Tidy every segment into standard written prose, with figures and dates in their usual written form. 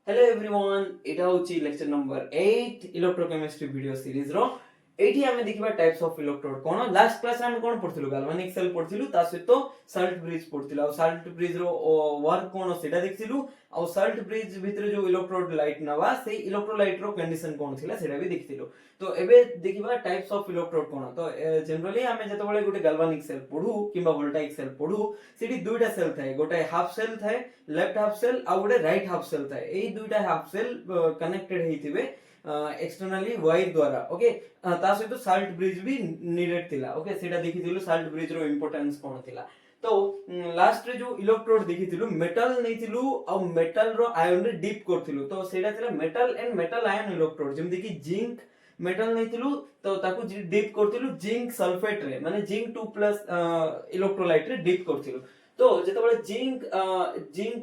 Hello everyone एटा होची lecture number 8 electrochemistry video series रो एठी हमें देखिबा टाइप्स ऑफ इलेक्ट्रोड कोन लास्ट क्लास रे हम कोन पढथिलु गाल्वानिक सेल पढथिलु ता सहित साल्ट ब्रिज पढथिलु और साल्ट ब्रिज रो वर्क कोन सेटा देखथिलु और साल्ट ब्रिज भितर जो इलेक्ट्रोड लाइट नवा से इलेक्ट्रोलाइट रो कंडीशन कोन थिला सेटा भी देखथिलु। तो एबे देखिबा टाइप्स ऑफ इलेक्ट्रोड कोन। तो जनरली हमें जते बळे गुटे गाल्वानिक सेल पढू किबा वोल्टाइक सेल पढू सेठी दुईटा सेल थाए गोटे हाफ सेल थाए लेफ्ट हाफ सेल आ गोटे राइट हाफ सेल थाए एई दुईटा हाफ सेल कनेक्टेड हेतिबे एक्सटर्नली वायर द्वारा ओके ता सहित साल्ट ब्रिज भी नीडेड थिला ओके सेटा देखिथिलु साल्ट ब्रिज रो इंपोर्टेंस कोन थिला। तो लास्ट रे जो इलेक्ट्रोड देखिथिलु मेटल नैथिलु आ मेटल रो आयन रे डीप करथिलु तो सेटा थिला metal and metal ion electrode जेमति कि जिंक मेटल नैथिलु तो ताकू डीप करथिलु जिंक सल्फेट रे माने जिंक 2+ इलेक्ट्रोलाइट रे डीप करथिलु। तो जेतबळे जिंक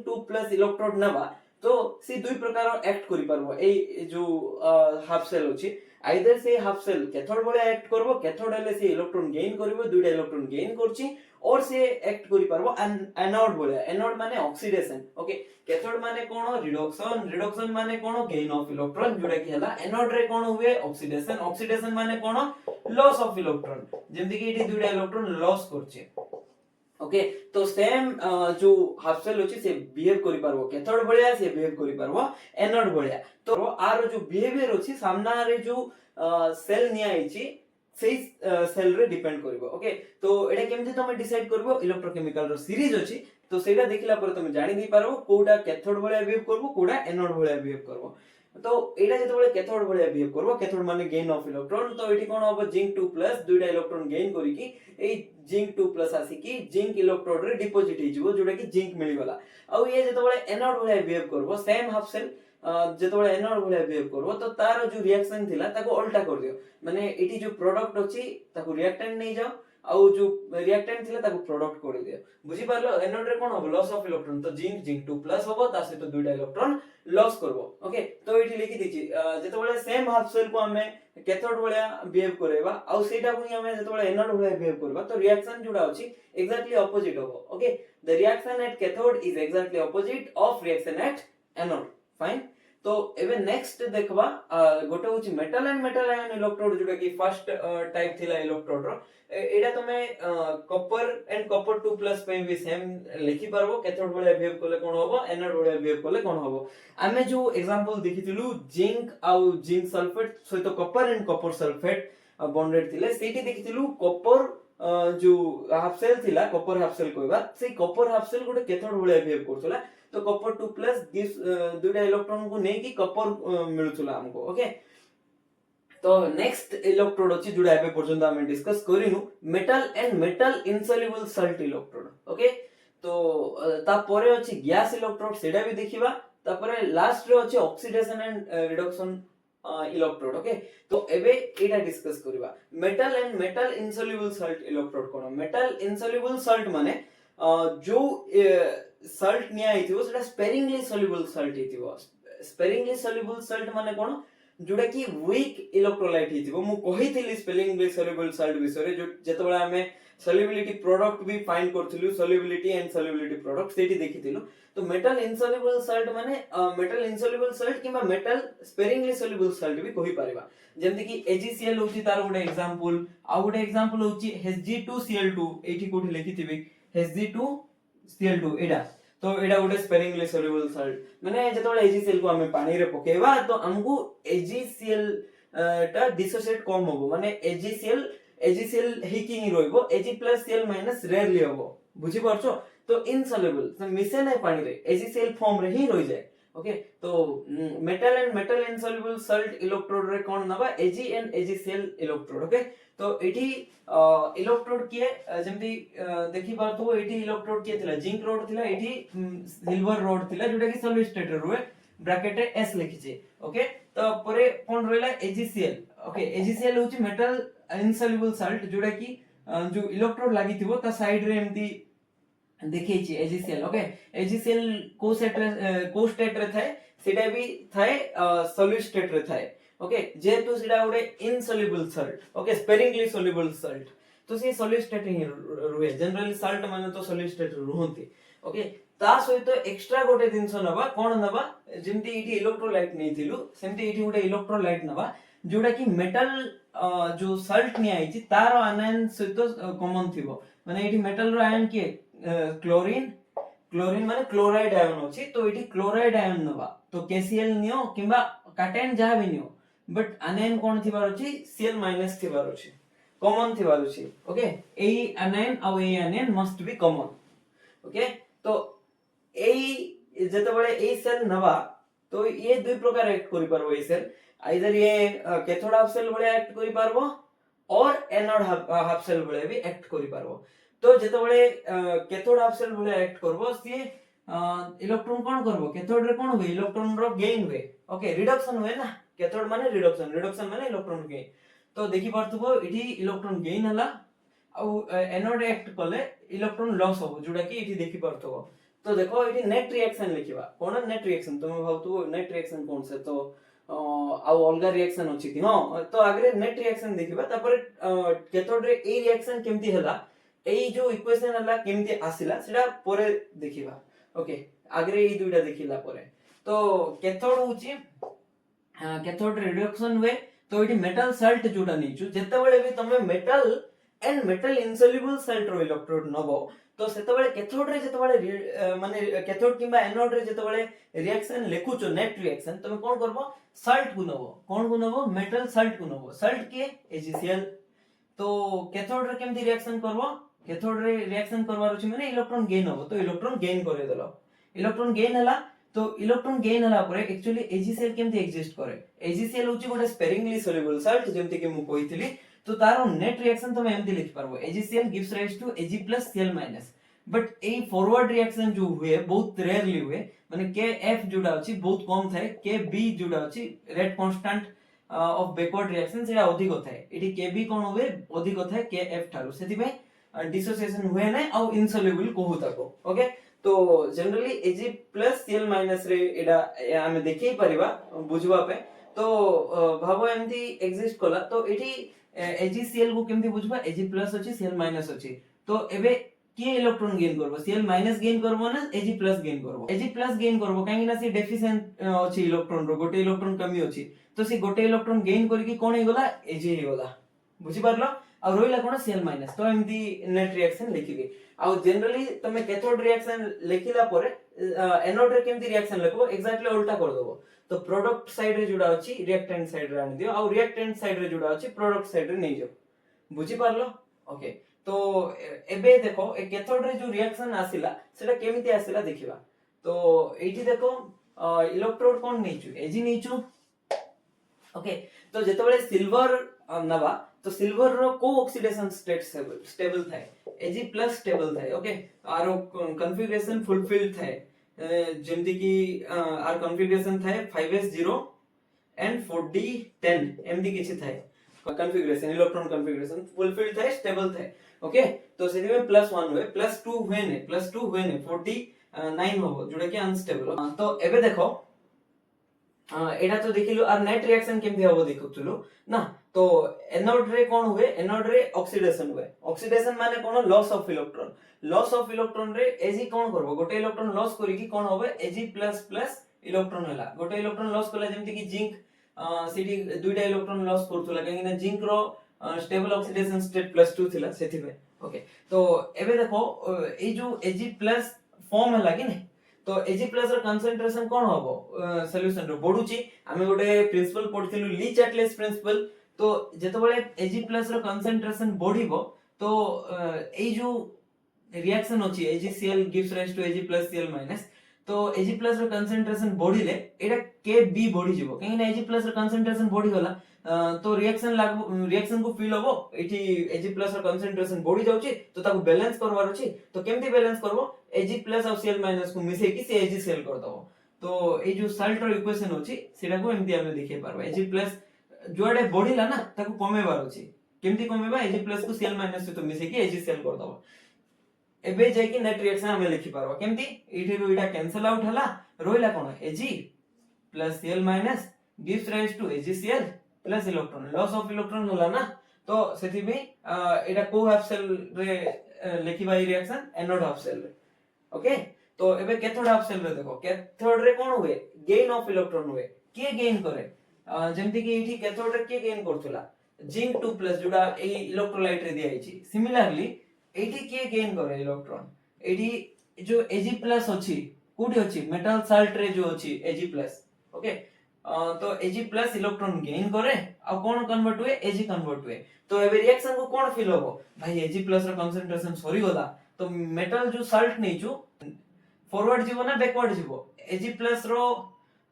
2+ इलेक्ट्रोड नबा तो से दुई प्रकार एक्ट करि परबो ए जो हाफ सेल अछि आइदर से हाफ सेल कैथोड बळे एक्ट करबो कैथोड हेले से इलेक्ट्रॉन गेन करबो दुईटा इलेक्ट्रॉन गेन करछि और से एक्ट करि परबो एनोड बळे एनोड माने ऑक्सीडेशन ओके कैथोड माने कोन रिडक्शन रिडक्शन माने कोन गेन ऑफ इलेक्ट्रॉन जोडा कि हला एनोड रे कोन हुए ऑक्सीडेशन ऑक्सीडेशन माने कोन लॉस ऑफ इलेक्ट्रॉन जेमति कि एटी दुईटा इलेक्ट्रॉन लॉस करछि ओके। तो सेम जो हाफ सेल अछि से बिहेव करि परबो कैथोड बळिया से बिहेव करि परबो एनोड बळिया। तो आर जो बिहेवियर अछि सामना रे जो सेल निया आइछि सेई सेल रे डिपेंड करबो ओके। तो एटा केमति तमे डिसाइड करबो इलेक्ट्रोकेमिकल रो सीरीज अछि तो सेटा देखिला पर तमे जानि दै पारबो कोडा कैथोड बळिया बिहेव करबो कोडा एनोड बळिया बिहेव करबो। तो एटा जेतबेले कैथोड बळिया बिहेव करबो कैथोड माने गेन ऑफ इलेक्ट्रॉन तो एठी कोन होबो जिंक 2+ दुईटा इलेक्ट्रॉन गेन करी की ए जिंक 2+ आसी की जिंक इलेक्ट्रोड रे डिपॉजिट हे जिवो जोडा की जिंक मिली गला। आ ये जेतबेले एनोड बळिया बिहेव करबो सेम हाफ सेल जेतबेले एनोड बळिया बिहेव करबो तो तार जो रिएक्शन थिला ताको उल्टा कर दियो माने एठी जो प्रोडक्ट अछि ताको रिएक्टेंट नै जाओ आउ जो रिएक्टेंट थिला ताको प्रोडक्ट कर दियो बुझी पारलो। एनोड रे कोन होबो लॉस ऑफ इलेक्ट्रॉन तो जिंक 2+ होबो ता से तो दुईटा इलेक्ट्रॉन लॉस करबो ओके। तो एठी लिखि दिछि जेतबेले सेम हाफ सेल को हमें कैथोड बळिया बिहेव करेबा आउ सेटा को हमें जेतबेले एनोड बळिया बिहेव करबा तो रिएक्शन जोडा अछि एक्जेक्टली ऑपोजिट होबो okay. The reaction at cathode is exactly opposite of reaction at anode fine. तो एबे नेक्स्ट देखबा गोटे होछि metal and metal ion electrode जोटा कि फर्स्ट टाइप थिला इलेक्ट्रोड रो एडा तमे कॉपर एंड कॉपर 2+ पे भी सेम लिखि परबो कैथोड बळे बिहेव करले कोन होबो एनोड बळे बिहेव करले कोन होबो। आमे जो एग्जांपल देखिथिलु जिंक आउ जिंक सल्फेट सहित copper and copper sulphate bonded थिले सेठी देखिथिलु कॉपर जो हाफ सेल थिला कॉपर हाफ सेल कहबा से कॉपर हाफ सेल गोटे कैथोड बळे बिहेव करथला तो कॉपर 2+ गिव्स दुईटा इलेक्ट्रॉन को नै कि कॉपर मिलुथला हमको ओके। तो नेक्स्ट इलेक्ट्रोड अछि जुडा एबे पर्यंत हम डिस्कस करिनु metal and metal insoluble salt electrode okay. तो ता परे अछि गैस इलेक्ट्रोड सेडा भी देखिबा ता परे लास्ट रे अछि oxidation and reduction electrode okay. तो एबे एटा डिस्कस करिबा metal and metal insoluble salt electrode कोन। मेटल इनसॉल्युबल सॉल्ट माने जो सॉल्ट निया हेतिबो सेटा स्पेरिंगली सॉल्युबल सॉल्ट हेतिबो स्पेरिंगली सॉल्युबल सॉल्ट माने कोन जोडा की वीक इलेक्ट्रोलाइट हेतिबो मु कहिथिली स्पेरिंगली सॉल्युबल सॉल्ट विषय जो जेतबेला हमें सॉल्युबिलिटी प्रोडक्ट भी फाइंड करथिलु सॉल्युबिलिटी एंड सॉल्युबिलिटी प्रोडक्ट सेठी देखिथिलु। तो मेटल इनसॉल्युबल सॉल्ट माने मेटल इनसॉल्युबल सॉल्ट किबा मेटल स्पेरिंगली सॉल्युबल सॉल्ट भी कहि परिबा जेमति कि AgCl होची तार गोटे एग्जांपल आ गोटे एग्जांपल होची Hg2Cl2 एठी कोठी लिखिथिबि Hg2Cl2 एडा तो एडा गोटे स्पेरिंगली सॉल्युबल सॉल्ट माने जेतबेले AgCl को हमें पानी रे पकेबा तो हमकु AgCl ता डिसोसिएट कम होबो माने AgCl हेकी ही रहइबो Ag+Cl- रेयरली होबो बुझी परछो। तो इनसॉल्युबल मिसे नै पानी रे AgCl फॉर्म रे ही रहि जाय ओके। तो metal and metal insoluble salt electrode रे कोन नबा Ag and AgCl electrode okay. तो एठी इलेक्ट्रोड के जेमति देखि पारतो एठी इलेक्ट्रोड के थिला जिंक रोड थिला एठी सिल्वर रोड थिला जोटा कि सॉलिड स्टेट रे रुहे ब्रैकेट रे S लिखिचे ओके। तो परे कोन रहला AgCl ओके AgCl होची मेटल इनसॉल्युबल सॉल्ट जोटा कि जो इलेक्ट्रोड लागिथिबो ता साइड रे एमति देखैछि AgCl ओके। AgCl को स्टेट रे थाए सेटा भी थाए सॉलिड स्टेट रे थाए ओके जेतु सेटा गोटे insoluble salt okay sparingly soluble salt तो से सॉलिड स्टेट ही रुहे जनरली सॉल्ट माने तो सॉलिड स्टेट रुहंती ओके। ता सहित एक्स्ट्रा गोटे जिंस नबा कोन नबा जेमती इटी इलेक्ट्रोलाइट नेथिलु सेमती इटी गोटे इलेक्ट्रोलाइट नबा जोटा कि मेटल जो सल्ट निया आइछि तार आयन सहित कॉमन थिबो माने इटी मेटल रो आयन के क्लोरीन क्लोरीन माने क्लोराइड आयन अछि तो इटी क्लोराइड आयन नबा तो KCl नियो किबा काटेन जहा भी नियो बट आयन कोन थिबार अछि Cl- थिबार अछि कॉमन थिबार अछि ओके एई आयन आ एई ion must be common okay तो एई जते बळे एई सेल नबा तो ये दुई प्रकार एक्ट करि परबो एई सेल आइदर ये कैथोड हाफ सेल बळे एक्ट करि परबो और एनोड हाफ सेल बळे भी एक्ट करि परबो तो जते बळे कैथोड हाफ सेल बळे एक्ट करबो सी इलेक्ट्रॉन कोन करबो कैथोड रे कोन होय इलेक्ट्रॉन रो गेन होय ओके रिडक्शन होय ना कैथोड माने रिडक्शन रिडक्शन माने इलेक्ट्रॉन गेन तो देखि परथबो इठी इलेक्ट्रॉन गेन हला आ एनोड एक्ट कले इलेक्ट्रॉन लॉस हो जोडा कि इठी देखि परथबो तो देखो इठी नेट रिएक्शन लिखिबा कोन नेट रिएक्शन तुम भावतु नेट रिएक्शन कोन से तो आ अलगा रिएक्शन अछि कि हां तो आगरे नेट रिएक्शन देखिबा तापर कैथोड रे ए रिएक्शन केमती हला एई जो इक्वेशन हला केमती आसिला सेडा परे देखिबा ओके आगरे ई दुइटा देखिला परे तो कैथोड होची कैथोड रिडक्शन हुए तो इटी मेटल सल्ट जोटा नीचु जेतेबेले भी तमे metal and metal insoluble salt रो इलेक्ट्रोड नबो तो सेतेबेले कैथोड रे जेतेबेले माने कैथोड किबा एनोड रे जेतेबेले रिएक्शन लेखुचो नेट रिएक्शन तमे कोन करबो सल्ट को नबो कोन को नबो मेटल सल्ट को नबो सल्ट के HCl तो कैथोड रे केमती रिएक्शन करबो कैथोड रे रिएक्शन करबार अछि माने इलेक्ट्रॉन गेन हो तो इलेक्ट्रॉन गेन करे देलो इलेक्ट्रॉन गेन हला तो इलेक्ट्रॉन गेन हला परे एक्चुअली HCl केमती एग्जिस्ट करे HCl होची गोटे स्पेरिंगली सोल्युबल सल्ट जेमती कि मु कहितली तो तारो नेट रिएक्शन तमे एमती लिख पारबो HCl gives rise to Ag+Cl- but ए फॉरवर्ड रिएक्शन जो हुए बहुत रेयरली हुए माने KF जोडा अछि बहुत कम थाए KB जोडा अछि rate constant of backward reaction सेटा अधिक थाए एठी KB कोन हुए अधिक थाए KF थारु सेति पे डिसोसिएशन हुए नै आ इनसोल्युबल कहू ताको ओके तो जनरली Ag+Cl- रे एडा हमें देखै परिबा बुझवा पे तो भाबो एमती एग्जिस्ट कला तो एठी AgCl को केमती बुझबा Ag+ अछि Cl- अछि तो एबे के इलेक्ट्रॉन गेन करबो Cl- गेन करबो ना Ag+ गेन करबो Ag+ गेन करबो काहे ना से डेफिशिएंट अछि इलेक्ट्रॉन रो गोटे इलेक्ट्रॉन कमी अछि तो से गोटे इलेक्ट्रॉन गेन करिकि कोन हे गला Ag हे गला बुझि पारलो आ रोइला कोन Cl- तो एमती नेट रिएक्शन लिखिबे आ जनरली तमे कैथोड रिएक्शन लिखिला परे एनोड रे केमती रिएक्शन लिखबो एक्जेक्टली उल्टा कर देबो तो प्रोडक्ट साइड रे जुडा अछि रिएक्टेंट साइड रे आनि दियो आ रिएक्टेंट साइड रे जुडा अछि प्रोडक्ट साइड रे नै जाओ बुझि पारलो ओके तो एबे देखो ए कैथोड रे जो रिएक्शन आसिला सेटा केमिति आसिला देखिबा तो एठी देखो इलेक्ट्रोड कोन नेचु Ag नेचु ओके तो जेतेबेले सिल्वर नबा तो सिल्वर रो को ऑक्सीडेशन स्टेट स्टेबल थाए Ag+ स्टेबल थाए ओके आरो कॉन्फ़िगरेशन फुलफिल्ड थाए जेमति कि आर कॉन्फ़िगरेशन थाए 5s0 एंड 4d10 एमदी किछि थाए कॉन्फ़िगरेशन इलेक्ट्रॉन कॉन्फ़िगरेशन फुलफिल्ड थाए स्टेबल थाए ओके तो सेति में +1 हुए +2 हुए ने +2 हुए ने 49 होबो जोटा कि अनस्टेबल तो एबे देखो एटा तो देखिलु आर नेट रिएक्शन केमथि हबो देखुथुलु ना तो एनोड रे कोन हुए एनोड रे ऑक्सीडेशन माने कोन लॉस ऑफ इलेक्ट्रॉन रे Ag कोन करबो गोटे इलेक्ट्रॉन लॉस करी कि कोन होबे Ag++ इलेक्ट्रॉन हला गोटे इलेक्ट्रॉन लॉस कला जेमति कि जिंक सिटी दुइटा इलेक्ट्रॉन लॉस करथुला काहे कि जिंक रो स्टेबल ऑक्सीडेशन स्टेट +2 थिला सेथि में ओके तो एबे देखो ए जो Ag+ फॉर्म हला कि नै तो Ag+ रो कंसंट्रेशन कोन होबो सॉल्यूशन रो बडुची हमें गोटे प्रिंसिपल पढिथिलु ली चार्टलेस प्रिंसिपल तो जेतबेले Ag+ रो कंसंट्रेशन बढ़िबो तो ए जो रिएक्शन अछि AgCl gives rise to Ag+Cl- तो Ag+ रो कंसंट्रेशन बढ़िले एटा Kb बढ़ि जिवो काहे ना Ag+ रो कंसंट्रेशन बढ़ि गला तो रिएक्शन को फील होबो एठी Ag+ रो कंसंट्रेशन बढ़ि जाउची तो ताको बैलेंस करवार अछि तो केमति बैलेंस करबो Ag+ और Cl- को मिसे कि से AgCl कर दबो तो ए जो सल्ट रो इक्वेशन अछि सेटा को एमति हम देखै पारबो Ag+ जोडे बढ़िला ना ताको कमेबार अछि केमति कमेबा Ag+ को Cl- से तो मिसे कि AgCl कर दबो एबे जे कि नेट रिएक्शन हम लिखि पारबो केमति एठी रो इटा कैंसिल आउट हला रोइला कोन Ag+ Cl- gives rise to AgCl plus electron loss of electron होला ना तो सेति में एटा को हाफ सेल रे लिखिबा रिएक्शन एनोड हाफ सेल रे ओके तो एबे कैथोड हाफ सेल रे देखो कैथोड रे कोन हुए गेन ऑफ इलेक्ट्रॉन हुए के गेन करे जेमति कि एठी कैथोड रे के गेन करथुला जिंक 2+ जोडा ए इलेक्ट्रोलाइट रे दिया आइछि सिमिलरली एठी के गेन करे इलेक्ट्रॉन एठी जो Ag+ अछि कोठी अछि मेटल साल्ट रे जो अछि Ag+ ओके तो Ag+ इलेक्ट्रॉन गेन करे आ कोन कन्वर्ट हुए Ag कन्वर्ट हुए तो एबे रिएक्शन को कोन फील होबो भाई Ag+ रो कंसंट्रेशन सरी होला तो मेटल जो साल्ट नै छु फॉरवर्ड जीवो ना बैकवर्ड जीवो Ag+ रो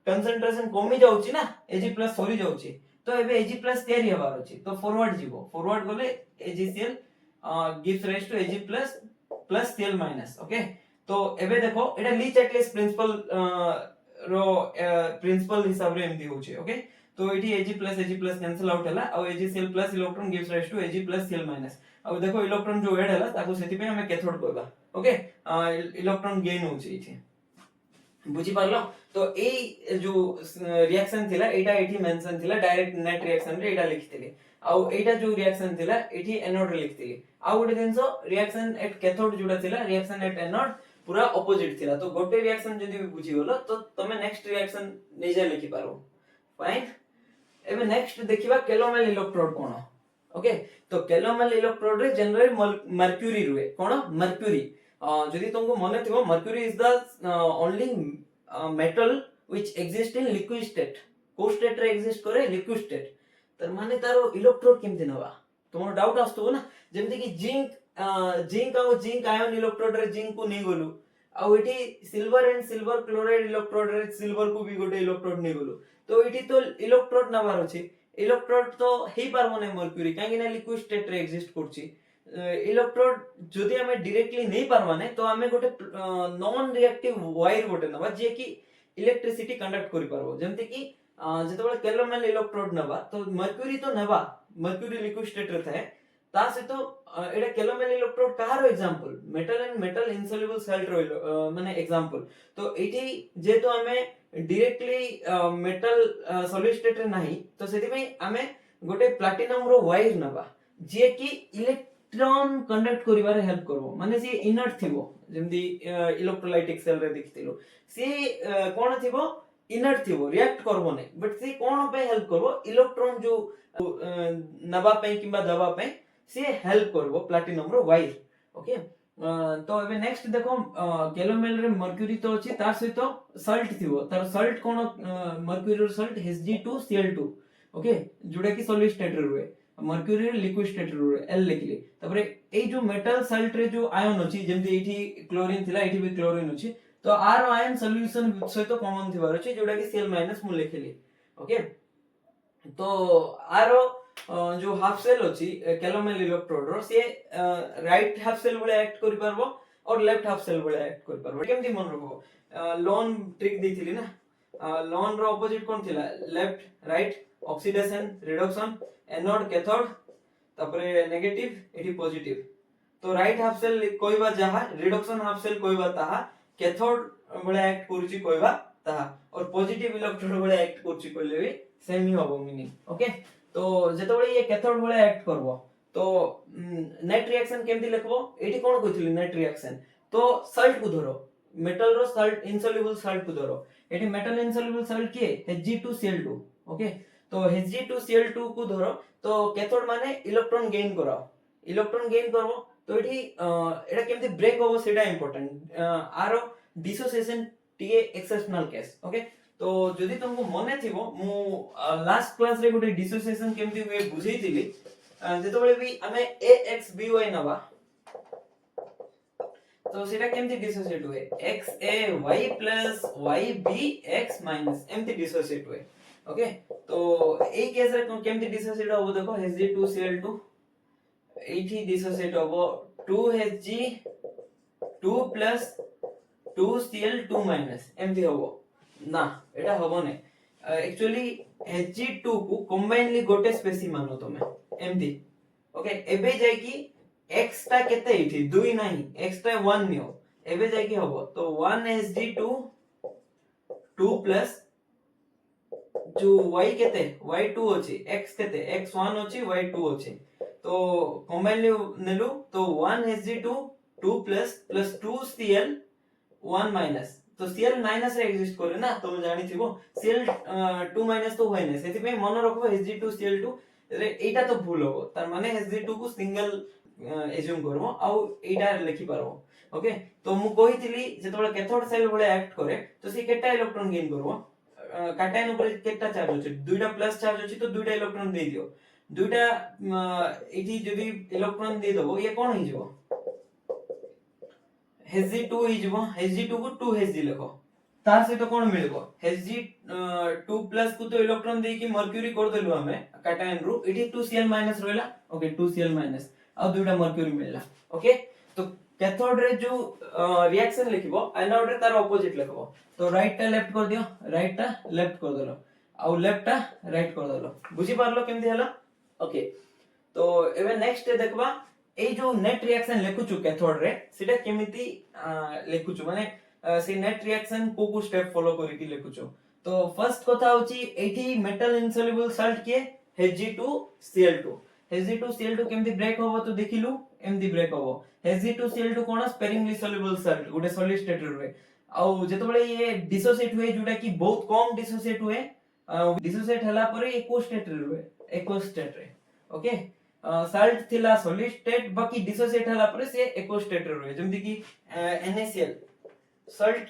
कंसंट्रेशन कमी जाउची ना Ag+ सरी जाउची तो एबे Ag+ तयारी हबार अछि तो फॉरवर्ड जीवो फॉरवर्ड गले AgCl gives rise to Ag+ plus Cl- okay तो एबे देखो एटा ली चेकलिस्ट प्रिंसिपल रो प्रिंसिपल हिसाब रे एमदी होचे ओके तो एटी Ag+ कैंसिल आउट हला और AgCl+ electron gives rise to Ag+ Cl- अब देखो इलेक्ट्रॉन जो ऐड हला ताको सेति पे हमें कैथोड कहबा ओके इलेक्ट्रॉन गेन होचे इथे बुझी पारलो तो ए जो रिएक्शन थिला एटा एठी मेंशन थिला डायरेक्ट नेट रिएक्शन रे एटा लिखितली आउ एटा जो रिएक्शन थिला एठी एनोड रे लिखितली आउ गोटे दिनसो रिएक्शन एट कैथोड जोडा थिला रिएक्शन एट एनोड पूरा ऑपोजिट थिला तो गोटे रिएक्शन जदी भी बुझी गलो तो तमे नेक्स्ट रिएक्शन निजे लिखि पारो फाइन एबे नेक्स्ट देखिबा कैलोमेल इलेक्ट्रोड कोन ओके तो कैलोमेल इलेक्ट्रोड रे जनरल मर्क्यूरी रुए कोन मर्क्यूरी जदी तुमको मने थिबो mercury is the only metal which exist in liquid state को स्टेट रे एग्जिस्ट करे लिक्विड स्टेट तर माने तारो इलेक्ट्रोड केमति नवा तुमरो डाउट आस्तो ना जेमति कि जिंक आयन इलेक्ट्रोड रे जिंक को नै गलु आ एठी silver and silver chloride electrode रे सिल्वर को भी गोटे इलेक्ट्रोड नै गलु तो एठी तो इलेक्ट्रोड नवार अछि इलेक्ट्रोड तो हेई पारबो नै मर्क्यूरी काहे कि ना लिक्विड स्टेट रे एग्जिस्ट करछि इलेक्ट्रोड जदि हमें डायरेक्टली नहीं पारमाने तो हमें गोटे नॉन रिएक्टिव वायर गोटे नबा जे कि इलेक्ट्रिसिटी कंडक्ट करि पारबो जेमति कि जेतेबेले कैलोमेल इलेक्ट्रोड नबा तो मर्क्यूरी तो नबा मर्क्यूरी लिक्विड स्टेट रे थाए ता से तो एटा कैलोमेल इलेक्ट्रोड कहार example metal and metal insoluble salt रो माने एग्जांपल तो एठी जे तो हमें डायरेक्टली मेटल सॉलिड स्टेट रे नाही तो सेति पे हमें गोटे प्लैटिनम रो वायर नबा जे कि इलेक्ट्रॉन कंडक्ट करिवारे हेल्प करबो माने से इनर्ट थिबो जेमदी इलेक्ट्रोलाइटिक सेल रे देखथिलो से कोन थिबो इनर्ट थिबो रिएक्ट करबो नै बट से कोन पे हेल्प करबो इलेक्ट्रॉन जो नबा पे किबा दबा पे से हेल्प करबो प्लैटिनम रो वायर ओके तो एबे नेक्स्ट देखो कैलोमेल रे मर्क्यूरी तो अछि तार सहित सल्ट थिबो तार सल्ट कोन मर्क्यूरी रो सल्ट Hg2Cl2 ओके जोडा कि सॉलिड स्टेट रे रुए मर्क्यूरी लिक्विड स्टेट रे रुए L लिखली तबरे ए जो मेटल साल्ट रे जो आयन अछि जेमति एठी क्लोरीन थिला एठी भी क्लोरीन अछि तो आर आयन सॉल्यूशन सहित कॉमन थिबार अछि जोडा कि Cl- मु लिखली ओके तो आरो जो हाफ सेल अछि कैलोमेल इलेक्ट्रोड रो से राइट हाफ सेल बळे एक्ट करि परबो और लेफ्ट हाफ सेल बळे एक्ट करि परबो केमति मन रखबो लोन ट्रिक देथिली ना लोन रो ऑपोजिट कोन थिला left right oxidation reduction anode cathode तापरे नेगेटिव एठी पॉजिटिव तो राइट हाफ सेल कोइबा जहा रिडक्शन हाफ सेल कोइबा ताहा कैथोड बळे एक्ट करूची कोइबा ताहा और पॉजिटिव इलेक्ट्रोड बळे एक्ट करूची कोइले भी सेम ही होबो मीनिंग ओके तो जेतबळे ये कैथोड बळे एक्ट करबो तो नेट रिएक्शन केमति लिखबो एठी कोन कहितली नेट रिएक्शन तो सल्ट को धरो मेटल रो सल्ट इनसॉल्युबल सल्ट को धरो एठी मेटल इनसॉल्युबल सल्ट के Hg2Cl2 ओके तो Hg2Cl2 को धरो तो कैथोड माने इलेक्ट्रॉन गेन कराओ इलेक्ट्रॉन गेन करबो तो एठी एटा केमति ब्रेक होबो सेटा इंपोर्टेंट आरो dissociation TA exceptional case okay तो जदि तुमको मने थिबो मु लास्ट क्लास रे गोटे डिसोसिएशन केमति हुए बुझैतिली जेतबळे भी हमें AXBY नबा तो सेटा केमति डिसोसिएट हुए XAY प्लस YBX माइनस एमति डिसोसिएट हुए ओके तो ए केस रे केमति डिसोसिएट होबो देखो Hg2Cl2 एठी डिसोसिएट होबो 2Hg2 प्लस 2Cl2 माइनस एमति होबो ना एटा होबो नै एक्चुअली Hg2 को कंबाइनली गोटे स्पेसी मानो तमे एमति ओके एबे जाय कि x ता केते इठी 2 नाही x ता 1 नियो एबे जाय कि होबो तो 1Hg2 2 प्लस जो y केते y2 अछि x केते x1 अछि y2 अछि तो कंबाइनली नेलु तो 1Hg2 2 प्लस 2Cl 1 माइनस तो Cl माइनस रे एग्जिस्ट करे ना तुम जानि थिबो Cl 2 माइनस तो होय नै सेति पे मन रखबो Hg2Cl2 रे एटा तो भूल हो तार माने Hg2 को सिंगल एज्यूम करबो आ एटा लिखि पारबो ओके तो मु कहितली जेतबेले कैथोड सेल बळे एक्ट करे तो से केटा इलेक्ट्रॉन गेन करबो काटायन ऊपर केटा चार्ज होचे दुइटा प्लस चार्ज होचे तो दुइटा इलेक्ट्रॉन दे दियो दुइटा एठी जदी इलेक्ट्रॉन दे दबो ये कोन हिजबो Hg2 हिजबो Hg2 को 2 Hg लिखो तार से तो कोन मिलबो Hg2 प्लस को तो इलेक्ट्रॉन दे कि मर्क्यूरी कर देलु हमें काटायन रु एठी 2Cl माइनस रहला ओके 2Cl माइनस आ दुइटा मर्क्यूरी मिलला ओके तो कैथोड रे जो रिएक्शन लिखिबो एनोड रे तार ऑपोजिट लिखबो तो राइट टा लेफ्ट कर दियो राइट टा लेफ्ट कर देलो आ लेफ्ट टा राइट कर देलो बुझी पारलो केमथि हला ओके तो एबे नेक्स्ट देखबा ए जो नेट रिएक्शन लेखुछु कैथोड रे सेटा केमिति लेखुछु माने से नेट रिएक्शन को स्टेप फॉलो करी कि लेखुछु तो फर्स्ट कथा होची एठी मेटल इनसॉल्युबल सॉल्ट के Hg2Cl2 Hg2Cl2 केमति ब्रेक होबो तो देखिलु एमदी ब्रेक होबो Hg2Cl2 कोन स्पेरिंगली सॉल्युबल सॉल्ट गुटे सॉलिड स्टेट रे आ जेतबेले ये डिसोसिएट हुए जोटा कि बहुत कम डिसोसिएट हुए डिसोसिएट हला परे एको स्टेट रे रुए एको स्टेट रे ओके सॉल्ट थिला सॉलिड स्टेट बाकी डिसोसिएट हला परे से एको स्टेट रे रुए जेमति कि NaCl सॉल्ट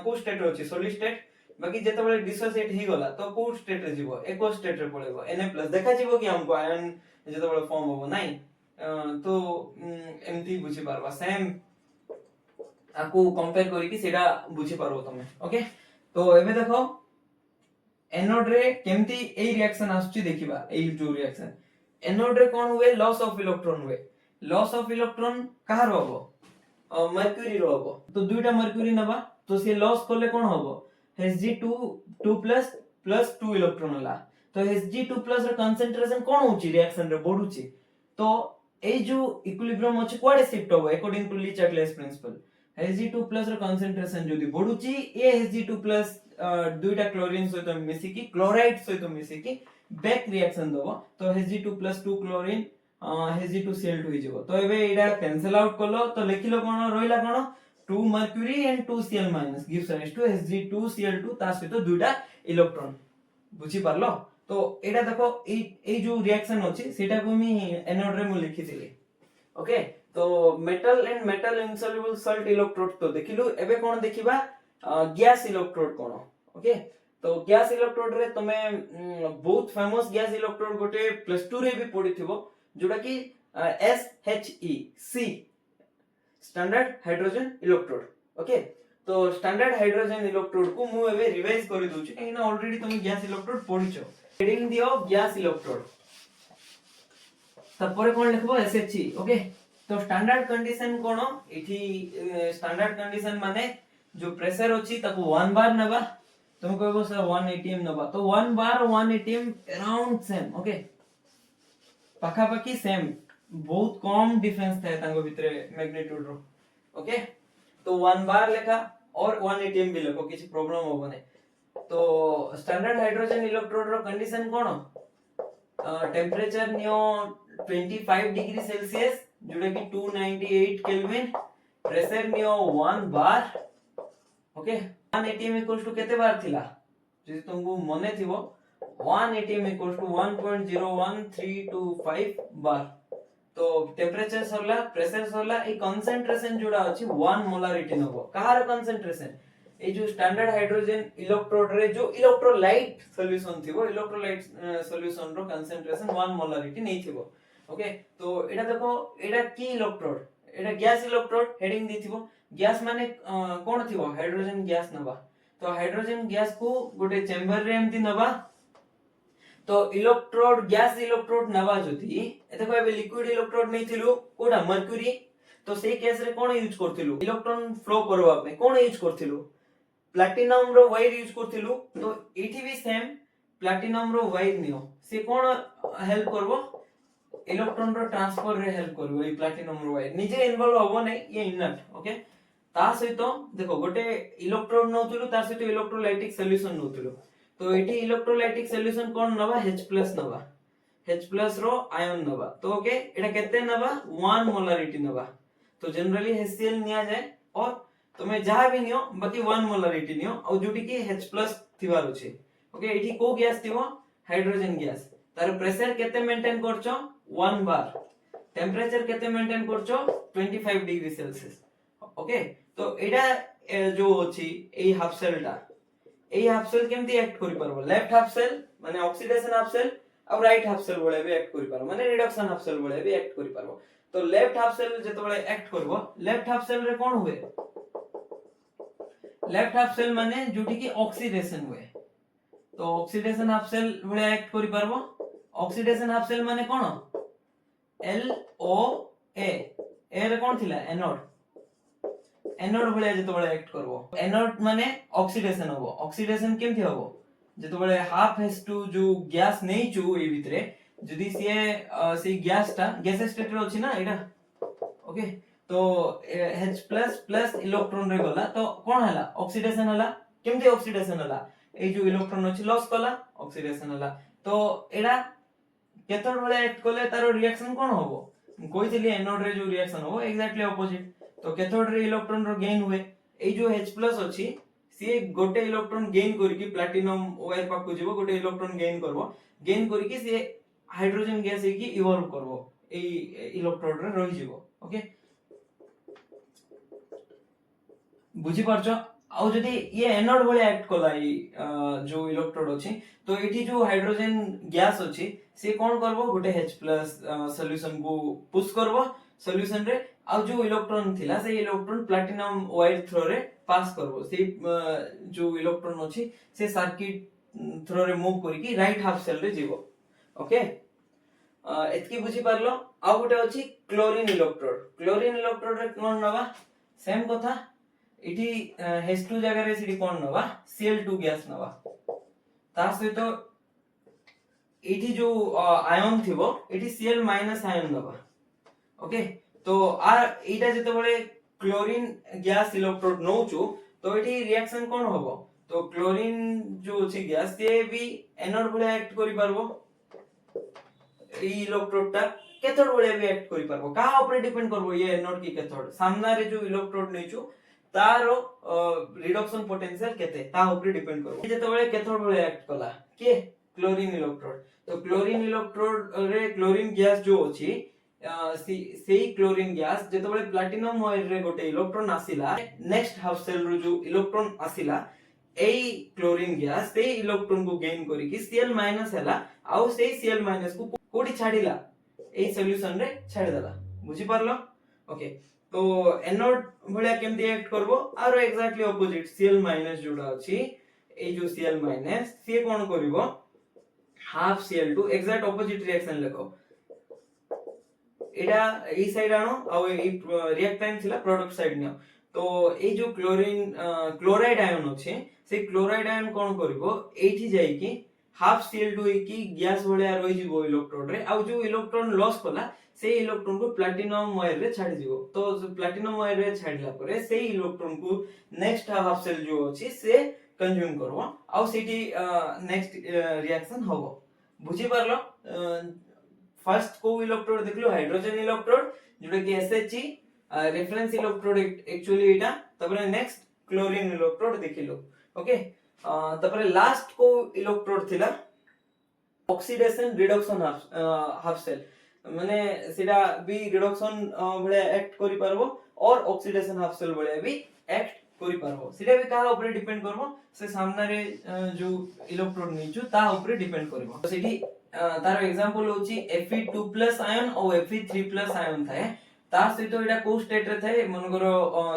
को स्टेट होची सॉलिड स्टेट बाकी जेतबेले डिसोसिएट ही गला तो को स्टेट रे जीवो एको स्टेट रे पळेबो Na+ देखा जीवो कि हमको आयन जेतबेले फॉर्म होबो नाही तो एमती बुझी पारबा सेम आकु कंपेयर करी कि सेटा बुझी पारबो तमे ओके तो एबे देखो एनोड रे केमती ए रिएक्शन आछी देखिबा ए जो रिएक्शन एनोड रे कोन हुए लॉस ऑफ इलेक्ट्रॉन हुए लॉस ऑफ इलेक्ट्रॉन कहार होबो मर्क्यूरी रो होबो तो दुइटा मर्क्यूरी नबा तो से लॉस करले कोन होबो Hg2 2+ प्लस 2 इलेक्ट्रॉन हला तो Hg2+ रे कंसंट्रेशन कोन होची रिएक्शन रे बढ़ुची तो ए जो इक्विलिब्रियम अछि कोडे शिफ्ट होबो according to Le Chatelier's principle Hg2+ रे कंसंट्रेशन जदी बढ़ुची ए Hg2+ दुइटा क्लोरीन सहित मिसी की क्लोराइड सहित मिसी की बैक रिएक्शन दबो तो Hg2+ 2 क्लोरीन Hg2Cl2 हिजबो तो एबे एडा कैंसिल आउट करलो तो लिखिलो कोन रोइला कोन 2 mercury and 2 Cl- gives rise to Hg2Cl2 ता सहित दुइटा इलेक्ट्रॉन बुझी पारलो तो एडा देखो ए जो रिएक्शन अछि सेटा को मी एनोड रे मु लिखिथिली ओके तो metal and metal insoluble salt electrode तो देखिलु एबे कोन देखिबा गैस इलेक्ट्रोड कोन ओके तो गैस इलेक्ट्रोड रे तमे बहुत फेमस गैस इलेक्ट्रोड गोटे +2 रे भी पढिथिबो जोटा कि SHEC standard hydrogen electrode okay तो स्टैंडर्ड हाइड्रोजन इलेक्ट्रोड को मु एबे रिवाइज करि दोछु कि ना ऑलरेडी तुम गैस इलेक्ट्रोड पढिछो हेडिंग दियो गैस इलेक्ट्रोड तपरे कोन लिखबो SHE ओके तो स्टैंडर्ड कंडीशन कोन एठी स्टैंडर्ड कंडीशन माने जो प्रेशर अछि ताको 1 बार नबा तुम कहबो सर 1 atm नबा तो 1 बार 1 atm अराउंड सेम ओके पाखा पाखी सेम बहुत कम डिफरेंस था तांगो भितरे मैग्नीट्यूड रो ओके तो 1 बार लेखा और 1 atm भी लेखो किछि प्रॉब्लम होबो नै तो स्टैंडर्ड हाइड्रोजन इलेक्ट्रोड रो कंडीशन कोन टेंपरेचर नियो 25 डिग्री सेल्सियस जोडे कि 298 केल्विन प्रेशर नियो 1 bar okay 1 atm equals to केते बार थिला जदि तुमको मने थिबो 1 atm इक्वल्स टू 1.01325 बार तो टेंपरेचर सरला प्रेशर सरला ए कंसंट्रेशन जोडा अछि 1 मोलारिटी नबो कहार कंसंट्रेशन ए जो स्टैंडर्ड हाइड्रोजन इलेक्ट्रोड रे जो इलेक्ट्रोलाइट सॉल्यूशन थिबो इलेक्ट्रोलाइट सॉल्यूशन रो कंसंट्रेशन 1 मोलारिटी नै थिबो ओके तो एटा देखो एटा की इलेक्ट्रोड एटा गैस इलेक्ट्रोड हेडिंग दिथिबो गैस माने कोन थिबो हाइड्रोजन गैस नबा तो हाइड्रोजन गैस को गोटे चेंबर रे एमति नबा तो इलेक्ट्रोड गैस इलेक्ट्रोड नबा जति देखो एबे लिक्विड इलेक्ट्रोड नै थिलु कोडा मर्क्यूरी तो सेही केस रे कोन यूज करथिलु इलेक्ट्रॉन फ्लो करबा पे कोन यूज करथिलु प्लैटिनम रो वायर यूज करथिलु तो एठी भी सेम प्लैटिनम रो वायर नियो से कोन हेल्प करबो इलेक्ट्रॉन रो ट्रांसफर रे हेल्प करबो ए प्लैटिनम रो वायर निजे इन्वॉल्व होबो नै ये इनट ओके ता सहित देखो गोटे इलेक्ट्रोड नउथिलु तार सहित इलेक्ट्रोलाइटिक सॉल्यूशन नउथिलु तो एठी इलेक्ट्रोलाइटिक सॉल्यूशन कोन नबा H+ नबा H+ रो आयन नबा तो ओके एटा केते नबा 1 मोलारिटी नबा तो जनरली HCl निया जाय और तुम्हें जहां भी नियो बाकी 1 मोलारिटी नियो और जोटी की H+ थिबार अछि ओके एठी को गैस थिबो हाइड्रोजन गैस तार प्रेशर केते मेंटेन करछो 1 बार टेम्परेचर केते मेंटेन करछो 25 डिग्री सेल्सियस ओके तो एडा जो अछि ए हाफ सेलटा ए हाफ सेल केमती एक्ट करि परबो लेफ्ट हाफ सेल माने ऑक्सीडेशन हाफ सेल और राइट हाफ सेल बळे भी एक्ट करि परबो माने रिडक्शन हाफ सेल बळे भी एक्ट करि परबो तो लेफ्ट हाफ सेल जते बळे एक्ट करबो लेफ्ट हाफ सेल रे कोन हुए लेफ्ट हाफ सेल माने जोटी की ऑक्सीडेशन हुए तो ऑक्सीडेशन हाफ सेल बळे एक्ट करि परबो ऑक्सीडेशन हाफ सेल माने कोन LOA ए रे कोन थिला एनोड बळे जते बळे एक्ट करबो एनोड माने ऑक्सीडेशन होबो ऑक्सीडेशन केमथि होबो जते बळे हाफ H2 जो गैस नै छु ए भितरे जदी से गैसटा गैस स्टेट रे अछि ना एटा ओके तो H+ इलेक्ट्रॉन रे गला तो कोन हला ऑक्सीडेशन हला केमथि ऑक्सीडेशन हला ए जो इलेक्ट्रॉन अछि लॉस कला ऑक्सीडेशन हला तो एडा कैथोड बळे एक्ट करले तारो रिएक्शन कोन होबो कोइथिली एनोड रे जो रिएक्शन होबो एग्जैक्टली ऑपोजिट तो कैथोड रे इलेक्ट्रॉन रो गेन हुए ए जो H+ अछि से गोटे इलेक्ट्रॉन गेन करके प्लैटिनम वायर पाकु जीवो गोटे इलेक्ट्रॉन गेन करबो गेन करके से हाइड्रोजन गैस हे की इवॉल्व करबो ए इलेक्ट्रोड रे रहि जीवो ओके बुझी पारछो आउ जदी ये एनोड बळे एक्ट कला जो इलेक्ट्रोड अछि तो एठी जो हाइड्रोजन गैस अछि से कोन करबो गोटे H+ सॉल्यूशन को पुश करबो सॉल्यूशन रे आउ जो इलेक्ट्रॉन थिला से इलेक्ट्रॉन प्लैटिनम वायर थ्रो रे पास करबो से जो इलेक्ट्रॉन अछि से सर्किट थ्रो रे मूव करके राइट हाफ सेल रे जीवो ओके एतकी बुझी पारलो आउ गोटे अछि क्लोरीन इलेक्ट्रोड रे कोन नबा सेम कथा इटी H2 जगह रे सिटी कोन नबा Cl2 गैस नबा ता सहित इटी जो आयन थिबो इटी Cl- आयन नबा ओके तो आ एटा जते बळे क्लोरीन गैस इलेक्ट्रोड नौचु तो इटी रिएक्शन कोन होबो तो क्लोरीन जो अछि गैस से भी एनोड बळे एक्ट करि परबो ई इलेक्ट्रोडटा कैथोड बळे भी एक्ट करि परबो का ऊपर डिपेंड करबो ये एनोड की कैथोड सामना रे जो इलेक्ट्रोड नेचु तारो रिडक्शन पोटेंशियल केते ता ऊपर डिपेंड करबो जते बळे कैथोड बळे एक्ट कला के क्लोरीन इलेक्ट्रोड तो क्लोरीन इलेक्ट्रोड रे क्लोरीन गैस जो अछि सेही क्लोरीन गैस जते बळे प्लैटिनम वायर रे गोटे इलेक्ट्रॉन आसिला नेक्स्ट हाफ सेल रो जो इलेक्ट्रॉन आसिला एई क्लोरीन गैस से इलेक्ट्रॉन को गेन करी कि Cl- हला आउ से Cl- को कोडी छाडिला एई सॉल्यूशन रे छाडी देला बुझी पारलो ओके तो एनोड भलिया केमती एक्ट करबो आरो एग्जैक्टली ऑपोजिट Cl- जोडा अछि ए जो Cl- से कोन करिवो half Cl2 exact opposite reaction लेखो एडा ई साइड आनो आ ई रिएक्टेंट थिला प्रोडक्ट साइड नियो तो ए जो क्लोरीन क्लोराइड आयन अछि से क्लोराइड आयन कोन करिवो एठी जाई कि हाफ Cl2 की गैस भलिया रहि जिवो इलेक्ट्रोड रे आ जो इलेक्ट्रॉन लॉस कला से इलेक्ट्रॉन को प्लैटिनम वायर रे छाडी दिवो तो प्लैटिनम वायर रे छाडला परे से इलेक्ट्रॉन को नेक्स्ट हाफ सेल जो अछि से कंज्यूम करबो आ सेठी नेक्स्ट रिएक्शन होबो बुझी पारलो फर्स्ट को इलेक्ट्रोड देखलो हाइड्रोजन इलेक्ट्रोड जोटा कि SHE रेफरेंस इलेक्ट्रोड एक्चुअली एटा तबरे नेक्स्ट क्लोरीन इलेक्ट्रोड देखिलो ओके तबरे लास्ट को इलेक्ट्रोड थिला ऑक्सीडेशन रिडक्शन हाफ सेल माने सेटा भी रिडक्शन भले एक्ट करि पारबो और ऑक्सीडेशन हाफ सेल भले भी एक्ट करि पारबो सेटा भी का ऊपर डिपेंड करबो से सामना रे जो इलेक्ट्रोड निचु ता ऊपर डिपेंड करबो सेठी तार एग्जांपल होची Fe2+ आयन और Fe3+ आयन थाए ता सहित एटा को स्टेट रे थाए मनकर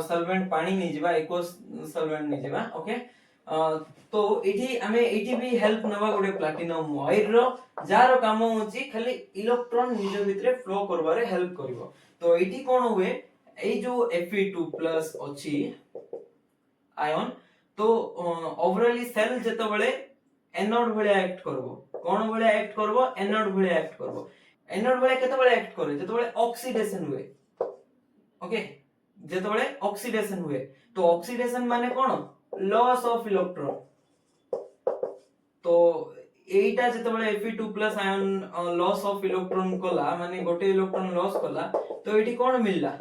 सॉल्वेंट पानी नै जिबा एक्वस सॉल्वेंट नै जिबा ओके तो एठी हमें एठी भी हेल्प नबा गोटे प्लैटिनम वायर रो जार काम होची खाली इलेक्ट्रॉन निज भितरे फ्लो करबारे हेल्प करिवो तो एठी कोन हुए ए जो Fe2+ अछि आयन तो ओवरऑली सेल जते बळे एनोड भले एक्ट करबो कोन भले एक्ट करबो एनोड भले एक्ट करबो एनोड भले केते बळे एक्ट करे जते बळे ऑक्सीडेशन हुए ओके जते बळे ऑक्सीडेशन हुए तो ऑक्सीडेशन माने कोन लॉस ऑफ इलेक्ट्रॉन तो एटा जते बळे Fe2+ iron loss of electron Cola माने गोटे इलेक्ट्रॉन लॉस कोला तो एठी कोन मिलला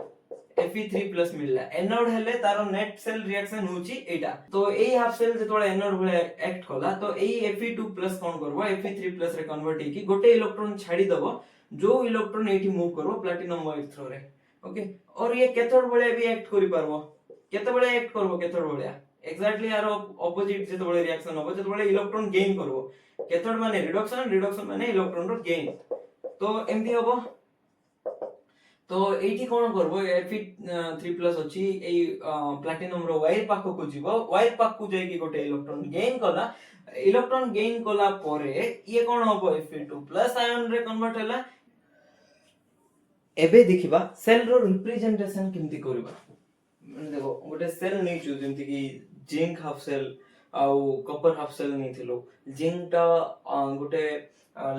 Fe3+ मिलला एनोड हेले तारो नेट सेल रिएक्शन होची एटा तो एई हाफ सेल जेतोळे एनोड भले एक्ट कला तो एई Fe2+ कोन करबो Fe3+ रे कन्वर्ट हेकी गोटे इलेक्ट्रॉन छाडी दबो जो इलेक्ट्रॉन एठी मूव करबो प्लैटिनम वाइर थ्रो रे ओके और ये कैथोड भले भी एक्ट करि पारबो केते बळे एक्ट करबो कैथोड भले एक्जेक्टली यार ऑपोजिट जेतोळे रिएक्शन होबो जेतोळे इलेक्ट्रॉन गेन करबो कैथोड माने रिडक्शन रिडक्शन माने इलेक्ट्रॉन रो गेन तो एमती हबो तो एठी कोन करबो Fe3+ अछि ए प्लैटिनम रो वायर पाखो को जीवो वायर पाखो जाय कि गोटे इलेक्ट्रॉन गेन कला परे ये कोन हबो Fe2+ आयन रे कन्वर्ट होला एबे देखिबा सेल रो रिप्रेजेंटेशन केमती करबा माने देखो गोटे सेल नै छु जेमति कि जिंक हाफ सेल आउ कॉपर हाफ सेल नै थिलो जिंक टा गोटे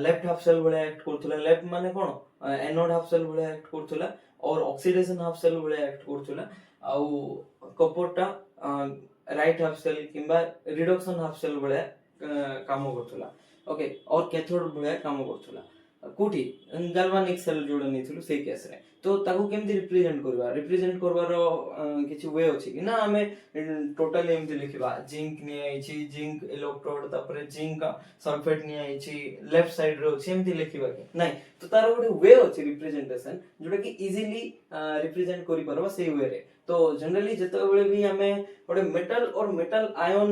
लेफ्ट हाफ सेल बळे एक्ट करथुला लेफ्ट माने कोन एनोड हाफ सेल बळे एक्ट करथुला और ऑक्सीडेशन हाफ सेल बळे एक्ट करथुला आउ कॉपर टा राइट हाफ सेल किंबा रिडक्शन हाफ सेल बळे काम करथुला ओके और कैथोड बळे काम करथुला कोठी गाल्वानिक सेल जोडा नेथिलु सेई केस रे तो ताकू केमती रिप्रेजेंट करबार किछि वे अछि कि ना हमें टोटल एमती लिखिबा जिंक नि आइछि जिंक इलेक्ट्रोड तापरे जिंक सल्फेट नि आइछि लेफ्ट साइड रो सेमती लिखिबा कि नाही तो तार गोटे वे अछि रिप्रेजेंटेशन जोटा कि इजीली रिप्रेजेंट करि परबा सेई वे रे तो जनरली जेतेबेले भी हमें गोटे मेटल और मेटल आयन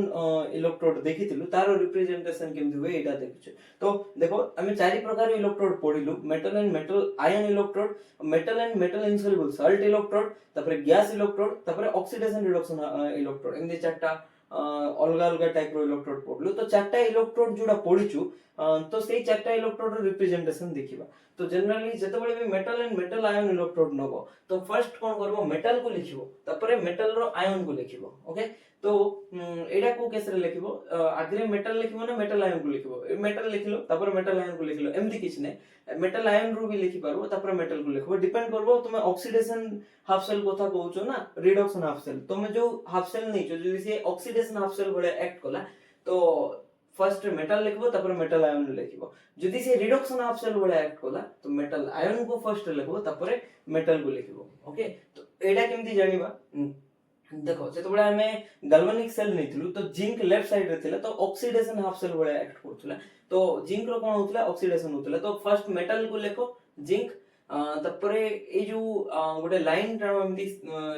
इलेक्ट्रोड देखिथिलु तार रिप्रेजेंटेशन केमती हुए एटा देखुछु तो देखो हमें चारि प्रकार इलेक्ट्रोड पढिलु metal and metal ion electrode metal and metal insoluble salt electrode तापरे गैस इलेक्ट्रोड तापरे ऑक्सीडेशन रिडक्शन इलेक्ट्रोड एमदी चारटा अलगा अलगा टाइप रो इलेक्ट्रोड पढलु तो चारटा इलेक्ट्रोड जोडा पढिचु तो सेई चारटा इलेक्ट्रोड रो रिप्रेजेंटेशन देखिबा तो जनरली जेतेबेले भी metal and metal ion electrode नबो तो फर्स्ट कोन करबो मेटल को लिखिबो तापरे मेटल रो आयन को लिखिबो ओके तो एडा को केस रे लिखिबो आगरे मेटल लिखिबो ना मेटल आयन को लिखिबो मेटल लिखिलो तापरे मेटल आयन को लिखिलो एमदी किछ नै मेटल आयन रो भी लिखि पारबो तापरे मेटल को लिखबो डिपेंड करबो तुमे ऑक्सीडेशन हाफ सेल कोथा कहउछो ना रिडक्शन हाफ सेल तुमे जो हाफ सेल नै जो से ऑक्सीडेशन हाफ सेल बळे एक्ट कला तो फर्स्ट मेटल लिखबो तापर मेटल आयन लिखबो जदि से रिडक्शन हाफ सेल बळे एक्ट कला तो मेटल आयन को फर्स्ट लिखबो तापर मेटल को लिखबो ओके तो एडा केमती जानिबा देखो जेतबेले हमें गैल्वेनिक सेल नैथिलु तो जिंक लेफ्ट साइड रे थिला तो ऑक्सीडेशन हाफ सेल बळे एक्ट करथुला तो जिंक रो कोन होतला ऑक्सीडेशन होतला तो फर्स्ट मेटल को लिखो जिंक तपरे ए जो गोटे लाइन टाणमती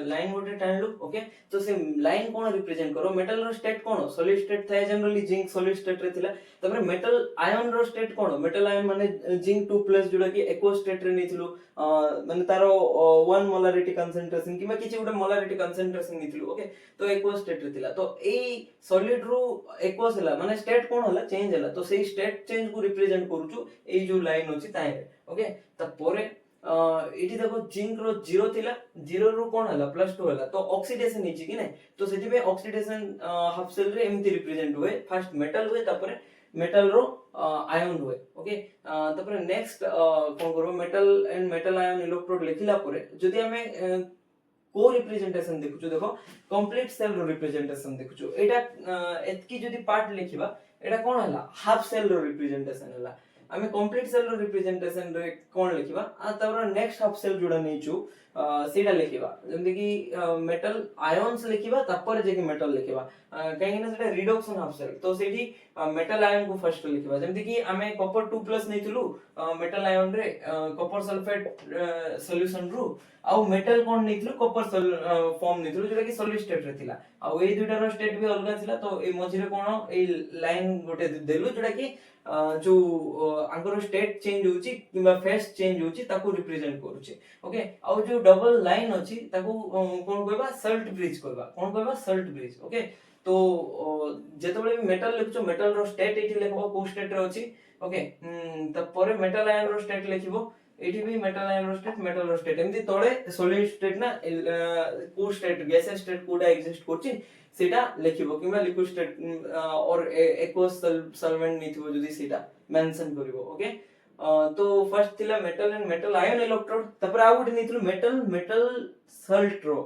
लाइन गोटे टाणलु ओके तो से लाइन कोन रिप्रेजेंट करो मेटल रो स्टेट कोन सॉलिड स्टेट थाय जनरली जिंक सॉलिड स्टेट रे थिला तपरे मेटल आयन रो स्टेट कोन मेटल आयन माने जिंक 2+ जोडा कि एक्वा स्टेट रे निथिलु माने तारो 1 मोलारिटी कंसंट्रेशन किबा किछि गोटे मोलारिटी कंसंट्रेशन निथिलु ओके तो एक्वा स्टेट रे थिला तो ए सॉलिड रो एक्वा सेला माने स्टेट कोन होला चेंज होला तो सेही स्टेट चेंज को रिप्रेजेंट करूछु ए जो लाइन अछि ताय ओके तपरे एठी देखो जिंक रो 0 थिला 0 रो कोन हला +2 हला तो ऑक्सीडेशन हिची कि नै तो सेति पे ऑक्सीडेशन हाफ सेल रे एमती रिप्रेजेंट हुए फर्स्ट मेटल हुए तापरे मेटल रो आयन हुए ओके तापरे नेक्स्ट कोन करबो metal and metal ion electrode लिखिला परे जदि हमें को रिप्रेजेंटेशन देखुछु देखो कंप्लीट सेल रो रिप्रेजेंटेशन देखुछु एटा एतकी जदि पार्ट लिखिबा एटा कोन हला हाफ सेल रो रिप्रेजेंटेशन हला आमे कंप्लीट सेल रो रिप्रेजेंटेशन रे कोन लिखिबा तापर नेक्स्ट हाफ सेल जोडा नेचू सेटा लिखिबा जेमति कि मेटल आयन्स लिखिबा तापर जे कि मेटल लिखिबा काहे ना सेटा रिडक्शन हाफ सेल तो सेठी मेटल आयन को फर्स्ट लिखिबा जेमति कि आमे कॉपर 2+ नेथिलु मेटल आयन रे कॉपर सल्फेट सॉल्यूशन रु आउ मेटल कोन नेथिलु कॉपर फॉर्म नेथिलु जेटा कि सॉलिड स्टेट रे थिला आउ ए दुटा रो स्टेट भी अलगा थिला तो ए मझिरे कोन ए लाइन गोटे देलु जेटा कि जो आंकर स्टेट चेंज होची किबा फेस चेंज होची ताको रिप्रेजेंट करूची ओके आउ जो डबल लाइन अछि ताको कोन कहबा सल्ट ब्रिज कहबा कोन कहबा सल्ट ब्रिज ओके तो जेतबेले मेटल लिखछो मेटल रो स्टेट एठी लिखबो को स्टेट रे अछि ओके त परे मेटल आयन रो स्टेट लिखिबो एठी भी मेटल आयन रो स्टेट एमदी तळे सॉलिड स्टेट ना को स्टेट गैस स्टेट कोडा एग्जिस्ट करछि सेटा लिखिबो किबा लिक्विड स्टेट और एक्वस सॉल्वेंट निथिबो जदी सेटा मेंशन करिवो ओके तो फर्स्ट थिला metal and metal ion electrode तपर आ गुटे निथिलु मेटल मेटल सॉल्ट रो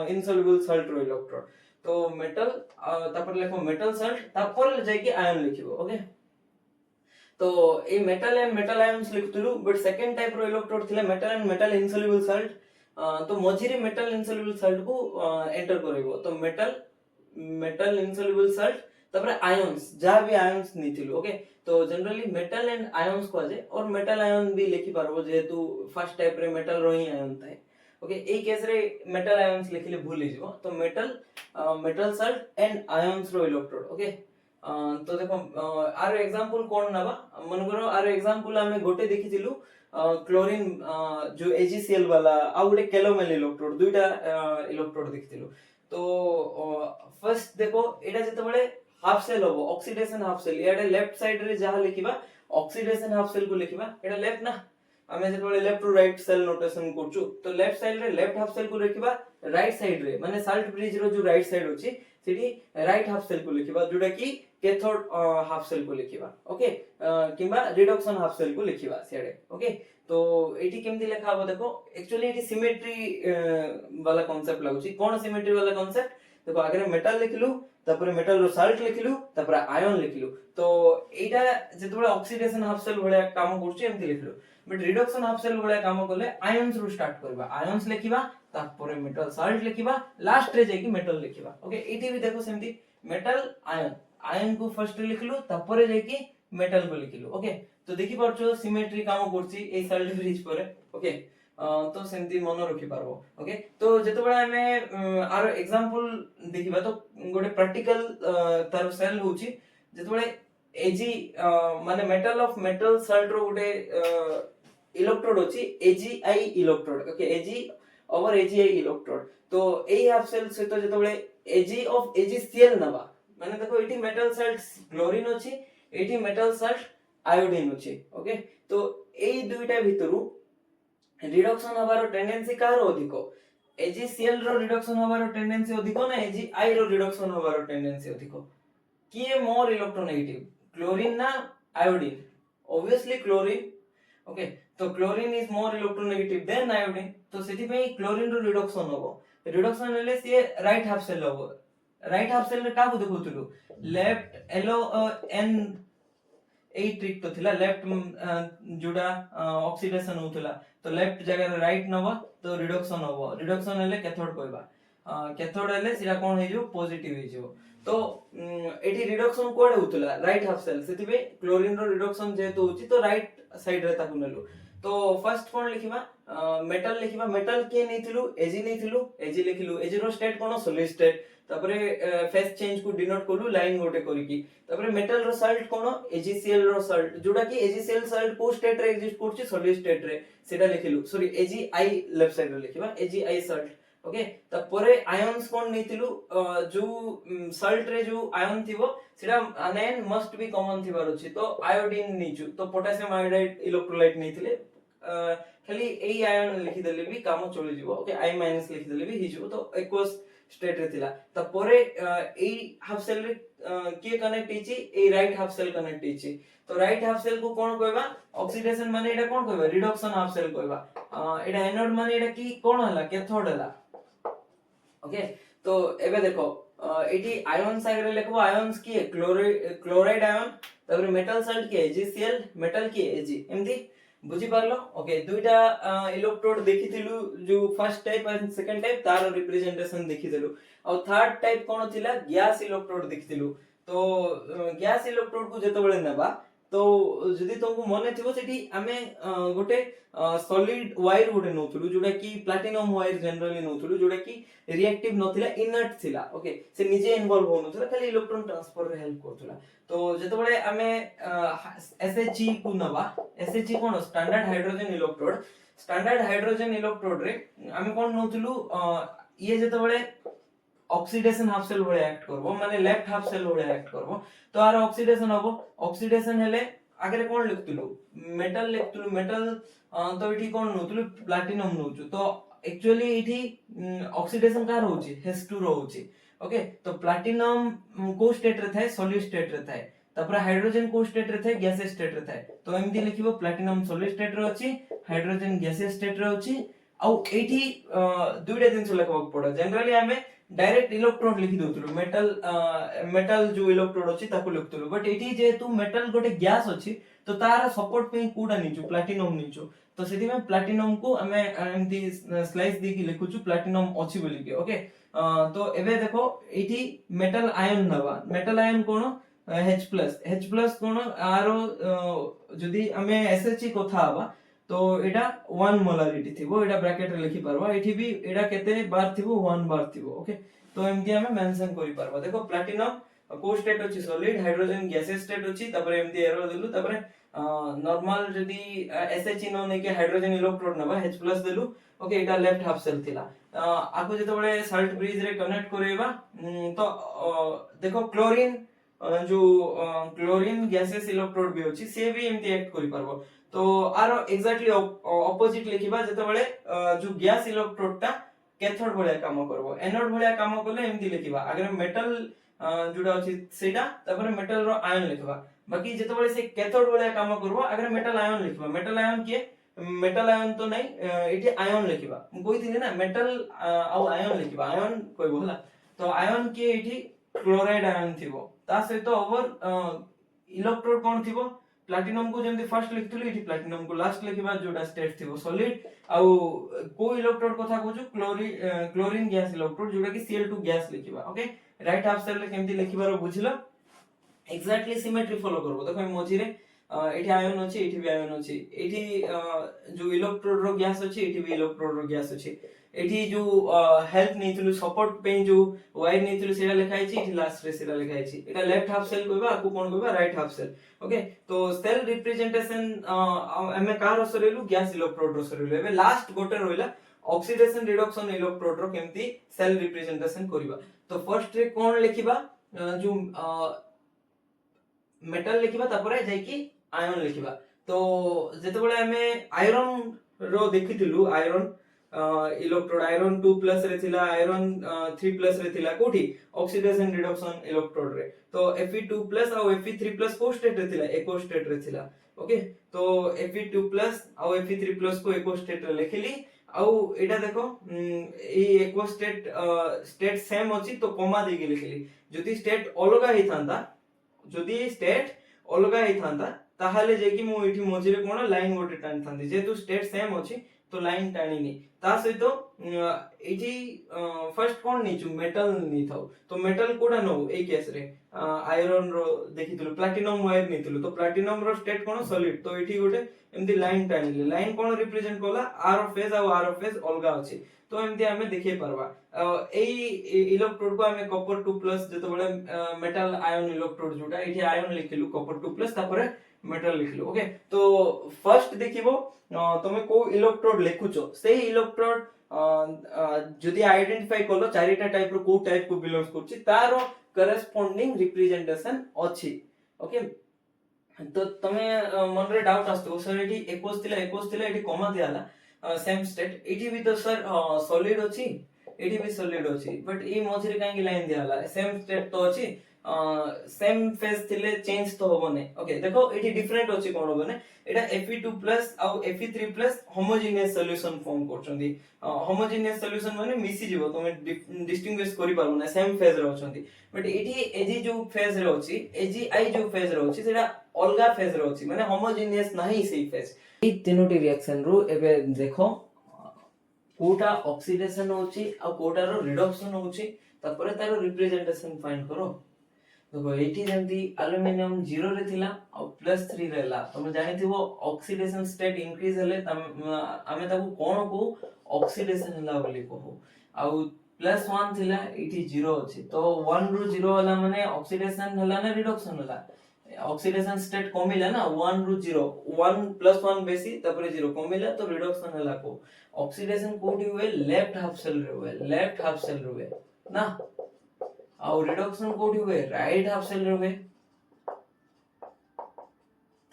इनसॉल्युबल सॉल्ट रो इलेक्ट्रोड तो मेटल तपर लिखो मेटल सॉल्ट तपर जाय कि आयन लिखिबो ओके तो ए मेटल एंड मेटल आयन्स लिखतलु बट सेकंड टाइप रो इलेक्ट्रोड थिला metal and metal insoluble salt तो मझिरे मेटल इनसल्युबल सल्ट को एंटर करबो तो मेटल इनसल्युबल सल्ट तापर आयंस जहाँ भी आयंस निथिलु ओके तो जनरली मेटल एंड आयंस को जाए और मेटल आयन भी लिखि पारबो जेहेतु फर्स्ट टाइप रे मेटल रो ही आयन थाए ओके ए केस रे मेटल आयंस लिखिले भूल हिजबो तो मेटल सल्ट एंड आयंस रो इलेक्ट्रोड ओके तो देखो आर एग्जांपल कोन नबा मन करो आर एग्जांपल हमें गोटे देखिथिलु क्लोरीन जो एजीसीएल वाला आ गोटे कैलोमेल इलेक्ट्रोड दुईटा इलेक्ट्रोड देखिथिलु तो फर्स्ट देखो एटा जते बळे हाफ सेल होबो ऑक्सीडेशन हाफ सेल एटा लेफ्ट साइड रे जहा लिखिबा ऑक्सीडेशन हाफ सेल को लिखिबा एटा लेफ्ट ना हमें जते बळे left to right cell notation करछु तो लेफ्ट साइड रे लेफ्ट हाफ सेल को लिखिबा राइट साइड रे माने साल्ट ब्रिज रो जो राइट साइड होची सेठी राइट हाफ सेल को लिखिबा जोटा की कैथोड हाफ सेल को लिखिबा ओके किबा रिडक्शन हाफ सेल को लिखिबा सेडे ओके तो एठी केमती लेखा हबो देखो एक्चुअली एठी सिमेट्री वाला कांसेप्ट लागुची कोन सिमेट्री वाला कांसेप्ट देखो आगे मेटल लिखलु तापर मेटल रो साल्ट लिखलु तापर आयन लिखलु तो एटा जेतबे ऑक्सीडेशन हाफ सेल भलिया काम करछि एमती लिखलु बट रिडक्शन हाफ सेल भलिया काम करले आयन्स रो स्टार्ट करबा आयन्स लिखिबा तापर मेटल साल्ट लिखिबा लास्ट रे जेकी मेटल लिखिबा ओके एठी भी देखो सेमती मेटल आयन को फर्स्ट लिखलु तापर जेकी मेटल को लिखलु ओके तो देखि परछो सिमेट्री काम करछि ए साल्ट ब्रिज परे ओके तो सेमती मन रखि पारबो ओके तो जेतबेला हमें आर एग्जांपल देखिबा तो गोटे प्रैक्टिकल तार सेल होछि जेतबेले एजी माने मेटल ऑफ मेटल साल्ट रो गोटे इलेक्ट्रोड होछि एजीआई इलेक्ट्रोड ओके एजी ओवर एजीआई इलेक्ट्रोड तो एई हाफ सेल से तो जेतबेले एजी ऑफ एजीसीएल नबा माने देखो एटी मेटल साल्ट क्लोरीन होछि एटी मेटल साल्ट आयोडीन होछि ओके तो एई दुईटा भितरु रिडक्शन हबार टेंडेंसी कार अधिको एजीसीएल रो रिडक्शन हबार टेंडेंसी अधिको ना एजीआई रो रिडक्शन हबार टेंडेंसी अधिको किए मोर इलेक्ट्रोनेगेटिव क्लोरीन ना आयोडीन ऑब्वियसली क्लोरीन ओके तो chlorine is more electronegative than iodine तो सेति पे क्लोरीन रो रिडक्शन होबो रिडक्शन लेले से राइट हाफ सेल होबो राइट हाफ सेल रे का को देखुतलु लेफ्ट एलो एन ए ट्रिक तो थिला लेफ्ट जोडा ऑक्सीडेशन होतला तो लेफ्ट जगह रे राइट नबा तो रिडक्शन होबो रिडक्शन हेले कैथोड कहबा कैथोड हेले सिरा कोन हे जो पॉजिटिव हे जो तो एठी रिडक्शन कोड होतला राइट हाफ सेल सेति पे क्लोरीन रो रिडक्शन जेतो होची तो राइट साइड रे ताकु नेलु तो फर्स्ट कोन लिखिबा मेटल के नेथिलु एजी लिखिलु एजी रो स्टेट कोन सॉलिड स्टेट तापरे फेस चेंज को डिनोट करलु लाइन गोटे करिकी तापरे मेटल रो साल्ट कोन एजीसीएल रो साल्ट जोटा की एजीसीएल साल्ट को स्टेट रे एग्जिस्ट करछि सॉलिड स्टेट रे सेटा लिखिलु सॉरी एजीआई लेफ्ट साइड रे लिखिबा एजीआई साल्ट ओके तापरे आयन्स कोन नेथिलु जो साल्ट रे जो आयन थिबो सेटा अनेन मस्ट बी कॉमन थिबार अछि तो आयोडीन नीचु तो पोटेशियम आयोडाइड इलेक्ट्रोलाइट नेथिले खाली एई आयन लिखि देले भी काम चली जिवो ओके आई माइनस लिखि देले भी हिजो तो एक्वस स्टेट रे थिला तापरे एई हाफ सेल रे के कनेक्ट हिची ए राइट हाफ सेल कनेक्ट हिची तो राइट हाफ सेल को कोन कहबा ऑक्सीडेशन माने एटा कोन कहबा रिडक्शन हाफ सेल कहबा एटा एनोड माने एटा की कोन हला कैथोड हला ओके तो एबे देखो एटी आयन साइड रे लिखबो आयन्स की क्लोराइड आयन तापर मेटल साल्ट की एजीसीएल मेटल की एजी एमदी बुझी पारलो ओके दुईटा इलेक्ट्रोड देखिथिलु जो first type and second type तार रिप्रेजेंटेशन देखिथिलु और थर्ड टाइप कोन थिला गैस इलेक्ट्रोड देखिथिलु तो गैस इलेक्ट्रोड को जेतबेले नेबा तो जदी तुमको मने थिबो सेठी हमें गोटे सॉलिड वायर गोटे नोथुलु जोडा की प्लैटिनम वायर जनरली नोथुलु जोडा की रिएक्टिव नथिला इनर्ट थिला ओके से निजे इन्वॉल्व हो नथिला खाली इलेक्ट्रॉन ट्रांसफर रे हेल्प करथुला तो जेतबेले हमें एसएचजी को नबा एसएचजी कोन स्टैंडर्ड हाइड्रोजन इलेक्ट्रोड रे हमें कोन नोथुलु ये जेतबेले ऑक्सीडेशन हाफ सेल भले एक्ट करबो माने लेफ्ट हाफ सेल भले एक्ट करबो तो आर ऑक्सीडेशन हबो ऑक्सीडेशन हेले आगे कोन लिखतुलु मेटल तो इठी कोन नोतुलु प्लैटिनम नोचु तो एक्चुअली इठी ऑक्सीडेशन कार होची H2 होची ओके तो प्लैटिनम को स्टेट रे थाए सॉलिड स्टेट रे थाए तापर हाइड्रोजन को स्टेट रे थाए गैस स्टेट रे थाए तो एमदी लिखिबो प्लैटिनम सॉलिड स्टेट रे अछि हाइड्रोजन गैस स्टेट रे अछि आउ एठी दुईटा दिन से लिखबो पड़ो जनरली हमें डायरेक्ट इलेक्ट्रोड लिखि दउतलु मेटल जो इलेक्ट्रोड अछि ताको लिखतलु बट एठी जेतु मेटल गोटे गैस अछि तो तार सपोर्ट पे कोडा निचु प्लैटिनम निचु तो सेति में प्लैटिनम को हमें एमती स्लाइस दी की लिखुछु प्लैटिनम अछि बोली के ओके तो एबे देखो एठी मेटल आयन नवा मेटल आयन कोन H+ कोन आरो जदी हमें SH कथा हवा तो एटा 1 मोलारिटी थिबो एटा ब्रैकेट रे लिखि परबा एठी भी एटा केते बार थिबो 1 बार थिबो ओके तो एमती हमें मेंशन करि परबा देखो प्लैटिनम को स्टेट अछि सॉलिड हाइड्रोजन गैसेस स्टेट अछि तपर एमती एरो देलु तपर नॉर्मल जदी SH न नै के हाइड्रोजन इलेक्ट्रोड नबा H+ देलु ओके एटा लेफ्ट हाफ सेल थिला आको जते बळे साल्ट ब्रिज रे कनेक्ट करेबा तो देखो क्लोरीन जो क्लोरीन गैसेस इलेक्ट्रोड भी अछि से भी एमती एक्ट करि परबो तो आरो एग्जैक्टली ऑपोजिट लिखिबा जते बळे जो गैस इलेक्ट्रोड ता कैथोड भलिया काम करबो एनोड भलिया काम करले एमती लिखिबा अगर मेटल जोडा अछि सेटा तपर मेटल रो आयन लिखबा बाकी जते बळे से कैथोड भलिया काम करबो अगर मेटल आयन के मेटल आयन तो नै एठी आयन लिखिबा कोइ थिले ना मेटल आ आयन लिखिबा आयन कहबो हला तो आयन के एठी क्लोराइड आयन थिबो ता सहित ओवर इलेक्ट्रोड कोन थिबो प्लैटिनम को जेंति फर्स्ट लिखथुली एठी प्लैटिनम को लास्ट लिखिबा जोडा स्टेट थिबो सॉलिड आ को इलेक्ट्रोड कथा कहजु क्लोरीन गैस इलेक्ट्रोड जोडा कि Cl2 गैस लिखिबा ओके राइट हाफ सेल रे केमति लिखिबारो बुझिलो एक्जेक्टली सिमेट्री फॉलो करबो देखो मझी रे एठी आयन अछि एठी भी आयन अछि एठी जो इलेक्ट्रोड रो गैस अछि एठी भी इलेक्ट्रोड रो गैस अछि एठी जो हेल्प नैथिलु सपोर्ट पे जो वायर नैथिलु सेटा लिखाइ छि एठी लास्ट रे सेटा लिखाइ छि एटा लेफ्ट हाफ सेल कहबा आकु कोन कहबा राइट हाफ सेल ओके तो सेल रिप्रेजेंटेशन एमे कार रसरेलु गैस इलेक्ट्रोड रसरेलु एबे लास्ट गोटे रोइला ऑक्सीडेशन रिडक्शन इलेक्ट्रोड रो केमति सेल रिप्रेजेंटेशन करिबा तो फर्स्ट रे कोन लिखिबा जो मेटल लिखिबा तापरे जाय कि आयन लिखिबा तो जते बळे हमें आयरन रो देखिथिलु आयरन इलेक्ट्रोड आयरन 2+ रे थिला आयरन 3+ रे थिला कोठी ऑक्सीडेशन रिडक्शन इलेक्ट्रोड रे तो Fe2+ और Fe3+ को स्टेट रे थिला एको स्टेट रे थिला ओके तो Fe2+ और Fe3+ को एको स्टेट रे लिखिली आउ एटा देखो ए एको स्टेट सेम अछि तो कोमा देके लिखिली जदी स्टेट अलगा हि थांदा जदी स्टेट अलगा हि थांदा ताहाले जे कि मु एठी मझिरे कोन लाइन गोटे टाइन थांदी जेतु स्टेट सेम अछि तो लाइन टाणीनी ता सहित एठी फर्स्ट कोन नीचु मेटल नी थाउ तो मेटल कोडा नो ए केस रे आयरन रो देखितलु प्लैटिनम वायर नीतलु तो प्लैटिनम रो स्टेट कोन सॉलिड तो एठी गोटे एमती लाइन टाणीले लाइन कोन रिप्रेजेंट कोला आर फेज आ आर फेज अलगा अछि तो एमती हमें देखि परबा एई इलेक्ट्रोड को हमें कॉपर 2+ जते बळे मेटल आयन इलेक्ट्रोड जोटा एठी आयन लिखिलु कॉपर 2+ तापरे मेटल लिखिलु ओके तो फर्स्ट देखिबो तमे को इलेक्ट्रोड लिखुचो सेही इलेक्ट्रोड जदी आइडेंटिफाई करलो चारिटा टाइप रो को टाइप को बिलोंग्स करछि तारो करेस्पोंडिंग रिप्रेजेंटेशन अछि ओके तो तमे मन रे डाउट आस्तो सर एठी 21 थिला एठी कॉमा दियाला सेम स्टेट एठी भी तो सर सॉलिड अछि एठी भी सॉलिड अछि बट ए मझिरे काहे की लाइन दियाला सेम स्टेट तो अछि सेम फेज थिले चेंज तो होबो नै ओके देखो एठी डिफरेंट अछि कोन होबो नै एटा Fe2+ आ Fe3+ होमोजेनियस सॉल्यूशन फॉर्म करछंदी होमोजेनियस सॉल्यूशन माने मिसी जीवो तमे डिस्टिंग्विश करि पारबो ना सेम फेज रे अछंती बट एठी एजी जो फेज रे अछि एजी आई जो फेज रे अछि सेटा अलगा फेज रे अछि माने होमोजेनियस नाही सेही फेज ए तीनोटी रिएक्शन रो एबे देखो कोटा ऑक्सीडेशन होछि आ कोटा रो रिडक्शन होछि तापर तारो रिप्रेजेंटेशन फाइंड करो देखो एठी जेंती एल्युमिनियम 0 रे थिला और +3 रहला तमे जानिथिबो ऑक्सीडेशन स्टेट इंक्रीज हले आमे ताको कोन को ऑक्सीडेशन हला बोली कहू आ +1 थिला एठी 0 अछि तो 1 रु 0 हला माने ऑक्सीडेशन हला ना रिडक्शन हला ऑक्सीडेशन स्टेट कमिला ना 1 रु 0 1 +1 बेसी तापर 0 कमिला तो रिडक्शन हला को ऑक्सीडेशन कोठी हुए लेफ्ट हाफ सेल रे हुए ना और रिडक्शन कोठी हुए राइट हाफ सेल रे हुए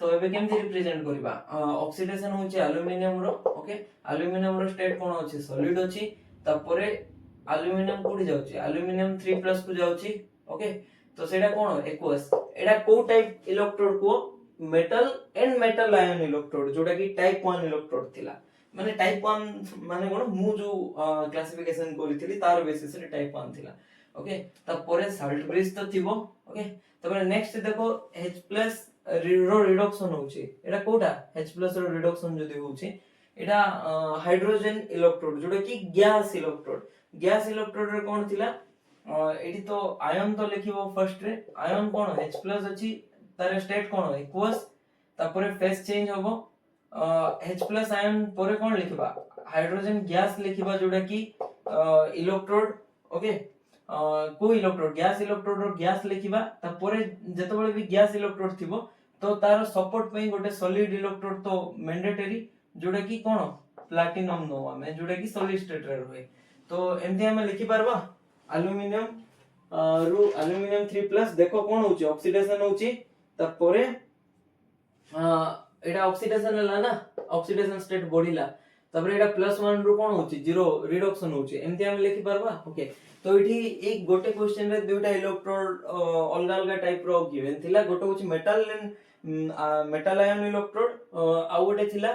तो एबे केमथि रिप्रेजेंट करबा ऑक्सीडेशन होची एल्युमिनियम रो ओके एल्युमिनियम रो स्टेट कोन अछि सॉलिड अछि तापरे एल्युमिनियम कोठी जाउची एल्युमिनियम 3+ को जाउची ओके तो सेटा कोन 21 एडा को टाइप इलेक्ट्रोड को metal and metal ion electrode जोटा कि टाइप 1 इलेक्ट्रोड थिला माने टाइप 1 माने कोन मु जो क्लासिफिकेशन करथिली तार बेसिस रे टाइप 1 थिला ओके तापरे साल्ट ब्रिज तो थिबो ओके तापरे नेक्स्ट देखो H+ रो रिडक्शन होची एटा कोटा H+ रो रिडक्शन जदी होची एटा हाइड्रोजन इलेक्ट्रोड जोडा कि गैस इलेक्ट्रोड रे कोन थिला एठी तो आयन तो लिखिबो फर्स्ट रे आयन कोन H+ अछि तार स्टेट कोन एक्वस तापरे फेस चेंज होबो H+ आयन परे कोन लिखिबा हाइड्रोजन गैस लिखिबा जोडा कि इलेक्ट्रोड ओके को इलेक्ट्रोड गैस इलेक्ट्रोड रो गैस लिखिबा तापरे जतबेले भी गैस इलेक्ट्रोड थिबो तो तार सपोर्ट पई गोटे सॉलिड इलेक्ट्रोड तो मैंडेटरी जोडा कि कोन प्लैटिनम नो हमें जोडा कि सॉलिड स्टेट रे रहे तो एमती हमें लिखि परबा एल्युमिनियम रु एल्युमिनियम 3+ देखो कोन होची ऑक्सीडेशन होची तापरे एटा ऑक्सीडेशन हला ना ऑक्सीडेशन स्टेट बढ़िला तबरे एटा +1 रु कोन होची जीरो रिडक्शन होची एमती हम लिखि परबा ओके तो एठी एक गोटे क्वेश्चन रे दुटा इलेक्ट्रोड अलग अलग टाइप रो गिवन थिला गोटे होची मेटल आयन इलेक्ट्रोड आ गोटे थिला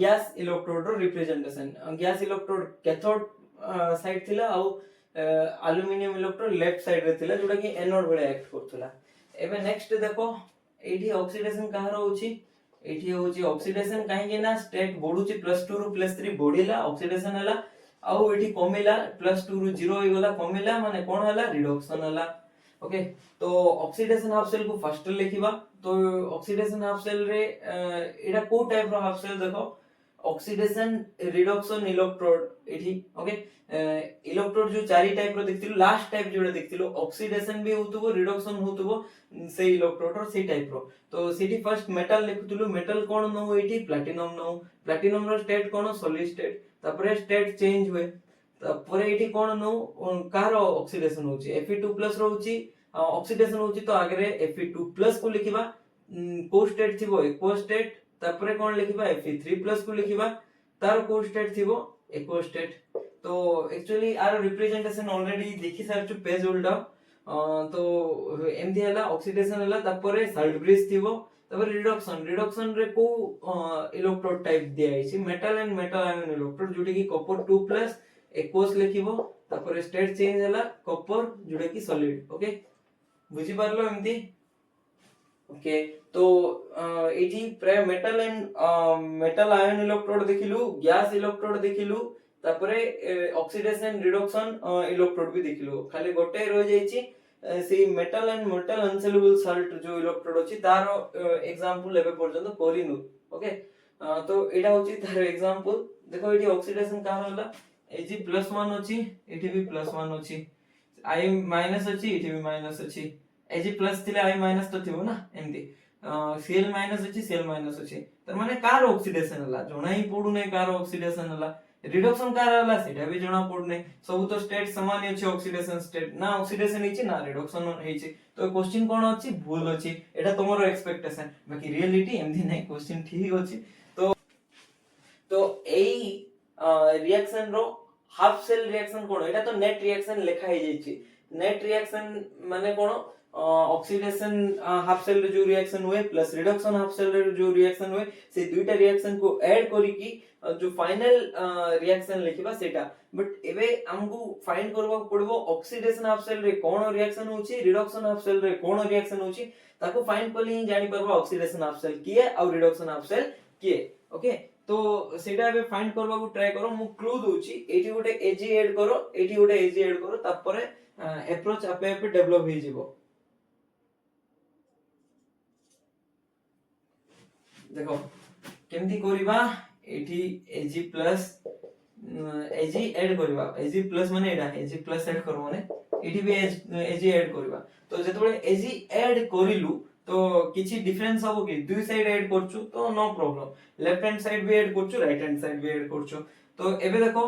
गैस इलेक्ट्रोड रो representation gas electrode cathode side थिला आ एल्युमिनियम इलेक्ट्रोड लेफ्ट साइड रे थिला जोटा कि एनोड बेले एक्ट करथला एबे नेक्स्ट देखो एठी ऑक्सीडेशन कहार होची एठी होची ऑक्सीडेशन काहे के ना स्टेट बढ़ुची +2 रु +3 बढ़िला ऑक्सीडेशन हला आउ एठी कमिला +2 रु 0 होई गला कमिला माने कोन हला रिडक्शन हला ओके तो ऑक्सीडेशन हाफ सेल को फर्स्ट लिखिबा तो ऑक्सीडेशन हाफ सेल रे एटा को टाइप रो हाफ सेल देखो ऑक्सीडेशन रिडक्शन इलेक्ट्रोड एठी ओके इलेक्ट्रोड जो चारि टाइप रो देखतिलो लास्ट टाइप जोडा देखतिलो ऑक्सीडेशन भी होतबो रिडक्शन होतबो से इलेक्ट्रोड रो से टाइप रो तो सीटी फर्स्ट मेटल लिखतिलो मेटल कोन न हो एठी प्लैटिनम रो स्टेट कोन सॉलिड स्टेट तापरे स्टेट चेंज हुए तापरे एठी कोन न कार ऑक्सीडेशन होची Fe2+ रो होची ऑक्सीडेशन होची तो आगरे Fe2+ को लिखिबा को स्टेट थिबो इक्वल स्टेट तापरे कोन लिखिबा Fe3+ को लिखिबा तार को स्टेट थिबो इक्वल स्टेट तो एक्चुअली आर रिप्रेजेंटेशन ऑलरेडी देखि सारछु पेज उल्टा तो एमदी हला ऑक्सीडेशन हला तापरे साल्ट ब्रिज थिबो तापर रिडक्शन रे को इलेक्ट्रोड टाइप दिया आइछि metal and metal ion electrode जोटी कि कॉपर 2+ एक्वस लिखिबो तापर स्टेट चेंज हला कॉपर जोटा कि सॉलिड ओके बुझी पारलो एमती ओके तो एठी प्राय metal and metal ion electrode देखिलु गैस इलेक्ट्रोड देखिलु तापरे ऑक्सीडेशन रिडक्शन इलेक्ट्रोड भी देखिलु खाली गोटे रह जाईची से मेटल एंड मेटल अनसेलेबल साल्ट जो इलेक्ट्रोड अछि तार एग्जांपल लेबे पर्यंत करिनु ओके तो एटा होची तार एग्जांपल देखो एठी ऑक्सीडेशन का होला Ag+1 अछि एठी भी +1 अछि I- अछि एठी भी माइनस अछि Ag+ थिले I- तो थिबो ना एमदी Cl- अछि Cl- अछि तर माने कार ऑक्सीडेशन हला जणा ही पडु नै कार ऑक्सीडेशन हला रिडक्शन कार हला सेटा भी जणा पडु नै सब तो स्टेट समान अछि ऑक्सीडेशन स्टेट ना ऑक्सीडेशन हिची ना रिडक्शन हिची तो क्वेश्चन कोन अछि भूल अछि एटा तमरो एक्सपेक्टेशन बाकी रियलिटी एमदी नै क्वेश्चन ठीक अछि तो एई रिएक्शन रो हाफ सेल रिएक्शन कोन एटा तो नेट रिएक्शन लिखा हे जाईची नेट रिएक्शन माने कोन ऑक्सीडेशन हाफ सेल रे जो रिएक्शन हुए प्लस रिडक्शन हाफ सेल रे जो रिएक्शन हुए से दुईटा रिएक्शन को ऐड करी की जो फाइनल रिएक्शन लिखिबा सेटा बट एबे हमकु फाइंड करबा पड़बो ऑक्सीडेशन हाफ सेल रे कोन रिएक्शन होची रिडक्शन हाफ सेल रे कोन रिएक्शन होची ताको फाइंड करली ही जानि परबा ऑक्सीडेशन हाफ सेल किए और रिडक्शन हाफ सेल किए ओके तो सेटा एबे फाइंड करबा को ट्राई करो मु क्लू दोची एठी गोटे Ag ऐड करो एठी गोटे Ag ऐड करो तापरे अप्रोच आपे आपे डेवलप हे जिवो देखो केमती करिबा एठी Ag+ Ag ऐड करिबा Ag+ माने एडा Ag+ ऐड करो माने एठी भी Ag ऐड करिबा तो जेतबेले Ag ऐड करिलु तो किछि डिफरेंस हबो कि दुई साइड ऐड करछु तो no problem left hand side भी ऐड करछु राइट हैंड साइड भी ऐड करछु तो एबे देखो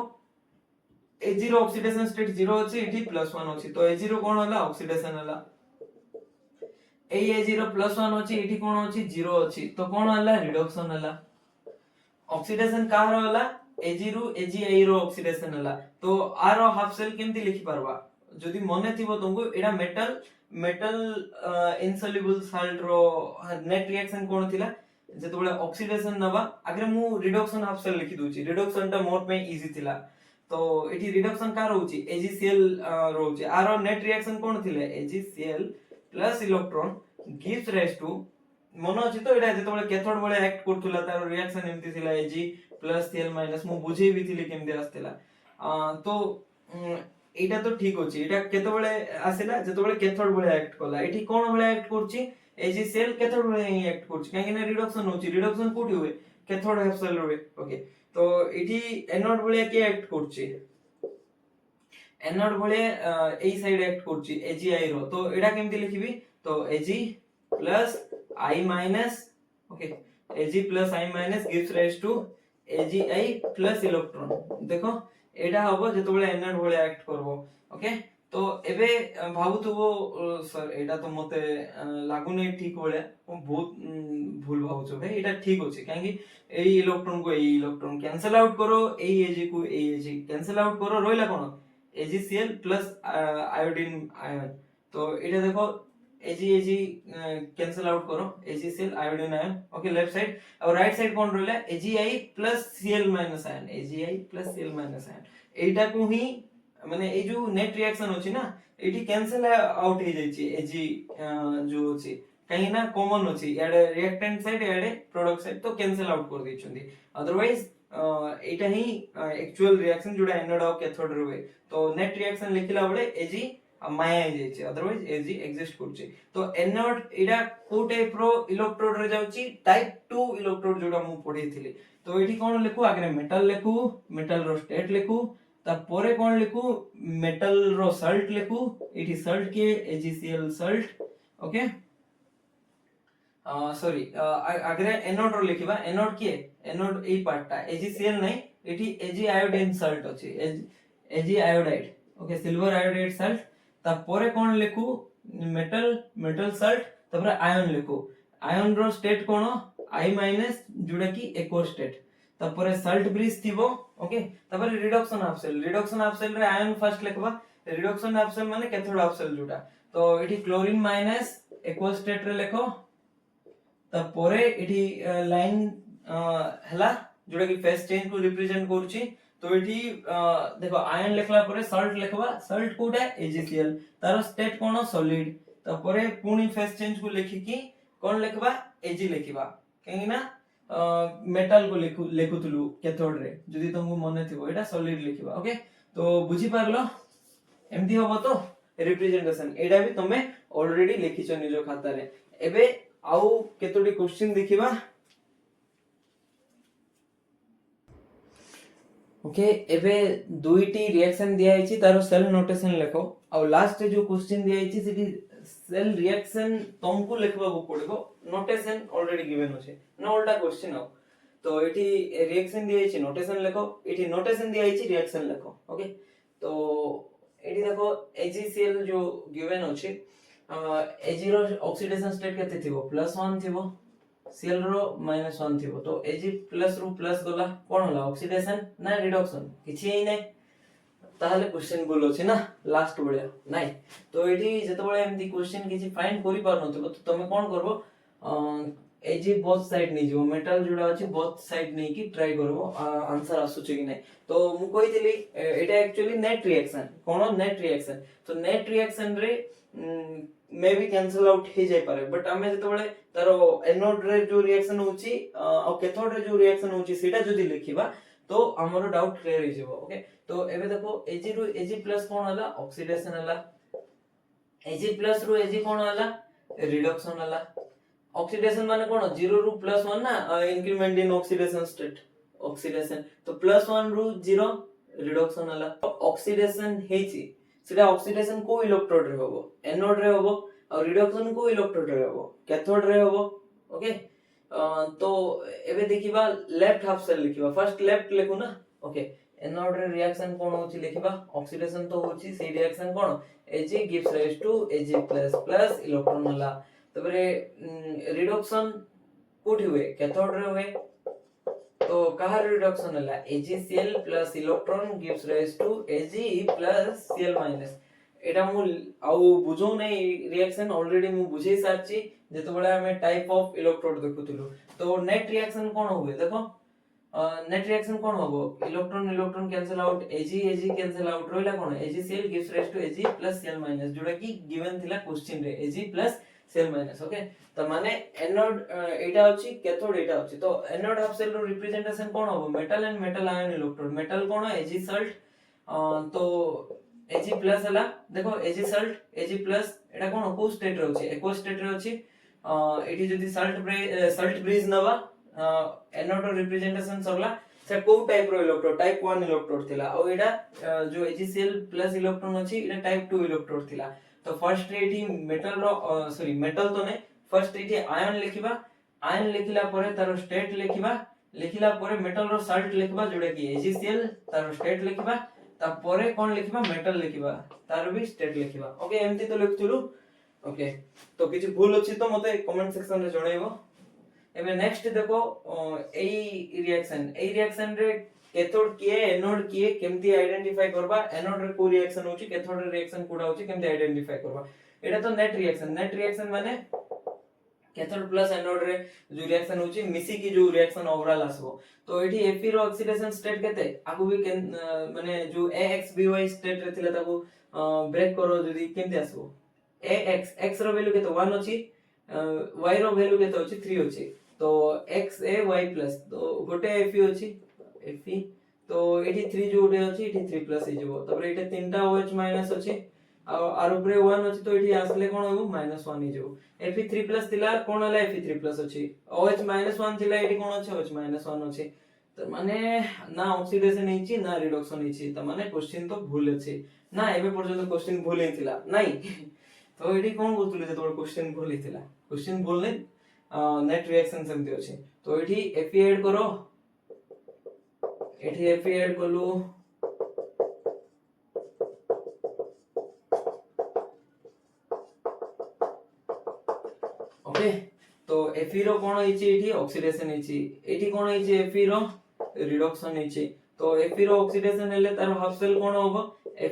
Ag रो ऑक्सीडेशन स्टेट 0 अछि एठी +1 अछि तो Ag रो कोन होला ऑक्सीडेशन होला ए Ag रो +1 अछि एठी कोन अछि 0 अछि तो कोन होला रिडक्शन होला ऑक्सीडेशन काहर होला Ag रो Agi रो ऑक्सीडेशन होला तो आर हाफ सेल केमती लिखि परबा जदी मने थिबो तुमको एडा मेटल इनसोल्युबल साल्ट रो नेट रिएक्शन कोन थिला जेतबेले ऑक्सीडेशन नबा आगे मु रिडक्शन हाफ सेल लिखि दोची रिडक्शन टा मोर पे इजी थिला तो एठी रिडक्शन का रहउची AgCl रहउची आरो नेट रिएक्शन कोन थिले AgCl plus electron gives rise to मन अछि तो एटा जेतबेले कैथोड बळे एक्ट करथुला तार रिएक्शन एमती थिला Ag प्लस Cl माइनस मु बुझेई भी थिले केमते आस्तेला तो एटा तो ठीक अछि एटा केतबेले आसिला जेतबेले कैथोड बळे एक्ट कला एठी कोन बळे एक्ट करची AgCl कैथोड बळे एक्ट करची काहे ना रिडक्शन होची रिडक्शन कोठी होय कैथोड हाफ सेल रे ओके तो एठी एनोड बळे के एक्ट करची एनोड बळे ए साइड एक्ट करची AgI रो तो एटा केमति लिखिबी तो Ag plus I minus okay Ag plus I minus gives rise to AgI plus electron देखो एटा हबो जेतबेले एनोड बळे एक्ट करबो ओके तो एबे भाबुथबो सर एटा तो मते लागु नै ठीक बळे बहुत भूल भाबुछो भाई एटा ठीक होचे काहे कि ए इलेक्ट्रॉन को ए इलेक्ट्रॉन कैंसिल आउट करो ए Ag को ए Ag कैंसिल आउट करो रोइला कोन AgCl प्लस आयोडीन आयन तो एटा देखो Ag कैंसिल आउट करो AgCl iodine ion okay left side और राइट साइड कोन रहला Agi plus Cl minus ion Agi plus Cl minus ion एटा को ही माने ए जो नेट रिएक्शन होची ना एटी कैंसिल आउट हे जायची Ag जो होची कहीं ना कॉमन होची याडे रिएक्टेंट साइड याडे प्रोडक्ट साइड तो कैंसिल आउट कर देछुंदी अदरवाइज एटा ही एक्चुअल रिएक्शन जोडा एनोड और कैथोड रे तो नेट रिएक्शन लिखिला बळे Ag माया हे जायची अदरवाइज Ag एग्जिस्ट करची तो एनोड एटा को टाइप रो इलेक्ट्रोड रे जाउची टाइप 2 इलेक्ट्रोड जोडा मु पढीथिली तो एठी कोन लिखु आगे मेटल लिखु मेटल रो स्टेट लिखु तापरे कोन लिखु मेटल रो सल्ट लिखु एठी सल्ट के AgCl सल्ट ओके सॉरी आगे एनोड रो लिखिबा एनोड के एनोड ए पार्टटा AgCl नै एठी Ag आयोडीन सल्ट अछि Ag iodide okay silver iodide salt तापरे कोन लिखु मेटल मेटल सल्ट तापरे आयन लिखु आयन रो स्टेट कोन I- जोडा की एक्वा स्टेट तापरे सल्ट ब्रिज थिबो ओके तापरे रिडक्शन हाफ सेल रे आयन फर्स्ट लिखबा रिडक्शन हाफ सेल माने कैथोड हाफ सेल जोटा तो एठी क्लोरीन माइनस एक्वा स्टेट रे लिखो तापरे एठी लाइन हला जोटा की फेज चेंज को रिप्रेजेंट करची तो एठी देखो आयन लिखला परे सल्ट लिखबा सल्ट कोटा AgCl तारो स्टेट कोन सॉलिड तापरे पुनी फेज चेंज को लिखि की कोन लिखबा Ag लिखिबा कहिना मेटल को लेखुथलु कैथोड रे जदी तुमको मने थिबो एटा सॉलिड लिखिबा ओके तो बुझी पारलो एमती होबो तो रिप्रेजेंटेशन एटा भी तमे ऑलरेडी लिखिछो निजो खाता रे एबे आउ केतोडी क्वेश्चन देखिबा ओके एबे दुईटी रिएक्शन दिया आइछि तारो सेल नोटेशन लेखो आ लास्ट जो क्वेश्चन दिया आइछि सेठी सेल रिएक्शन तुमको लिखबा को पड़बो नोटेशन ऑलरेडी गिवन होचे ना उल्टा क्वेश्चन हो तो एठी रिएक्शन दिया आइछि नोटेशन लेखो एठी नोटेशन दिया आइछि रिएक्शन लेखो ओके तो एठी देखो AgCl जो गिवन होचे Ag रो ऑक्सीडेशन स्टेट केते थिबो +1 थिबो Cl रो -1 थिबो तो Ag प्लस रो प्लस गला कोन होला ऑक्सीडेशन ना रिडक्शन किछि ही नै ताहले क्वेश्चन बोल अछि ना लास्ट बळे नै तो एठी जते बळे एमदी क्वेश्चन किछि फाइंड करि पार नथिबो तो तमे कोन करबो Ag बोथ साइड नै जो मेटल जोडा अछि बोथ साइड नै की ट्राई करबो आंसर आसु छै कि नै तो मु कहितली एटा एक्चुअली नेट रिएक्शन कोन नेट रिएक्शन तो नेट रिएक्शन रे मे बी कैंसिल आउट हे जाय पारे बट हमें जते बळे तारो एनोड रे जो रिएक्शन होची और कैथोड रे जो रिएक्शन होची सेटा जदी लिखिबा तो हमरो डाउट क्लियर हो जेबो ओके तो एबे देखो Ag रो Ag प्लस कोन होला ऑक्सीडेशन होला Ag प्लस रो Ag कोन होला रिडक्शन होला ऑक्सीडेशन माने कोन 0 रो +1 ना increment in oxidation state oxidation तो +1 रो 0 रिडक्शन होला ऑक्सीडेशन हेची सेटा ऑक्सीडेशन को इलेक्ट्रोड रे होबो एनोड रे होबो और रिडक्शन को इलेक्ट्रोड रे होबो कैथोड रे होबो ओके तो एबे देखिबा लेफ्ट हाफ सेल लिखिबा फर्स्ट लेफ्ट लिखु ना ओके एनोड रे रिएक्शन कोन होची लिखिबा ऑक्सीडेशन तो होची से रिएक्शन कोन Ag gives rise to Ag++ electron होला तबरे रिडक्शन कोठी हुए कैथोड रे हुए तो कहार रिडक्शन होला AgCl+ electron gives rise to Ag+ Cl-, एटा मु आउ बुझौ नै रिएक्शन ऑलरेडी मु बुझै सारची जेतबेला हमें टाइप ऑफ इलेक्ट्रोड देखुतलु। तो नेट रिएक्शन कोन होबे देखो, नेट रिएक्शन कोन होबो, electron electron cancel out, Ag cancel out रोइला कोन AgCl gives rise to Ag plus Cl minus, जोटा कि गिवन थिला क्वेश्चन रे Ag plus Cl minus. Okay, तो माने एनोड एटा होची, कैथोड एटा होची। तो एनोड हाफ सेल रो रिप्रेजेंटेशन कोन होबो, metal and metal ion electrode. Metal कोन Ag सल्ट, तो Ag प्लस हला देखो Ag Salt Ag plus iota कोन को स्टेट रे होची, एक्वा स्टेट रे होची। एटी जदी सल्ट ब्रिज नवा एनोड रो रिप्रेजेंटेशन सरला से को टाइप रो इलेक्ट्रोड, टाइप 1 इलेक्ट्रोड थिला। और एटा जो AgCl प्लस इलेक्ट्रॉन होची एटा टाइप 2 इलेक्ट्रोड थिला। तो फर्स्ट एटी मेटल रो सॉरी मेटल तो ने फर्स्ट एटी आयन लिखिबा, आयन लिखिला परे तारो स्टेट लिखिबा, लिखिला परे मेटल रो सल्ट लिखिबा जोडा कि AgCl तारो स्टेट लिखिबा, ता परे कोन लिखिबा मेटल लिखिबा तारो भी स्टेट लिखिबा। ओके, एमती तो लिखथुलु। ओके, तो किछि भूल अछि तो मते कमेंट सेक्शन रे जणाइबो। एबे नेक्स्ट देखो एई रिएक्शन रे कैथोड किए एनोड किए केमती आइडेंटिफाई करबा, एनोड रे को रिएक्शन होची, कैथोड रे रिएक्शन कोडा होची केमती आइडेंटिफाई करबा। एटा तो नेट रिएक्शन माने कैथोड प्लस एनोड रे जो रिएक्शन होची मिसी की जो रिएक्शन ओवरऑल आसबो। तो एठी Fe रो ऑक्सीडेशन स्टेट केते आगु भी माने जो AXBY स्टेट रे थिला ताको ब्रेक करो जदी केमती आसबो, x रो वैल्यू केते 1 अछि, y रो वैल्यू केते अछि 3 अछि। तो XAY प्लस तो गोटे Fe अछि Fe, तो एठी 3 जो गोटे अछि एठी 3 प्लस हे जबो। तबरे एठी तीनटा OH माइनस अछि आर ऊपर 1 अछि, तो एठी आसले कोन होबो -1 हे जबो। Fe3 प्लस थिला कोन हला Fe3 प्लस अछि, OH -1 थिला एठी कोन अछि OH -1 अछि। त माने ना ऑक्सीडेशन हेछि ना रिडक्शन हेछि, त माने क्वेश्चन तो भूल अछि ना। एबे पर्यंत क्वेश्चन भूल हेतिला नाही तो एठी कोन बोलतुले जे तोर क्वेश्चन भूल हेतिला, क्वेश्चन भूल नै नेट रिएक्शन सेमति अछि। तो एठी Fe ऐड करो, एठी Fe ऐड कलु, ओके। तो Fe रो कोन हेछि एठी ऑक्सीडेशन हेछि, एठी कोन हेछि Fe रो रिडक्शन हेछि। तो Fe रो ऑक्सीडेशन हेले तार हाफ सेल कोन होबो,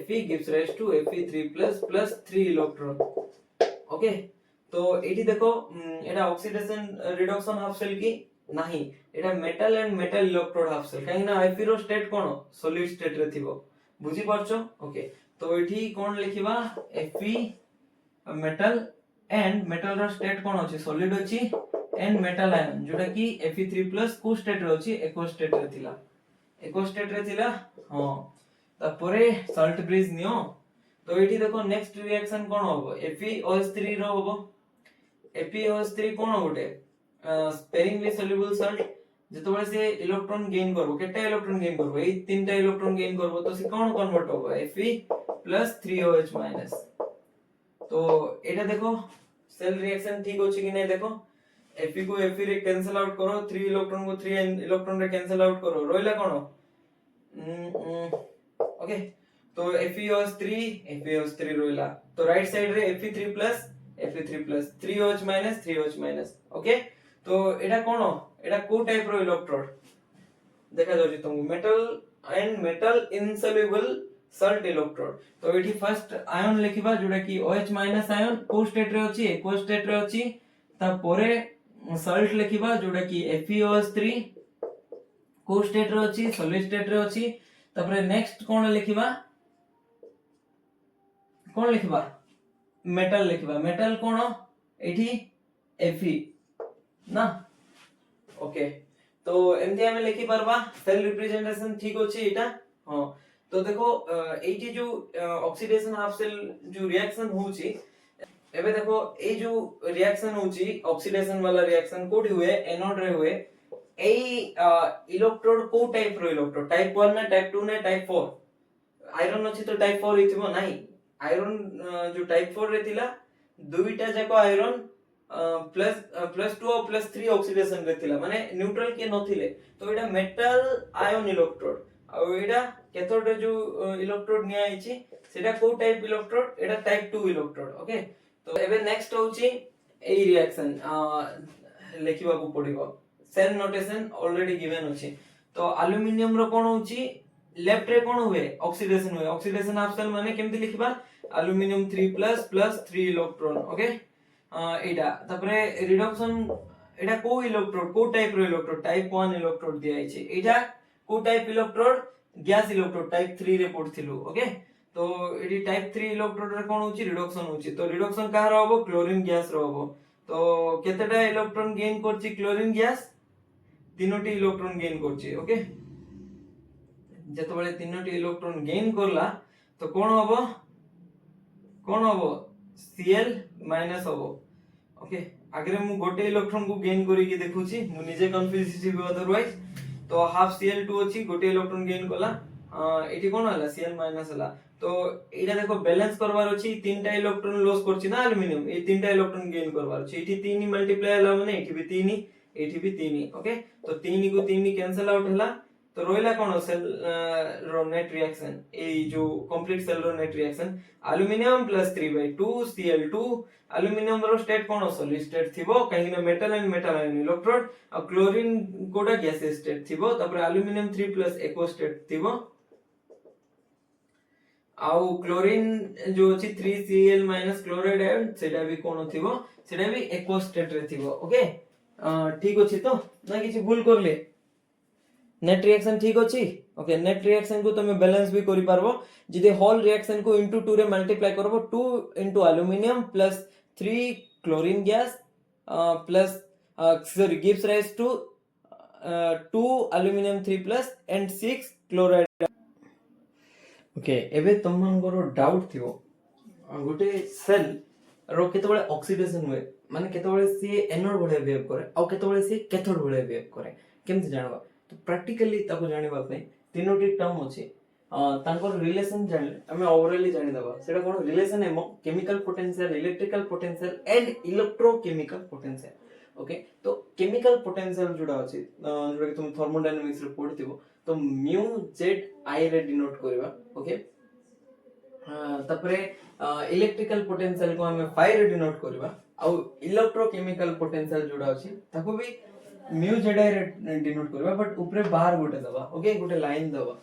Fe gives rise to Fe3 plus 3 electron. Okay, तो एठी देखो एटा ऑक्सीडेशन रिडक्शन हाफ सेल की नाही, एटा metal and metal electrode half cell. काहे ना Fe रो स्टेट कोन सॉलिड स्टेट रे थिबो, बुझी पारछो। ओके, तो एठी कोन लिखिबा Fe मेटल एंड मेटल रो स्टेट कोन अछि सॉलिड अछि एंड मेटल आयन जोटा कि Fe3 प्लस को स्टेट रे अछि एक्वा स्टेट रे थिला, एक्वा स्टेट रे थिला। हां, तापरे सॉल्ट ब्रिज नियो। तो एठी देखो नेक्स्ट रिएक्शन कोन होबो, FeOH3 रो होबो। FeOH3 कोन होबोटे स्पेरिंगली सॉल्युबल सॉल्ट। जेतबे से इलेक्ट्रॉन गेन करबो, केटा इलेक्ट्रॉन गेन करबो, ए तीनटा इलेक्ट्रॉन गेन करबो, तो से कोन कन्वर्ट होबो Fe प्लस 3OH माइनस। तो एटा देखो सेल रिएक्शन ठीक होछि कि नै देखो, Fe को Fe रे कैंसिल आउट करो, 3 इलेक्ट्रॉन को 3 इलेक्ट्रॉन रे कैंसिल आउट करो, रोइला कोन ओके। तो FeOH3 रोइला, तो राइट साइड रे Fe3 plus 3OH minus 3OH minus. Okay, तो एटा कोन, एटा को टाइप रो इलेक्ट्रोड देखा जाउछि तुमको, metal and metal insoluble salt electrode. तो एठी फर्स्ट आयन लिखिबा जोटा कि OH माइनस आयन को स्टेट रे अछि एक्वा स्टेट रे अछि, ता परे सॉल्ट लिखिबा जोटा कि FeOH3 को स्टेट रे अछि सॉलिड स्टेट रे अछि। तापरे नेक्स्ट कोन लिखिबा, कोन लिखिबा मेटल लिखिबा, मेटल कोन एठी Fe ना। ओके, तो एमती हमें लिखि परबा, सेल रिप्रेजेंटेशन ठीक होछि एटा। हां, तो देखो एठी जो ऑक्सीडेशन हाफ सेल जो रिएक्शन होछि, एबे देखो ए जो रिएक्शन होछि ऑक्सीडेशन वाला रिएक्शन कोडी हुए एनोड रे हुए। एई इलेक्ट्रोड को टाइप रो इलेक्ट्रोड, टाइप 1 ना टाइप 2 ना टाइप 4, आयरन अछि तो टाइप 4 हिथिबो नाही। आयरन जो टाइप 4 रे थिला दुईटा जाको आयरन प्लस 2 और प्लस 3 ऑक्सीडेशन रे थिला, माने न्यूट्रल के नथिले। तो एटा मेटल आयन इलेक्ट्रोड, और एटा कैथोड रे जो इलेक्ट्रोड निया आइछि सेटा को टाइप इलेक्ट्रोड, एटा टाइप 2 इलेक्ट्रोड। ओके, तो एबे नेक्स्ट होछि ए रिएक्शन लिखिबा को पड़िबो, सेल नोटेशन ऑलरेडी गिवन अछि। तो एल्युमिनियम रो कोन होछि, लेफ्ट रे कोन हुए ऑक्सीडेशन हुए, ऑक्सीडेशन हाफ सेल माने केमति लिखिबा aluminium 3 plus plus 3 electron okay एटा तापरे रिडक्शन एटा को इलेक्ट्रोड को टाइप रो इलेक्ट्रोड टाइप 1 इलेक्ट्रोड दिया छै एटा को type electrode gas electrode type 3 रे पढथिलु ओके तो एडी टाइप 3 इलेक्ट्रोड रे कोन होची रिडक्शन होची तो रिडक्शन कहार होबो क्लोरीन गैस रो होबो तो केतेटा इलेक्ट्रॉन गेन करची क्लोरीन गैस तीनोटी इलेक्ट्रॉन गेन करची ओके जेतबेले तीनोटी इलेक्ट्रॉन गेन करला तो कोन होबो Cl माइनस होबो ओके आगे मु गोटे इलेक्ट्रॉन को गेन करी के देखुची मु निजे कंफ्यूज हिबो अदरवाइज तो हाफ Cl2 अछि गोटे इलेक्ट्रॉन गेन कला एठी कोन हला Cl माइनस हला तो एटा देखो बैलेंस करवार अछि तीनटा इलेक्ट्रॉन लॉस करछि ना एल्युमिनियम ए तीनटा इलेक्ट्रॉन गेन करवार अछि एठी 3 मल्टीप्लाई हला माने एठी भी 3 एठी भी 3 ओके तो 3 को 3 कैंसिल आउट हला तो रोइला कोन सेल रो नेट रिएक्शन ए जो कंप्लीट सेल रो net reaction aluminium plus 3/2 Cl2 aluminium रो स्टेट कोन सॉलिड स्टेट थिबो काहे ना मेटल आयन इलेक्ट्रोड आ क्लोरीन कोडा गैसियस स्टेट थिबो तपर एल्युमिनियम 3 प्लस एको स्टेट थिबो आउ क्लोरीन जो अछि 3Cl माइनस क्लोराइड आयन सेटा भी कोन थिबो सेटा भी एको स्टेट रे थिबो ओके ठीक अछि तो ना किछि भूल करले नेट रिएक्शन ठीक अछि ओके नेट रिएक्शन को तमे बैलेंस भी करि पारबो जदि होल रिएक्शन को इनटू 2 रे मल्टीप्लाई करबो 2 into aluminium plus 3 chlorine gas plus sorry gives rise to 2 aluminium 3 plus and 6 chloride okay एबे तमनकर डाउट थिबो गोटे सेल रो केतबेले ऑक्सीडेशन हुए माने केतबेले से एनोड भले बिहेव करे आ केतबेले से कैथोड भले बिहेव करे केमति जानबा तो प्रैक्टिकली ताको जानिबा पे तीनोटी टर्म अछि तांकर रिलेशन जान हमें ओवरऑली जानि दबा सेटा कोन रिलेशन है chemical potential electrical potential and electrochemical potential okay तो केमिकल पोटेंशियल जोडा अछि जोडा कि तुम थर्मोडायनामिक्स रे पढिथिबो तो म्यू जेड आई रे डिनोट करबा ओके तपरे इलेक्ट्रिकल पोटेंशियल को हमें फाइ रे डिनोट करबा आ इलेक्ट्रोकेमिकल पोटेंशियल जोडा अछि ताको भी म्यू जेड आई रे डिनोट करबा बट ऊपर बाहर गोटे दबा ओके गोटे लाइन दबा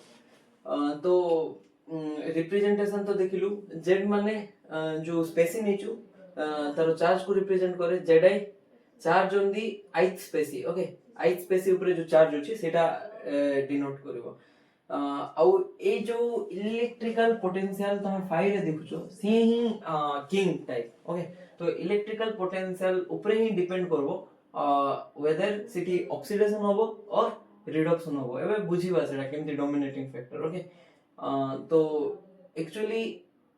तो रिप्रेजेंटेशन तो देखिलु जेड माने जो स्पेसी नेचु तार चार्ज को रिप्रेजेंट करे Z I charge on the ith species okay ith species ऊपर जो चार्ज अछि सेटा डिनोट करबो आउ ए जो इलेक्ट्रिकल पोटेंशियल तमे फाइ रे देखुछो से ही किंग टाइप ओके तो इलेक्ट्रिकल पोटेंशियल ऊपर ही डिपेंड करबो वेदर सिटी ऑक्सीडेशन होबो और रिडक्शन होबो एबे बुझीबा सेटा केमति डोमिनेटिंग फैक्टर ओके तो एक्चुअली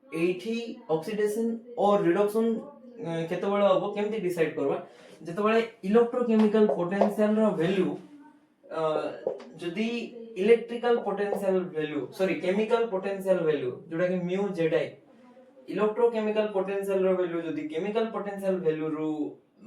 एठी ऑक्सीडेशन और रिडक्शन केते बळे होबो केमति डिसाइड करबा जते बळे इलेक्ट्रोकेमिकल पोटेंशियल रो वैल्यू जदी electrical potential value sorry chemical potential value जोडा कि mu Z I electrochemical potential रो वैल्यू जदी केमिकल पोटेंशियल वैल्यू रो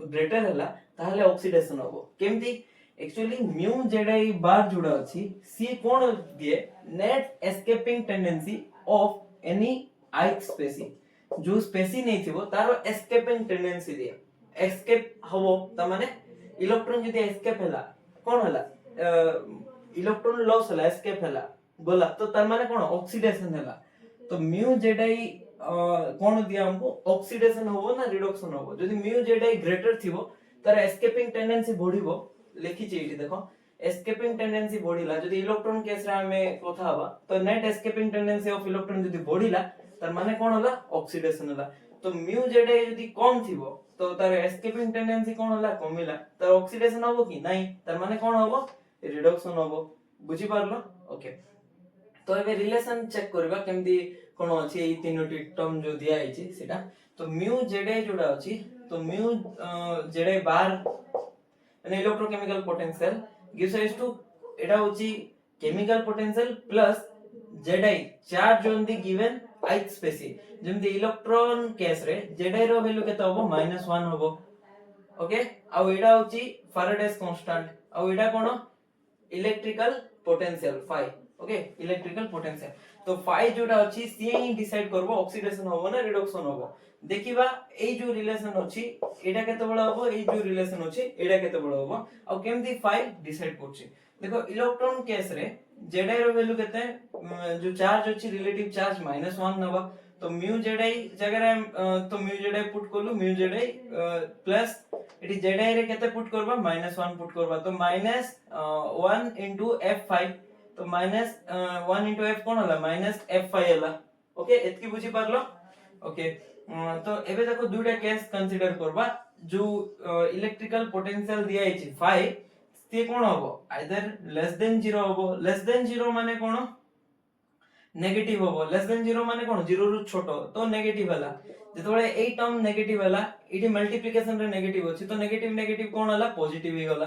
ग्रेटर हला ताहले ऑक्सीडेशन होबो केमति एक्चुअली म्यू जेड आई बार जोडा अछि सी कोन दिए net escaping tendency of any ith species जो स्पेसी नै थिबो तारो एस्केपिंग टेंडेंसी दिए एस्केप होबो त माने इलेक्ट्रॉन जदी एस्केप हला कोन हला इलेक्ट्रॉन लॉस हला एस्केप हला गोला तो तार माने कोन ऑक्सीडेशन हला तो म्यू जेड आई कोन दिया हमको ऑक्सीडेशन होबो ना रिडक्शन होबो जदी म्यू जेड आई ग्रेटर थिबो तार एस्केपिंग टेंडेंसी बढ़िबो लिखि छै एठी देखो एस्केपिंग टेंडेंसी बढ़िला जदी इलेक्ट्रॉन केस रे हमें कथा हबा तो net escaping tendency of electron जदी बढ़िला तार माने कोन हला ऑक्सीडेशन हला तो म्यू जेड आई जदी कम थिबो तो तार एस्केपिंग टेंडेंसी कोन हला कमिला तार ऑक्सीडेशन होबो कि नाही तार माने कोन होबो रिडक्शन होबो बुझी पारलो ओके तो एबे रिलेशन चेक करबा केमदी कोन अछि ए तीनोटी टर्म जो दिया आइछि सेटा तो म्यू जेड आई जोडा अछि तो mu Z I bar an electrochemical potential gives rise to एटा होची chemical potential plus Zi charge on the given ith species जेमति इलेक्ट्रॉन केस रे Zi रो वैल्यू केता होबो -1 होबो ओके आ एटा होची फैराडेस कांस्टेंट आ एटा कोन electrical potential phi okay electrical potential तो phi जोटा अछि से ही डिसाइड करबो ऑक्सीडेशन होबो ना रिडक्शन होबो देखिबा ए जो रिलेशन अछि एटा केते बडा होबो ए जो रिलेशन अछि एटा केते बडा होबो आ केमति phi डिसाइड करछि देखो इलेक्ट्रॉन केस रे Zi रो वैल्यू केते जो चार्ज अछि रिलेटिव चार्ज -1 नबा तो म्यू जेड जगह तो म्यू जेड पुट करलु mu Z plus eighty Z रे केते पुट करबा -1 पुट करबा तो -1 into f5 तो -1 into f कोन होला -f5 होला ओके एतकी बुझी पारलो ओके तो एबे देखो दुटा केस कंसीडर करबा जो इलेक्ट्रिकल पोटेंशियल दिया है 5 ते कोन होबो आइदर लेस देन 0 होबो लेस देन 0 माने कोन नेगेटिव होबो लेस देन 0 माने कोन 0 रु छोटो तो नेगेटिव होला जेतबेले ए टर्म नेगेटिव होला इटी मल्टीप्लिकेशन रे नेगेटिव अछि तो नेगेटिव नेगेटिव कोन होला पॉजिटिव ही होला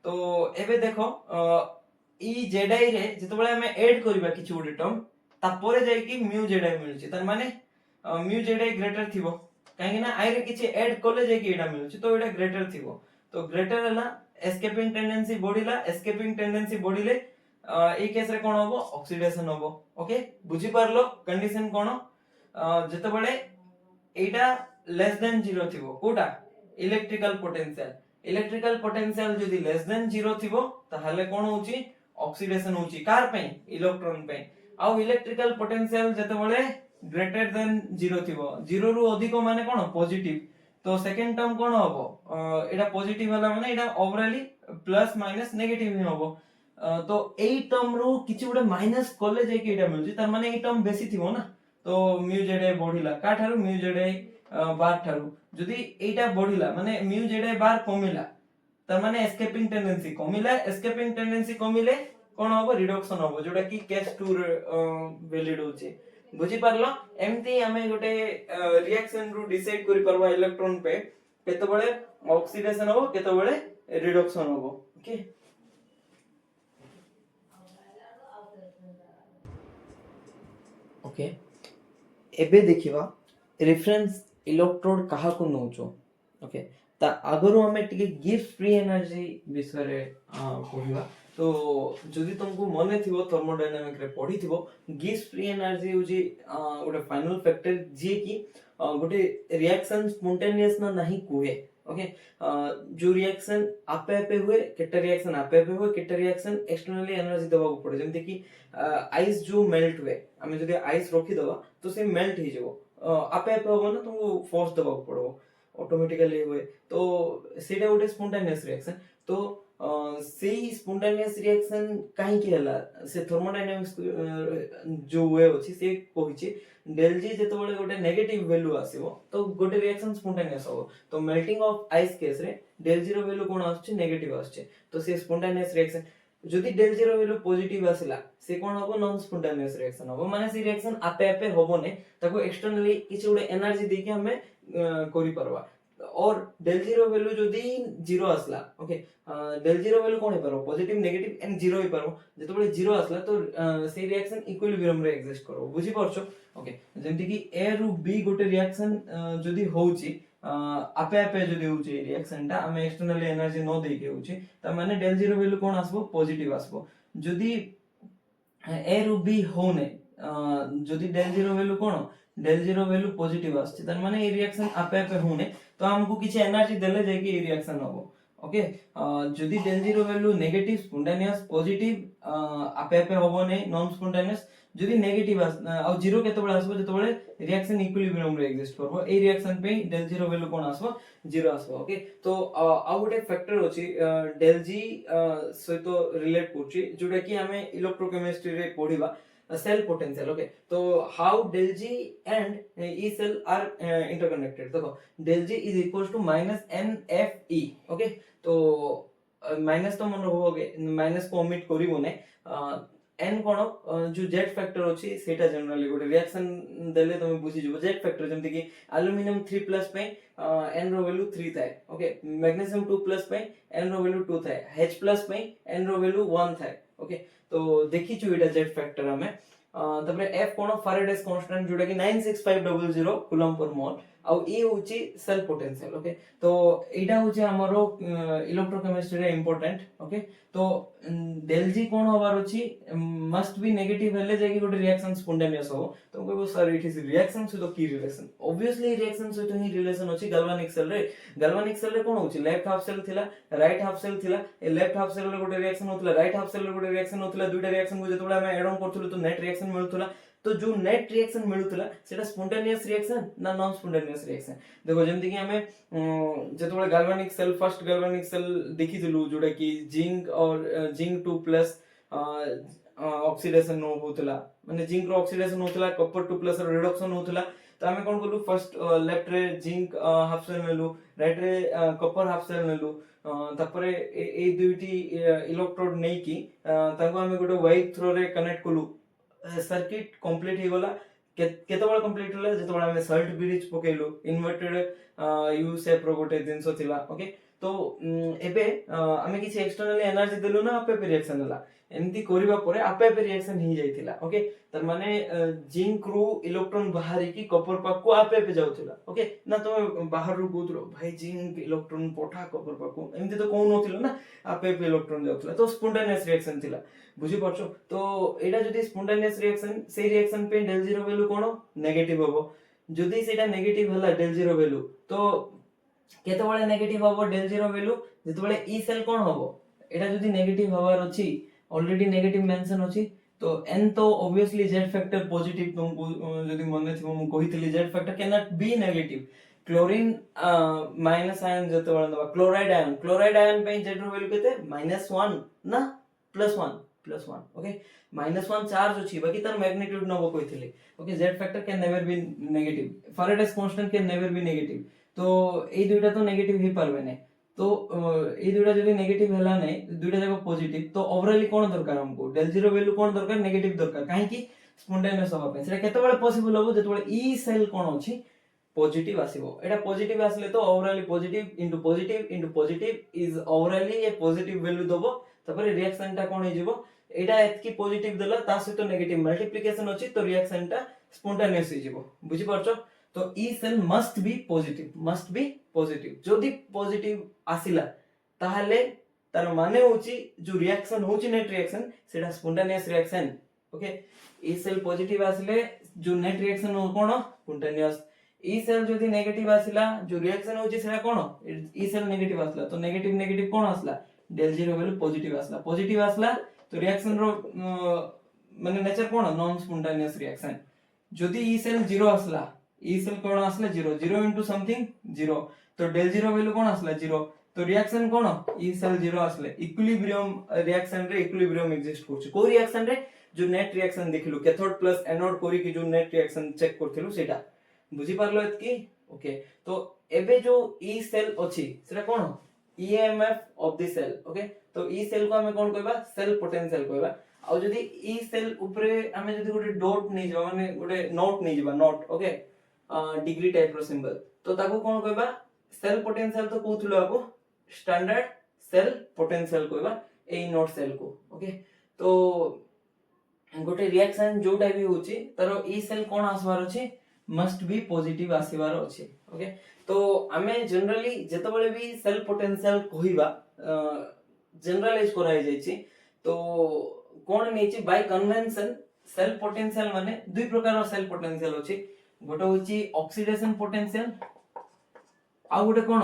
तो एबे देखो ई जेडाई रे जेतबेले हमें ऐड करबा किछि गोटे टर्म तापरे जाय कि म्यू जेडाई मिलछि तार माने म्यू जेडाई ग्रेटर थिबो काहे ना आई रे किछि ऐड करले जाय कि एडा मिलछि तो एडा ग्रेटर थिबो तो ग्रेटर हला एस्केपिंग टेंडेंसी बढ़िला एस्केपिंग टेंडेंसी बढ़िले ए केस रे कोन होबो ऑक्सीडेशन होबो ओके बुझी पारलो कंडीशन कोन जेतबेले एटा लेस देन 0 थिबो कोटा इलेक्ट्रिकल पोटेंशियल जदी लेस देन 0 थिबो ताहाले कोन होउची ऑक्सीडेशन होउची कार पे इलेक्ट्रॉन पे आ इलेक्ट्रिकल पोटेंशियल जेतबेले ग्रेटर देन 0 थिबो 0 रु अधिक माने कोन पॉजिटिव तो सेकंड टर्म कोन होबो एटा पॉजिटिव वाला माने एटा ओवरऑली प्लस माइनस नेगेटिव ही होबो तो एई टर्म रो किछि उडे माइनस कॉलेज जाय कि एटा मिलछि तार माने एई टर्म बेसी थिबो ना तो म्यू जेड बढ़िला का ठारू म्यू जेड बार ठारू जदी एटा बढ़िला माने म्यू जेड बार कमिला तार माने एस्केपिंग टेंडेंसी कमिले कोन होबो रिडक्शन होबो जोटा कि केस 2 वैलिड होचे बुझी पारलो एमती हमें गोटे रिएक्शन रु डिसाइड करि परबा इलेक्ट्रॉन पे केतबेले ऑक्सीडेशन होबो केतबेले रिडक्शन होबो ओके ओके एबे देखिबा रेफरेंस इलेक्ट्रोड कहा को नोचो ओके ता अगर हमें टिके गिब्स फ्री एनर्जी विषय रे पढिबा तो जदि तुमको मने थिबो थर्मोडायनामिक रे पढी थिबो गिब्स फ्री एनर्जी होजी गोटे फाइनल फैक्टर जे कि गोटे रिएक्शन स्पॉन्टेनियस ना नहीं कुए ओके जो रिएक्शन आपे आपे हुए केटा रिएक्शन आपे आपे हुए केटा रिएक्शन एक्सटर्नली एनर्जी देबा को पड़े जेमते कि आइस जो मेल्ट हुए हमें जदि आइस रखी दबा तो से मेल्ट ही जबो आपे आपे होबो ना तुमको फोर्स देबा को पड़ो ऑटोमेटिकली हुए तो सेटा गोटे स्पॉन्टेनियस रिएक्शन तो सेही स्पॉन्टेनियस रिएक्शन काहे की हला से थर्मोडायनामिक्स जो वे अछि से कहिछि डेल जी जेतबेले गोटे नेगेटिव वैल्यू आसीबो तो गोटे रिएक्शन स्पॉन्टेनियस हो तो मेल्टिंग ऑफ आइस केस रे डेल जी रो वैल्यू कोन आछे नेगेटिव आछे तो से स्पॉन्टेनियस रिएक्शन जदि डेल जी रो वैल्यू पॉजिटिव आसिला से कोन होबो नॉन स्पॉन्टेनियस रिएक्शन होबो माने से रिएक्शन आपे आपे होबो ने ताको एक्सटर्नली किछ गोटे एनर्जी देके हमें करि परबा और डेल जीरो वैल्यू जदी 0 आसला ओके डेल जीरो वैल्यू कोन हे पारो पॉजिटिव नेगेटिव एंड 0 हे पारो जेतबेले 0 आसला तो से रिएक्शन इक्विलिब्रियम रे एग्जिस्ट करो बुझी परछो ओके जेंति कि ए रु बी गोटे रिएक्शन जदी होउची आपे आपे जदी होउची रिएक्शन ता हमें एक्सटर्नली एनर्जी न देके होउची त माने डेल जीरो वैल्यू कोन आसबो पॉजिटिव आसबो जदी ए रु बी होने जदी डेल जीरो वैल्यू कोन डेल जीरो वैल्यू पॉजिटिव आछे तार माने ए रिएक्शन आपे आपे होने तो हमको किछ एनर्जी देले जाय कि ए रिएक्शन होबो ओके जदी del zero value negative spontaneous positive आपे आपे होबो नै नॉन स्पॉन्टेनियस जदी नेगेटिव आ जीरो केतबेले आसबो जेतबेले रिएक्शन इक्विलिब्रियम रे एग्जिस्ट करबो ए रिएक्शन पे डेल जीरो वैल्यू कोन आसबो 0 आसबो ओके तो आ गोटे फैक्टर अछि डेल जी सहित रिलेट करछि जोटा कि हमें इलेक्ट्रोकेमिस्ट्री रे पढिबा cell potential okay so how del g and e cell are interconnected देखो del g is equals to minus nfe okay तो माइनस तो मन रहोगे माइनस को ओमिट करिवो ने n कोन जो जेट फैक्टर अछि सेटा जनरली गोटे रिएक्शन देले तुम बुझी जबो जेट फैक्टर जेमति कि एल्युमिनियम 3+ पे n रो वैल्यू 3 थाए ओके मैग्नीशियम 2+ पे n रो वैल्यू 2 थाए h+ पे n रो वैल्यू 1 थाए ओके तो देखि छु एटा जेट फैक्टर हमें तबरे f कोन फैराडेस कांस्टेंट जोटा कि 96500 कूलम पर मोल आ ए होची सेल पोटेंशियल ओके तो एटा होची हमरो इलेक्ट्रोकेमिस्ट्री रे इंपोर्टेंट ओके तो डेल जी कोन होबार अछि मस्ट बी नेगेटिव हेले जे कि गोटे रिएक्शन स्पॉन्टेनियस हो तो कहबो सर इट इज रिएक्शन से तो की रिलेशन ऑब्वियसली रिएक्शन से तो ही रिलेशन अछि गैल्वानिक सेल रे कोन होची लेफ्ट हाफ सेल थिला राइट हाफ सेल थिला ए लेफ्ट हाफ सेल रे गोटे रिएक्शन होतला राइट हाफ सेल रे गोटे रिएक्शन होतला दुटा रिएक्शन को जेतबेला हम एड ऑन करथुलु तो नेट रिएक्शन मिलथुला तो जो नेट रिएक्शन मिलुतला सेटा स्पॉन्टेनियस रिएक्शन ना नॉन स्पॉन्टेनियस रिएक्शन देखो जेमति कि हमें जेतबे गाल्वानिक सेल फर्स्ट गाल्वानिक सेल देखि दिलु जोटा कि जिंक और जिंक 2 प्लस ऑक्सीडेशन होतला माने जिंक रो ऑक्सीडेशन होतला कॉपर 2 प्लस रो रिडक्शन होतला तो हमें कोन करलु फर्स्ट लेफ्ट रे जिंक हाफ सेल नेलु राइट रे कॉपर हाफ सेल नेलु तापरे ए दुईटी इलेक्ट्रोड नै कि ताको हमें गोटे वाइट थ्रो रे कनेक्ट कलु सर्किट कंप्लीट हे गला केतेबेला कंप्लीट होला जेतेबेला हमें सल्ट ब्रिज पकेलु इन्वर्टेड यू शेप रो गोटे दिनसो थिला ओके तो एबे हमें किछ एक्सटर्नली एनर्जी देलु ना आपे रिएक्शन होला एमती करिबा परे आपे रिएक्शन ही जाइथिला ओके तर माने जिंक रू इलेक्ट्रॉन बाहरी की कॉपर पाक आपे जाउथिला ओके ना तो बाहर रू गोतरो भाई जिंक इलेक्ट्रॉन पठा कॉपर पाक एमती तो कोन नथिला ना आपे इलेक्ट्रॉन जाउथिला तो स्पॉन्टेनियस रिएक्शन थिला बुझी परछो तो एटा जदी स्पॉन्टेनियस रिएक्शन से रिएक्शन पे डेल जीरो वैल्यू कोन नेगेटिव होबो जदी सेटा नेगेटिव हला डेल जीरो वैल्यू तो केतेबेले नेगेटिव होबो डेल जीरो वैल्यू जेतेबेले ई सेल कोन होबो एटा जदी नेगेटिव हवार अछि ऑलरेडी नेगेटिव मेंशन अछि तो n तो ऑब्वियसली z फैक्टर पॉजिटिव तुमको जदी मन थिबो मु कहितली z factor can not be negative chlorine minus ion जेतेबेले दबा क्लोराइड आयन पे z रो वैल्यू केते -1 ना +1 ओके -1 चार्ज अछि बाकी तार मैग्नीट्यूड नबो कहितली okay z factor can never be negative Faraday's constant can never be negative तो ए दुइटा तो नेगेटिव ही परबे नै तो ए दुइटा जदी नेगेटिव हला नै दुइटा जगह पॉजिटिव तो ओवरऑली कोन दरकार हमको डेल जीरो वैल्यू कोन दरकार नेगेटिव दरकार काहे कि स्पॉन्टेनियस होबा पे सेटा केतेबेले पॉसिबल होबो जेतेबेले ई सेल कोन अछि पॉजिटिव आसीबो एटा पॉजिटिव आसले तो overall positive is overall a positive value दबो तपर रिएक्शन टा कोन हे जिवो एटा एतकी पॉजिटिव देला ता सहित नेगेटिव मल्टीप्लिकेशन अछि तो रिएक्शन टा स्पॉन्टेनियस हे जिवो बुझी परछो तो E cell must be positive जदी पॉजिटिव आसिला ताहले तार माने होची जो रिएक्शन होची नेट रिएक्शन सेटा spontaneous reaction okay E cell positive आसले जो नेट रिएक्शन हो कोन स्पॉन्टेनियस ई सेल जदी नेगेटिव आसिला जो रिएक्शन होची सेटा कोन ई सेल नेगेटिव आसला तो नेगेटिव कोन आसला डेल जीरो वैल्यू पॉजिटिव आसला तो रिएक्शन रो माने नेचर कोन नॉन स्पॉन्टेनियस रिएक्शन जदी ई सेल जीरो आसला ई सेल कोन आसला जीरो इनटू समथिंग जीरो तो डेल जीरो वैल्यू कोन आसला जीरो तो रिएक्शन कोन ई सेल जीरो आसले इक्विलिब्रियम रिएक्शन रे इक्विलिब्रियम एग्जिस्ट करछ को रिएक्शन रे जो नेट रिएक्शन देखिलु कैथोड प्लस एनोड कोरी की जो नेट रिएक्शन चेक करथिलु सेटा बुझी पारलो एतकी ओके तो एबे जो ई सेल अछि सेटा कोन EMF of the cell okay तो ई सेल को हमें कोन कहबा सेल पोटेंशियल कहबा आ जदी ई सेल ऊपरे हमें जदी गोटे डॉट नै जबा माने गोटे नोट नै जबा नोट ओके डिग्री टाइप रो सिंबल तो ताको कोन कहबा सेल पोटेंशियल तो कहथुलो आपो स्टैंडर्ड सेल पोटेंशियल कहबा ए नोट सेल को ओके तो गोटे रिएक्शन जोटा भी होची तारो ई सेल कोन आसबार अछि मस्ट बी पॉजिटिव आसीबार अछि ओके तो हमें जनरली जेतबेले भी सेल पोटेंशियल कहिबा जनरलाइज कराई जायछि तो कोन नेछि बाय कन्वेंशन सेल पोटेंशियल माने दुई प्रकार सेल पोटेंशियल अछि गोटे होची ऑक्सीडेशन पोटेंशियल आ गोटे कोन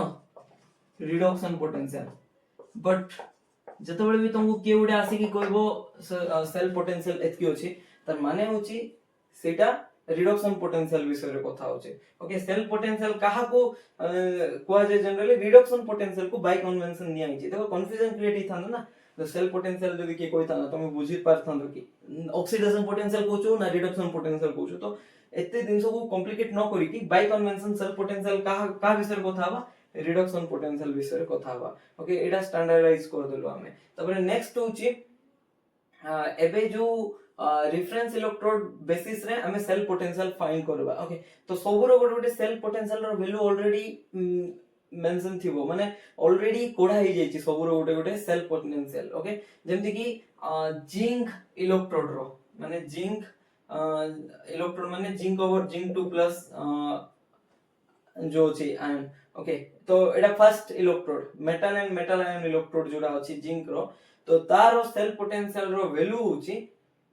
रिडक्शन पोटेंशियल बट जतबेले भी तुमको के गोटे आसी कि कहबो सेल पोटेंशियल एतकी अछि तर माने होची सेटा रिडक्शन पोटेंशियल विषय रे कथा होचे ओके सेल पोटेंशियल काहा को कोआ जे जनरली रिडक्शन पोटेंशियल को बाय कन्वेंशन निया हिची देखो कंफ्यूजन क्रिएट ही थानो ना तो सेल पोटेंशियल जदी के कोइता ना तुम बुझी पारथानो कि ऑक्सीडेशन पोटेंशियल कोचो ना रिडक्शन पोटेंशियल कोचो तो एते दिन को कॉम्प्लिकेट न करी कि बाय कन्वेंशन सेल पोटेंशियल का विषय रे कथा हवा रिडक्शन पोटेंशियल विषय रे कथा हवा ओके एटा स्टैंडर्डाइज कर देलो हमें तबरे नेक्स्ट होची एबे जो रेफरेंस इलेक्ट्रोड बेसिस रे हमें सेल पोटेंशियल फाइंड करबा ओके तो सबरो गोटे सेल पोटेंशियल रो वैल्यू ऑलरेडी मेंशन थिबो माने ऑलरेडी कोडा ही जायछि सबरो गोटे सेल पोटेंशियल ओके जेमति कि जिंक इलेक्ट्रोड रो माने जिंक इलेक्ट्रोड माने जिंक ओवर जिंक 2 प्लस जो अछि आयन ओके तो एटा first electrode metal and metal ion electrode जोडा अछि जिंक रो तो तारो सेल पोटेंशियल रो वैल्यू होछि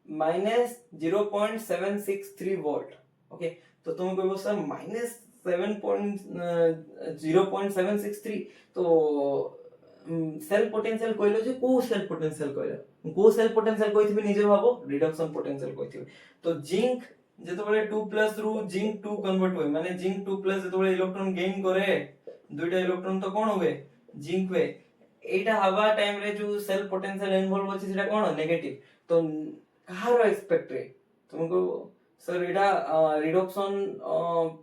-0.763 वोल्ट ओके तो तुम कहबो सर -0.763 तो सेल पोटेंशियल कहलो जे को सेल पोटेंशियल कहलो को सेल पोटेंशियल कहिथिबे निजे भाबो रिडक्शन पोटेंशियल कहिथिबे तो जिंक जेतबेले 2+ रु जिंक 2 कन्वर्ट होय माने जिंक 2+ जेतबेले इलेक्ट्रॉन गेन करे दुईटा इलेक्ट्रॉन तो कोन होवे जिंक वे एटा हवा टाइम रे जो सेल पोटेंशियल इन्वॉल्व होछि सेटा कोन नेगेटिव तो कहारो एक्सपेक्ट रे तुमको सर एटा रिडक्शन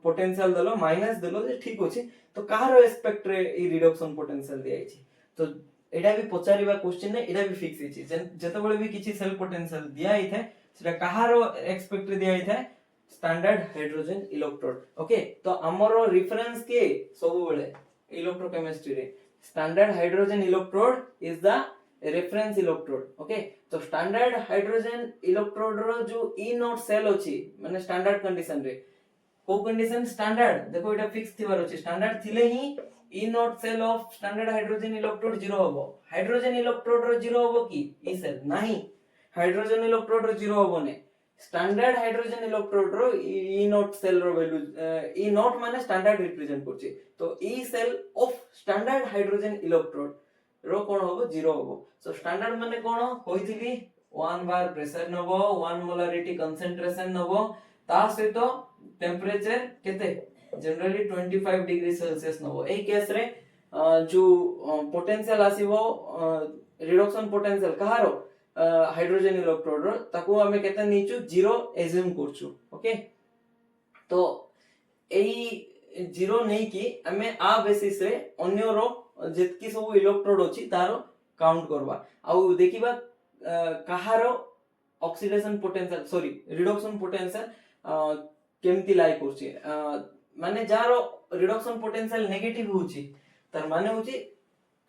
पोटेंशियल दलो माइनस दलो जे ठीक होछि तो कहारो एक्सपेक्ट रे ई रिडक्शन पोटेंशियल दिया छि तो एटा भी पचारिबा क्वेश्चन ने एटा भी फिक्स छि जेतबेले भी किछि सेल पोटेंशियल दिया हि थाए सेटा कहारो एक्सपेक्ट रे दिया हि थाए स्टैंडर्ड हाइड्रोजन इलेक्ट्रोड ओके तो हमरो रेफरेंस के सब बेले इलेक्ट्रोकेमिस्ट्री रे standard hydrogen electrode is the reference electrode okay तो स्टैंडर्ड हाइड्रोजन इलेक्ट्रोड रो जो ई नोट सेल अछि माने स्टैंडर्ड कंडीशन रे को कंडीशन स्टैंडर्ड देखो एटा फिक्स थिबार अछि स्टैंडर्ड थिले ही E naught cell of standard hydrogen electrode 0 होबो हाइड्रोजन इलेक्ट्रोड रो 0 होबो की ई सेल नाही हाइड्रोजन इलेक्ट्रोड रो 0 होबो ने स्टैंडर्ड हाइड्रोजन इलेक्ट्रोड रो ई नोट सेल रो वैल्यू ई नोट माने स्टैंडर्ड रिप्रेजेंट करछि तो E cell of standard hydrogen electrode रो कोन होबो 0 होबो सो स्टैंडर्ड माने कोन होइथिली 1 बार प्रेशर नबो 1 मोलारिटी कंसंट्रेशन नबो ता सहित टेंपरेचर केते जनरली 25 डिग्री सेल्सियस नबो ए केस रे जो पोटेंशियल आसीबो रिडक्शन पोटेंशियल कहारो हाइड्रोजन इलेक्ट्रोड रो ताको हमें केते नीचु 0 एज्यूम करछु ओके तो एई 0 नै कि हमें आ बेसिस रे अन्य रो जेतकी सब इलेक्ट्रोड अछि तारो काउंट करबा आ देखिबा कहारो oxidation potential sorry reduction potential केमती लाई करछि माने जारो रिडक्शन पोटेंशियल नेगेटिव होछि तार माने होछि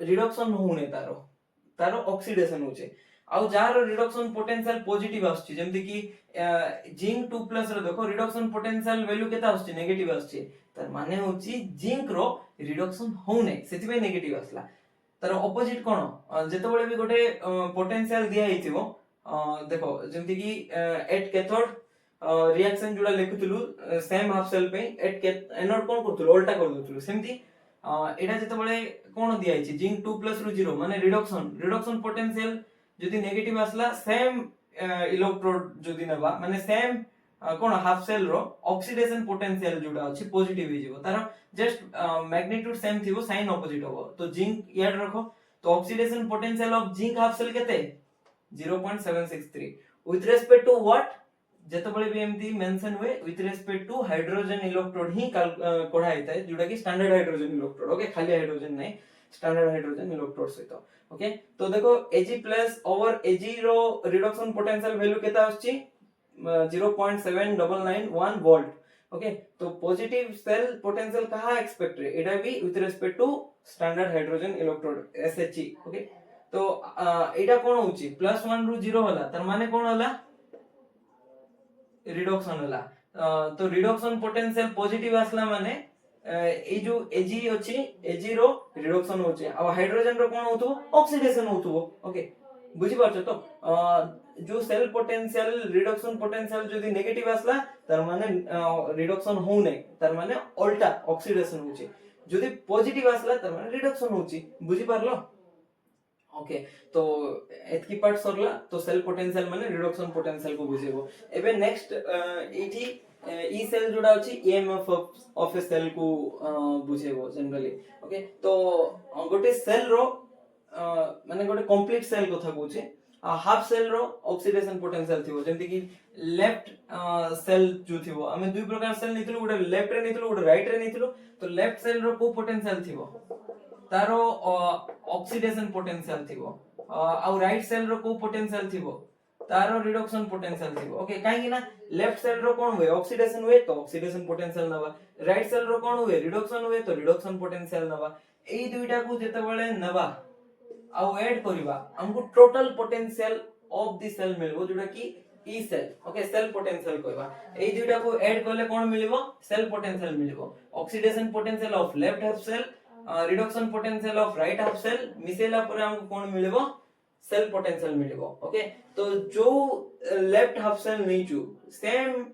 रिडक्शन होउने तारो ऑक्सीडेशन होछि आ जारो रिडक्शन पोटेंशियल पॉजिटिव आछि जेमति कि जिंक 2+ रो देखो रिडक्शन पोटेंशियल वैल्यू केता आछि नेगेटिव आछि तार माने होछि जिंक रो रिडक्शन होउने सेति पे नेगेटिव आसला तार ऑपोजिट कोन जेतबेले भी गोटे पोटेंशियल दिया हिथिबो देखो जेमति कि एट कैथोड रिएक्शन जुडा लिखुतलु सेम हाफ सेल पे एट एनोड कोन करतलु उल्टा कर दउतलु सेमति एटा जेतबेले कोन दिया हिछि जिंक 2+ रो 0 माने रिडक्शन पोटेंशियल जदि नेगेटिव आसला सेम इलेक्ट्रोड जदि नबा माने सेम कोन हाफ सेल रो ऑक्सीडेशन पोटेंशियल जुडा अछि पॉजिटिव हि जिवो तार जस्ट मैग्नीट्यूड सेम थिबो साइन ऑपोजिट होबो तो जिंक याद रखो तो oxidation potential of zinc half cell केते 0.763 विथ रिस्पेक्ट टू व्हाट जेतबेले भी एमती मेंशन हुए with respect to hydrogen electrode ही कोढा हेता है जुडा कि स्टैंडर्ड हाइड्रोजन इलेक्ट्रोड ओके खाली हाइड्रोजन नहीं स्टैंडर्ड हाइड्रोजन इलेक्ट्रोड सहित ओके तो देखो Ag+ ओवर Ag रो रिडक्शन पोटेंशियल वैल्यू केता आछि 0.7991 वोल्ट ओके तो पॉजिटिव सेल पोटेंशियल कहा एक्सपेक्ट रे एटा भी with respect to standard hydrogen electrode SHE okay तो एटा कोन होछि +1 रु 0 होला तार माने कोन होला रिडक्शन होला तो रिडक्शन पोटेंशियल पॉजिटिव आसला माने ए जो Ag अछि Ag रो रिडक्शन होछि आ हाइड्रोजन रो कोन होतबो ऑक्सीडेशन होतबो ओके बुझि पाछो तो जो सेल पोटेंशियल रिडक्शन पोटेंशियल जदि नेगेटिव आसला तार माने रिडक्शन हो नै तार माने उल्टा ऑक्सीडेशन होछि जदि पॉजिटिव आसला तार माने रिडक्शन होछि बुझि पारलो ओके तो एतकी पार्ट सरला तो सेल पोटेंशियल माने रिडक्शन पोटेंशियल को बुझेबो एबे नेक्स्ट एठी ई सेल जोडा अछि ईएमएफ ऑफ ए सेल को बुझेबो जनरली ओके तो गोटे सेल रो माने गोटे कंप्लीट सेल कथा कहूचे हाफ सेल रो ऑक्सीडेशन पोटेंशियल थिबो जेंति कि लेफ्ट सेल जो थिबो हमें दुई प्रकार सेल निथिलु गोटे लेफ्ट रे निथिलु गोटे राइट रे निथिलु तो लेफ्ट सेल रो को पोटेंशियल थिबो तारो ऑक्सीडेशन पोटेंशियल थिबो आ राइट सेल रो को पोटेंशियल थिबो तारो रिडक्शन पोटेंशियल थिबो ओके काहे कि ना लेफ्ट सेल रो कोन हुए ऑक्सीडेशन हुए तो ऑक्सीडेशन पोटेंशियल नबा राइट सेल रो कोन हुए रिडक्शन हुए तो रिडक्शन पोटेंशियल नबा एई दुईटा को जेतेबेले नबा आ ऐड करबा हमको total potential of the cell मिलबो जोटा कि E cell okay cell potential कहबा एई दुईटा को ऐड करले कोन मिलबो सेल पोटेंशियल मिलबो oxidation potential of left half cell reduction potential of right half cell मिसेला पर हमको कोन मिलबो सेल पोटेंशियल मिलबो ओके तो जो लेफ्ट हाफ सेल नीचू सेम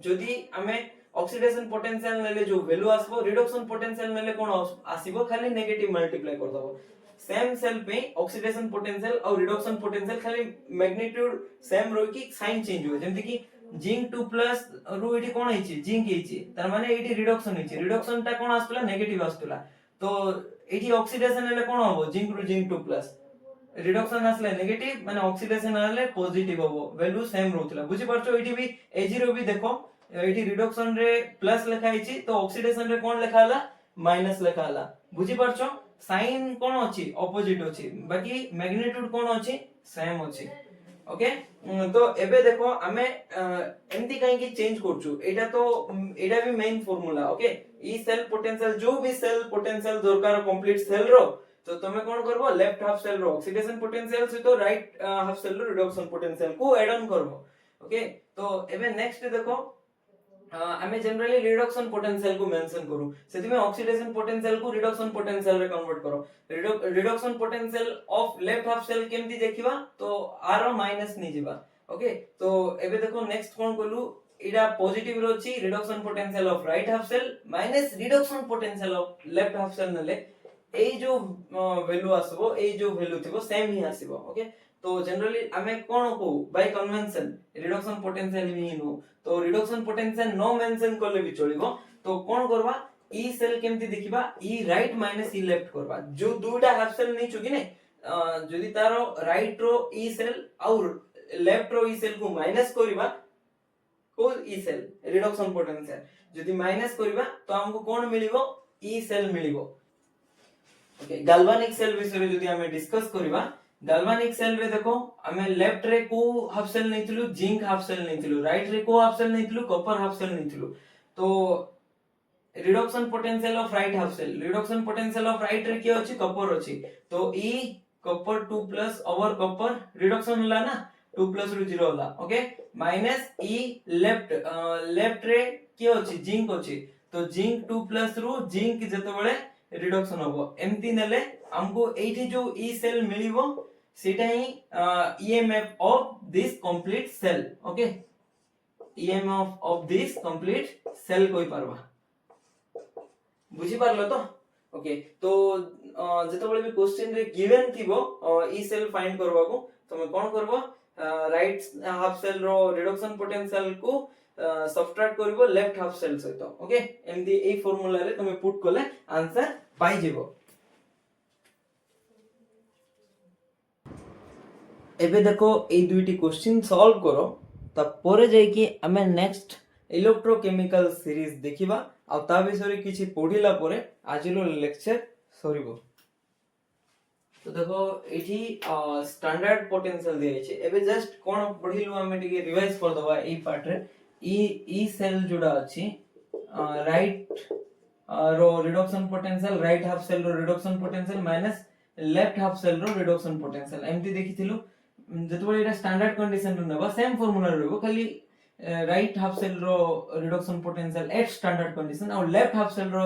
जदी हमें ऑक्सीडेशन पोटेंशियल नेले जो वैल्यू आसबो रिडक्शन पोटेंशियल नेले कोन आसीबो खाली नेगेटिव मल्टीप्लाई कर दबो सेम सेल पे ऑक्सीडेशन पोटेंशियल और रिडक्शन पोटेंशियल खाली मैग्नीट्यूड सेम रही कि साइन चेंज हुए जेमति कि जिंक 2 प्लस रु एठी कोन हिची जिंक हिची तार माने एठी रिडक्शन हिची रिडक्शन ता कोन आस्तला नेगेटिव आस्तला तो एठी ऑक्सीडेशन हेले कोन होबो जिंक रु जिंक 2 प्लस रिडक्शन आसले नेगेटिव माने ऑक्सीडेशन आले पॉजिटिव होबो वैल्यू सेम रहउतला बुझी परछो एठी भी A0 भी देखो एठी रिडक्शन रे प्लस लिखा हिची तो ऑक्सीडेशन रे कोन लिखा हला माइनस लिखा हला बुझी परछो साइन कोन अछि ऑपोजिट अछि बाकी मैग्नीट्यूड कोन अछि सेम अछि ओके तो एबे देखो हमें एमती कहीं की चेंज करछु एटा तो एटा भी main formula okay E cell potential जो भी सेल पोटेंशियल दरकार कंप्लीट सेल रो तो तमे कोन करबो लेफ्ट हाफ सेल रो ऑक्सीडेशन पोटेंशियल से तो राइट हाफ सेल रो रिडक्शन पोटेंशियल को ऐड ऑन करबो ओके तो एबे नेक्स्ट देखो हमें जनरली रिडक्शन पोटेंशियल को मेंशन करू सेति में ऑक्सीडेशन पोटेंशियल को रिडक्शन पोटेंशियल रे कन्वर्ट करो reduction potential of left half cell केमती देखिबा तो r माइनस नि जिबा ओके तो एबे देखो नेक्स्ट कोन कलु इडा पॉजिटिव रोची reduction potential of right half cell minus reduction potential of left half cell नले ए जो वैल्यू आसबो ए जो वैल्यू थिबो सेम ही आसीबो ओके तो जनरली हमें कोन को बाय कन्वेंशन रिडक्शन पोटेंशियल भी नो तो रिडक्शन पोटेंशियल नो मेंशन करले भी चलिबो तो कोन करबा ई सेल केमती देखिबा ई राइट माइनस ई लेफ्ट करबा जो दुटा हाफ सेल नै छुकी ने जदी तारो राइट रो ई सेल और लेफ्ट रो ई सेल को माइनस करबा को ई सेल रिडक्शन पोटेंशियल जदी माइनस करबा तो हमको कोन मिलिबो ई सेल मिलिबो ओके गाल्वानिक सेल विषय जदी हमें डिस्कस करबा गाल्वानिक सेल रे देखो हमें लेफ्ट रे को हाफ सेल नैथिलु जिंक हाफ सेल नैथिलु राइट रे को हाफ सेल नैथिलु कॉपर हाफ सेल नैथिलु तो reduction potential of right half cell reduction potential of right रे के अछि कॉपर अछि तो ई copper 2 plus over copper reduction होला ना 2 प्लस रु 0 होला ओके माइनस ई लेफ्ट रे के अछि जिंक अछि तो जिंक 2 प्लस रु जिंक जतबेले रिडक्शन होबो एमती नेले हमको एठी जो ई सेल मिलिबो सेटा ही EMF of this complete cell okay EMF of this complete cell कोइ परबा बुझी पारलो तो ओके तो जतबेले भी क्वेश्चन रे गिवन थिबो ई सेल फाइंड करबा को तमे कोन करबो राइट हाफ सेल रो रिडक्शन पोटेंशियल को सबट्रैक्ट करबो लेफ्ट हाफ सेल सहित ओके एमदी ए फार्मूला रे तमे पुट करले आंसर पाई जेबो एबे देखो ए दुईटी क्वेश्चन सॉल्व करो ता परे जाई कि हमें नेक्स्ट इलेक्ट्रोकेमिकल सीरीज देखिबा आ ता विषय किछि पढिला परे आजिलो लेक्चर सरीबो तो देखो एठी स्टैंडर्ड पोटेंशियल दिए छै एबे जस्ट कोन पढिलु हमें टिके रिवाइज कर दबा ए पार्ट रे ई सेल जुड़ा अछि राइट रो reduction potential right half cell रो reduction potential minus left half cell रो रिडक्शन पोटेंशियल एमती देखिथिलु जतबे एटा स्टैंडर्ड कंडीशन रो नेबा सेम फार्मूला रहबो खाली राइट हाफ सेल रो reduction potential at standard condition और लेफ्ट हाफ सेल रो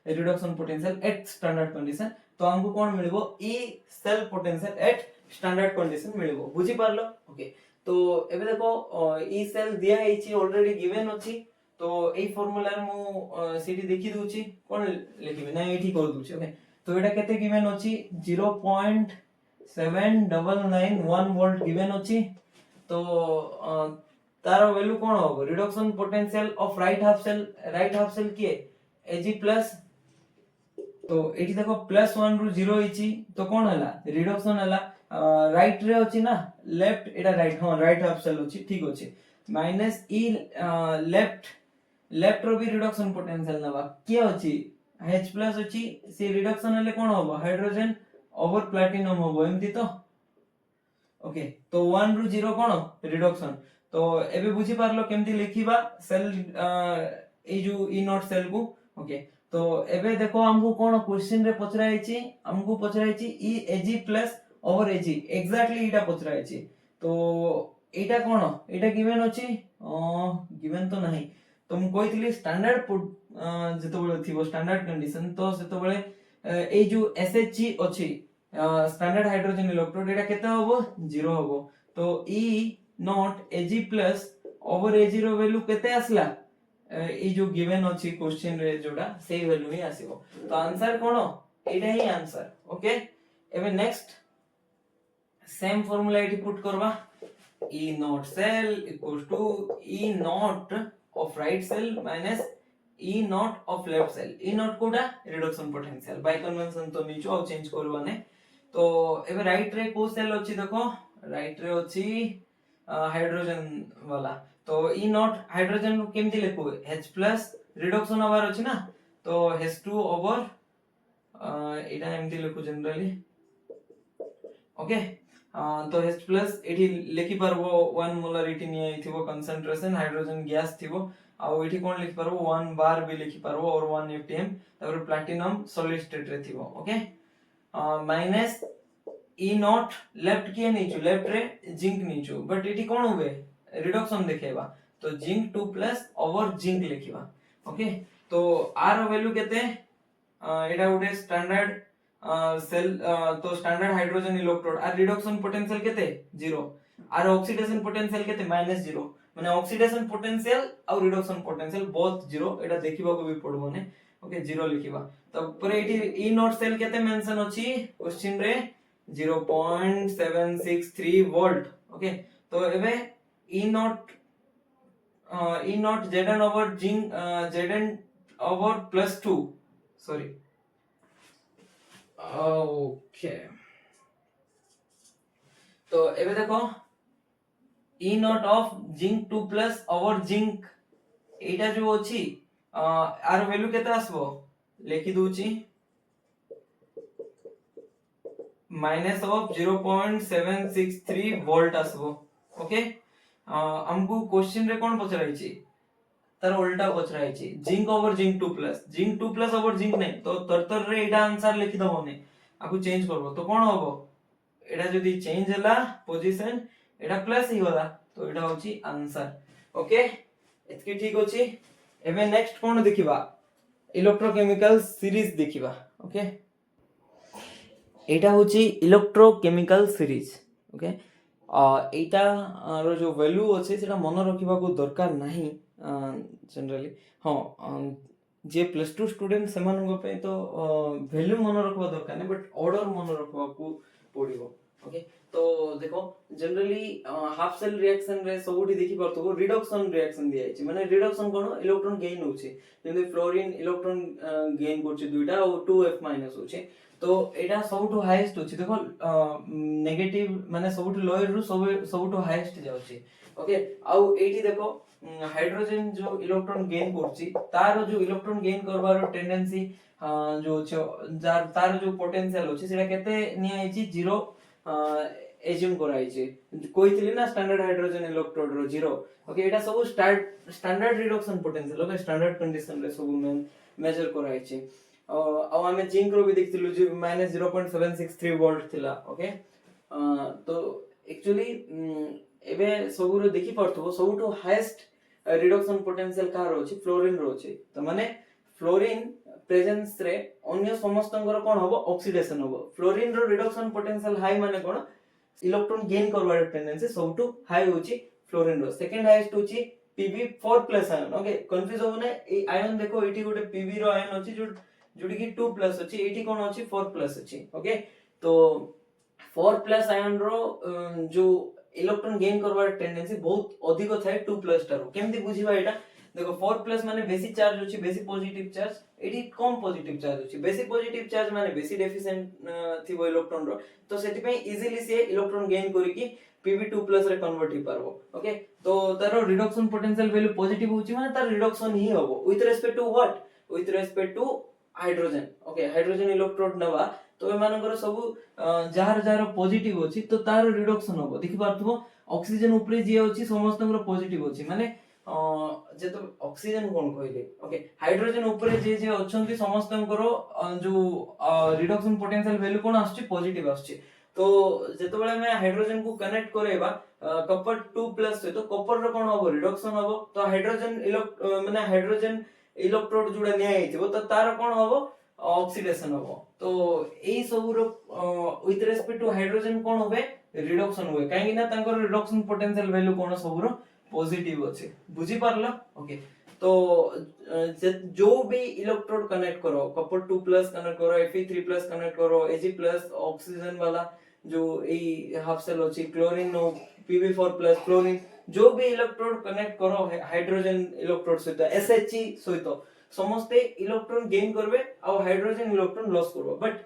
reduction potential at standard condition तो हमको कोन मिलबो ई cell potential at standard condition मिलबो बुझी पारलो ओके तो एबे देखो ई सेल दिया हेछि ऑलरेडी गिवन अछि तो ए फार्मूला मु सीटी देखि दोछि कोन लिखिबे ना एठी कर दोछि ओके तो एटा केते गिवन अछि 0.7991 वोल्ट गिवन अछि तो तार वैल्यू कोन होबो reduction potential of right half cell के Ag प्लस तो एठी देखो +1 रु 0 इची तो कोन हला रिडक्शन हला राइट रे अछि ना लेफ्ट एटा राइट हां राइट हाफ सेल अछि ठीक अछि माइनस ई लेफ्ट रो भी रिडक्शन पोटेंशियल नबा के अछि H प्लस अछि से रिडक्शन हले कोन होबो हाइड्रोजन ओवर प्लैटिनम होबो एमती तो ओके तो 1 रु 0 कोन रिडक्शन तो एबे बुझी पारलो केमती लिखिबा सेल ए जो ई नॉट सेल को ओके तो एबे देखो हमको कोन क्वेश्चन रे पचराइछि हमको पचराइछि ई Ag plus over Ag exactly इटा पचराइछि तो एटा कोन एटा गिवन अछि गिवन तो नहीं तो हम कहितली स्टैंडर्ड जतबेले थिबो स्टैंडर्ड कंडीशन तो सेतबेले ए जो SHG अछि स्टैंडर्ड हाइड्रोजन इलेक्ट्रोड एटा केते होबो 0 होबो तो ई naught Ag plus over Ag रो वैल्यू केते आसला ए जो गिवन अछि क्वेश्चन रे जोडा सेही वैल्यू ही आसीबो तो आंसर कोन एटा ही आंसर ओके एबे next same formula eighty put करबा E naught cell equals to E naught of right cell minus E naught of left cell. E naught कोडा reduction potential by convention तो नीचो आउ change करवाने तो एबे right रे को सेल अछि देखो राइट रे अछि हाइड्रोजन वाला तो E naught हाइड्रोजन को केमति लिखो H प्लस रिडक्शन होबार अछि ना तो H2 ओवर एटा एमति लिखो जनरली ओके तो H प्लस एठी लिखि परबो 1 मोलारिटी नि आइथिबो कंसंट्रेशन हाइड्रोजन गैस थिबो आ एठी कोन लिखि परबो 1 बार भी लिखि परबो और 1 एटीएम तापर प्लैटिनम सॉलिड स्टेट रे थिबो okay minus E naught left के नीचो लेफ्ट रे जिंक नीचो बट एठी कोन होबे रिडक्शन देखेबा तो जिंक 2 प्लस ओवर जिंक लिखिबा ओके तो आर वैल्यू केते एटा उडे स्टैंडर्ड सेल तो स्टैंडर्ड हाइड्रोजन इलेक्ट्रोड आर रिडक्शन पोटेंशियल केते 0 आर ऑक्सीडेशन पोटेंशियल केते -0 माने ऑक्सीडेशन पोटेंशियल और रिडक्शन पोटेंशियल बोथ 0 एटा देखिबा को भी पड़बो ने ओके 0 लिखिबा तो पर एटी ई नॉट सेल केते मेंशन अछि क्वेश्चन रे 0.763 वोल्ट ओके तो एबे ई naught Zn over Zn over +2 sorry okay तो एबे देखो E naught of zinc 2 plus over zinc एटा जो अछि आर वैल्यू केते आसबो लेखि दोछि माइनस ऑफ 0.763 वोल्ट आसबो ओके हमको क्वेश्चन रे कोन पचराई छी तार उल्टा पचराई छी zinc over zinc 2 plus over zinc नहीं तो तरतर रे एटा आंसर लिखि दबो ने आकु चेंज करबो तो कोन होबो एटा जदी चेंज हला पोजीशन एटा प्लस ही होला तो एटा होची आंसर ओके एतकी ठीक होची एबे नेक्स्ट कोन देखिबा इलेक्ट्रोकेमिकल सीरीज देखिबा ओके एटा होची इलेक्ट्रोकेमिकल सीरीज ओके एटा रो जो वैल्यू अछि सेटा मन रखिबा को दरकार नाही जनरली हां जे +2 स्टूडेंट सेमान पे तो वैल्यू मन रखबा दरकार नै बट ऑर्डर मन रखबा को पड़िबो ओके तो देखो जनरली हाफ सेल रिएक्शन रे सबुठी देखि परतो रिडक्शन रिएक्शन दिया छै माने रिडक्शन कोन इलेक्ट्रॉन गेन होचे जेते फ्लोरीन इलेक्ट्रॉन गेन करचे दुइटा और 2f माइनस होचे तो एटा सबुठो हाईएस्ट होची देखो नेगेटिव माने सबुठो लोअर रु सबुठो हाईएस्ट जाउची ओके आउ एठी देखो हाइड्रोजन जो इलेक्ट्रॉन गेन करची तार जो इलेक्ट्रॉन गेन करबार टेंडेंसी जो तार जो पोटेंशियल होची सेटा केते निया आइची 0 एज्यूम कराई छै कोइथिले ना स्टैंडर्ड हाइड्रोजन इलेक्ट्रोड रो 0 ओके एटा सब standard reduction potential okay standard condition रे सब मेजर कराई छै आ हमें जिंक रो भी देखथिलु जे -0.763 वोल्ट थिला ओके तो एक्चुअली एबे सब रो देखि परथबो सबटो हाईएस्ट रिडक्शन पोटेंशियल का रो छै फ्लोरीन रो छै तो माने फ्लोरीन प्रेजेंस रे अन्य समस्तंगर कोन होबो ऑक्सीडेशन होबो फ्लोरीन रो रिडक्शन पोटेंशियल हाई माने कोन इलेक्ट्रॉन गेन करबार टेंडेंसी सबटो हाई होची फ्लोरीन रो सेकंड हाईएस्ट होची Pb4+ आयन ओके कंफ्यूज हो ने ए आयन देखो एठी गोटे Pb रो आयन होची जोडी की 2+ अछि एठी कोन अछि 4+ अछि ओके तो 4+ आयन रो जो इलेक्ट्रॉन गेन करबार टेंडेंसी बहुत अधिक थाए 2+ टारो केमति बुझिबा एटा देखो 4+ माने बेसी चार्ज होची बेसी पॉजिटिव चार्ज एठी कम पॉजिटिव चार्ज होची बेसी पॉजिटिव चार्ज माने बेसी डेफिशिएंट थिबो इलेक्ट्रॉन रो तो सेति पे इजीली से इलेक्ट्रॉन गेन करी की Pb2+ रे कन्वर्ट ही पारबो ओके तो तारो रिडक्शन पोटेंशियल वैल्यू पॉजिटिव होची माने तार रिडक्शन ही होबो with respect to what with respect to hydrogen okay hydrogen electrode नवा तो ए मानकर सब जार पॉजिटिव होची तो तार रिडक्शन होबो देखि पारथबो ऑक्सीजन ऊपर जे होची समस्तंगर पॉजिटिव होची माने जे तो ऑक्सीजन कोन कहले ओके हाइड्रोजन ऊपर जे अछंती समस्तंकर जो रिडक्शन पोटेंशियल वैल्यू कोन आछी पॉजिटिव आछी तो जेतो बेले मैं हाइड्रोजन को कनेक्ट करेबा कॉपर 2+ से तो कॉपर रो कोन होबो रिडक्शन होबो तो हाइड्रोजन माने हाइड्रोजन इलेक्ट्रोड जुडा नै आइथिबो तो तार कोन होबो ऑक्सीडेशन होबो तो एई सब रो विथ रेस्पेक्ट टू हाइड्रोजन कोन होबे रिडक्शन होबे काहे कि ना तांकर रिडक्शन पोटेंशियल वैल्यू कोन सब रो पॉजिटिव अछि बुझी पारलो ओके तो जो भी इलेक्ट्रोड कनेक्ट करो, कॉपर 2 प्लस कनेक्ट करो, Fe3 प्लस कनेक्ट करो, Ag प्लस ऑक्सीजन वाला जो ए हाफ सेल अछि, chlorine no Pb4 plus chlorine, जो भी इलेक्ट्रोड कनेक्ट करो हाइड्रोजन इलेक्ट्रोड सहित SHE सहित समस्ते इलेक्ट्रॉन गेन करबे आ हाइड्रोजन इलेक्ट्रॉन लॉस करबो। बट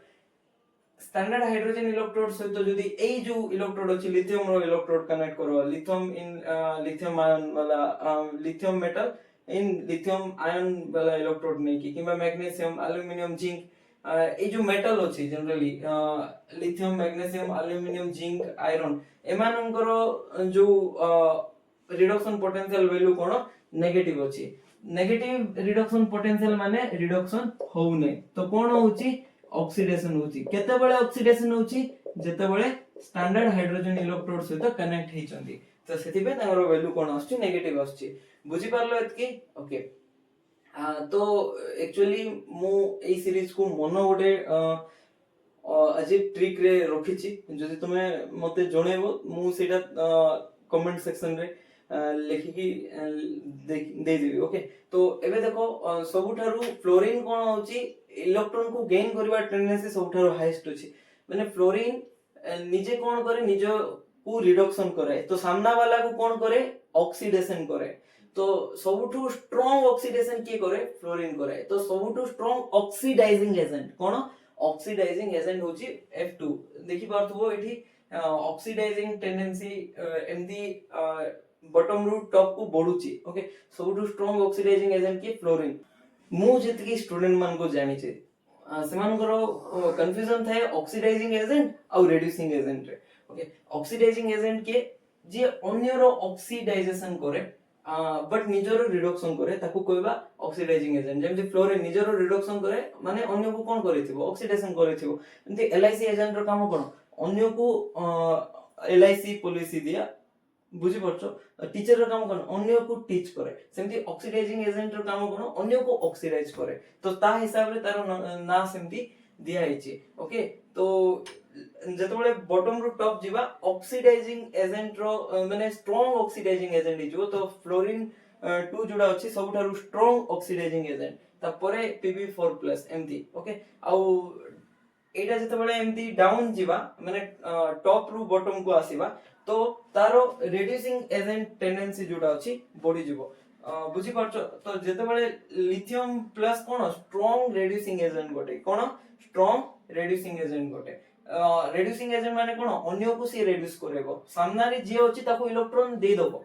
स्टैंडर्ड हाइड्रोजन इलेक्ट्रोड सहित जदी एई जो इलेक्ट्रोड अछि लिथियम रो इलेक्ट्रोड कनेक्ट करो, लिथियम इन लिथियम आयन वाला lithium metal in lithium ion वाला इलेक्ट्रोड नै कि किबा मैग्नीशियम एल्युमिनियम जिंक ए जो मेटल अछि generally lithium magnesium aluminium zinc iron एमानंकर जो रिडक्शन पोटेंशियल वैल्यू कोन नेगेटिव अछि। नेगेटिव रिडक्शन पोटेंशियल माने रिडक्शन होउ नै, तो कोन होउची ऑक्सीडेशन होउची। केते बेले ऑक्सीडेशन होउची जेते बेले स्टैंडर्ड हाइड्रोजन इलेक्ट्रोड सहित कनेक्ट हेचंती, तो सेति पे तांगर वैल्यू कोन आछी नेगेटिव आछी। बुझी पारलो एतकी? ओके। तो एक्चुअली मु ए सीरीज को मोनो गोटे अजीब ट्रिक रे रखिची, जदि तुमे मते जणेबो मु सेटा कमेंट सेक्शन रे लेखिकी दे देबी। ओके, तो एबे देखो सबुठारु फ्लोरीन कोन होची इलेक्ट्रॉन को गेन करबा टेंडेंसी सबुठारु हाईएस्ट अछि। माने फ्लोरीन निजे कोन करे निजो को रिडक्शन करे, तो सामना वाला को कोन करे ऑक्सीडेशन करे। तो सबुठु स्ट्रांग ऑक्सीडेशन के करे फ्लोरीन करे। तो सबुठु स्ट्रांग ऑक्सीडाइजिंग एजेंट कोन ऑक्सीडाइजिंग एजेंट होची F2। देखि पारथबो एठी ऑक्सीडाइजिंग टेंडेंसी एमदी बॉटम रू टॉप को बढ़ुची। ओके, सबुठु स्ट्रांग ऑक्सीडाइजिंग एजेंट के फ्लोरीन। मु जति स्टूडेंट मान को जानि छे सेमानकर कंफ्यूजन थाए ऑक्सीडाइजिंग एजेंट और रिड्यूसिंग एजेंट रे। ओके, ऑक्सीडाइजिंग एजेंट के जे अन्य रो ऑक्सीडाइजेशन करे बट निजरो रिडक्शन करे ताको कहबा ऑक्सीडाइजिंग एजेंट। जेमति फ्लोरीन निजरो रिडक्शन करे माने अन्य को कोन करिथिबो ऑक्सीडेशन करिथिबो। एमति LIC एजेंट रो काम कोन अन्य को LIC पॉलिसी दिया, बुझी परछो। टीचर रो काम कोन अन्य को टीच करे, सेमति ऑक्सीडाइजिंग एजेंट रो काम कोन अन्य को ऑक्सीडाइज करे। तो ता हिसाब रे तारो ना सेमति दिया हिची। ओके, तो जतबेले बॉटम रो टॉप जिबा ऑक्सीडाइजिंग एजेंट रो माने स्ट्रांग ऑक्सीडाइजिंग एजेंट हिजो। तो फ्लोरीन 2 जुडा अछि सबुठारु स्ट्रांग ऑक्सीडाइजिंग एजेंट, तापरे Pb4+ एमति। ओके, आउ एटा जतबेले एमति डाउन जिबा माने टॉप रू बॉटम को आसीबा तो तारो रिड्यूसिंग एजेंट टेंडेंसी जोडा अछि बॉडी जिवो। बुझी परछो। तो जतबेले लिथियम प्लस कोन स्ट्रांग रिड्यूसिंग एजेंट गोटे कोन स्ट्रांग रिड्यूसिंग एजेंट गोटे। रिड्यूसिंग एजेंट माने कोन अन्य को से रिड्यूस करेबो, सामना रे जे अछि ताको इलेक्ट्रॉन दे दबो।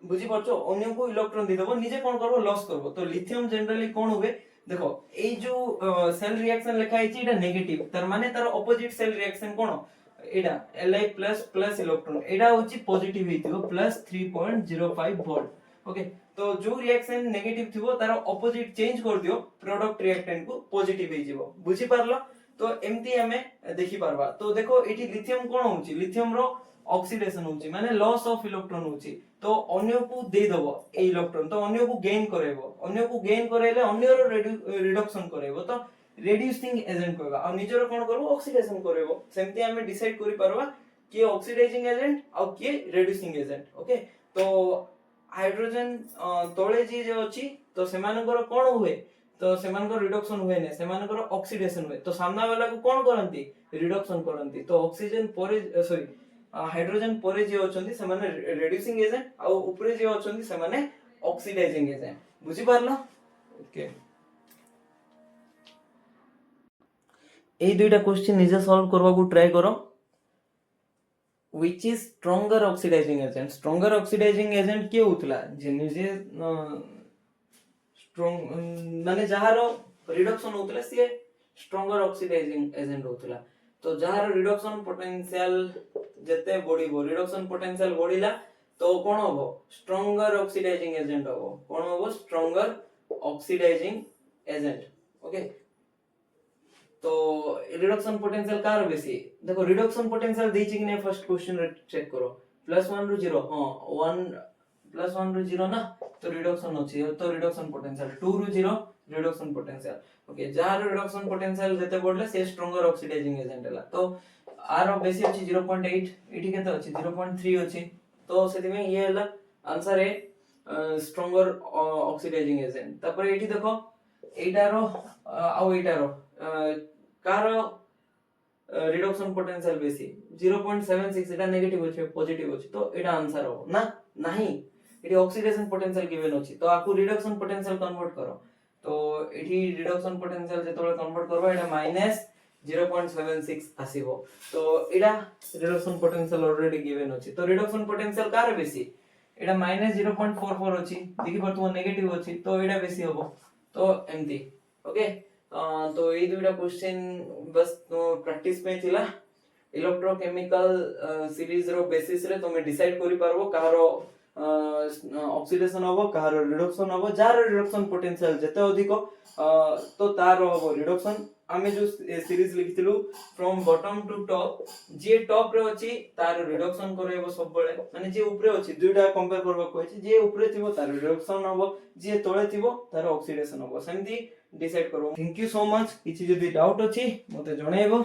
बुझी परछो, अन्य को इलेक्ट्रॉन दे दबो, निजे कोन करबो लॉस करबो। तो लिथियम जनरली कोन होबे देखो ए जो सेल रिएक्शन लिखा है एटा नेगेटिव, तार माने तार ऑपोजिट सेल रिएक्शन कोन एटा Li++ इलेक्ट्रॉन एटा होची पॉजिटिव हेतिबो +3.05 वोल्ट। ओके, तो जो रिएक्शन नेगेटिव थिबो तार ऑपोजिट चेंज कर दियो प्रोडक्ट रिएक्टेंट को पॉजिटिव हे जिवो। बुझी पारलो? तो एमती हमें देखि पारबा। तो देखो एठी लिथियम कोन होची लिथियम रो ऑक्सीडेशन होची माने लॉस ऑफ इलेक्ट्रॉन होची। तो अन्य को दे दबो ए इलेक्ट्रॉन, तो अन्य को गेन करेबो, अन्य को गेन करेले अन्य रो रिडक्शन करेबो, तो रिड्यूसिंग एजेंट कहबा। आ निजरो कोन करबो ऑक्सीडेशन करेबो। सेमती हमें डिसाइड करि पारबा कि ऑक्सीडाइजिंग एजेंट आ कि रिड्यूसिंग एजेंट। ओके, तो हाइड्रोजन तळे जे जे अछि तो सेमानकर कोन हुए, तो सेमानकर रिडक्शन हुए ने, सेमानकर ऑक्सीडेशन हुए। तो सामना वाला को कोन करंती रिडक्शन करंती। तो ऑक्सीजन परे सॉरी हाइड्रोजन परे जे अछंती से माने रिड्यूसिंग एजेंट आ ऊपरे जे अछंती से माने ऑक्सीडाइजिंग एजेंट। बुझी पारलो? ओके, ए दुईटा क्वेश्चन निजे सॉल्व करबा को ट्राई करो। Which is stronger oxidising agent? Stronger oxidising agent के होतला जे निजे स्ट्रॉन्ग माने जहारो रिडक्शन होतला से स्ट्रॉन्गर ऑक्सीडाइजिंग एजेंट होतला। तो जहारो रिडक्शन पोटेंशियल जते बढ़िबो, रिडक्शन पोटेंशियल बढ़िला तो कोन होबो स्ट्रॉन्गर ऑक्सीडाइजिंग एजेंट होबो। कोन होबो स्ट्रॉन्गर ऑक्सीडाइजिंग एजेंट। ओके, तो रिडक्शन पोटेंशियल कार बेसी देखो रिडक्शन पोटेंशियल देछि कि नै फर्स्ट क्वेश्चन रे चेक करो। +1 रु 0 हां 1 +1 रु 0 ना, तो रिडक्शन अछि तो रिडक्शन पोटेंशियल 2 रु 0 reduction potential. Okay, jar reduction potential जते बढ़ले से स्ट्रॉन्गर ऑक्सीडाइजिंग एजेंट हला। तो आर बेसी अछि 0.8, एठी केते अछि 0.3 अछि। तो सेति में ये हला आंसर है स्ट्रॉन्गर ऑक्सीडाइजिंग एजेंट तापर एठी देखो एटारो आउ एटारो कार रिडक्शन पोटेंशियल बेसी 0.76 एटा नेगेटिव अछि पॉजिटिव अछि तो एटा आंसर हो ना नाही एठी ऑक्सीडेशन पोटेंशियल गिवन अछि तो आकु रिडक्शन पोटेंशियल कन्वर्ट करो तो एठी रिडक्शन पोटेंशियल जेतोले कन्वर्ट करबो एटा माइनस 0.76 आसीबो तो एटा रिडक्शन पोटेंशियल ऑलरेडी गिवन अछि तो रिडक्शन पोटेंशियल कार बेसी एटा माइनस 0.44 अछि देखि परतु नेगेटिव अछि तो एटा बेसी होबो तो एमती ओके तो ए दुइटा क्वेश्चन बस प्रैक्टिस पे थिला इलेक्ट्रोकेमिकल सीरीज रो बेसिस रे तुम डिसाइड करि पारबो कारो ऑक्सीडेशन होबो कारो रिडक्शन होबो जार रिडक्शन पोटेंशियल जते अधिक तो तार होबो रिडक्शन आमे जो सीरीज लिखितलु फ्रॉम बॉटम टू टॉप जे टॉप रे अछि तार रिडक्शन करैबो सब बेले माने जे ऊपरे अछि दुइटा कंपेयर करबा कहै छै जे ऊपरे थिबो तार रिडक्शन होबो जे तळे थिबो तार ऑक्सीडेशन होबो सेमती डिसाइड करबो थैंक यू सो मच किछि जदि डाउट अछि मते जणाइबो।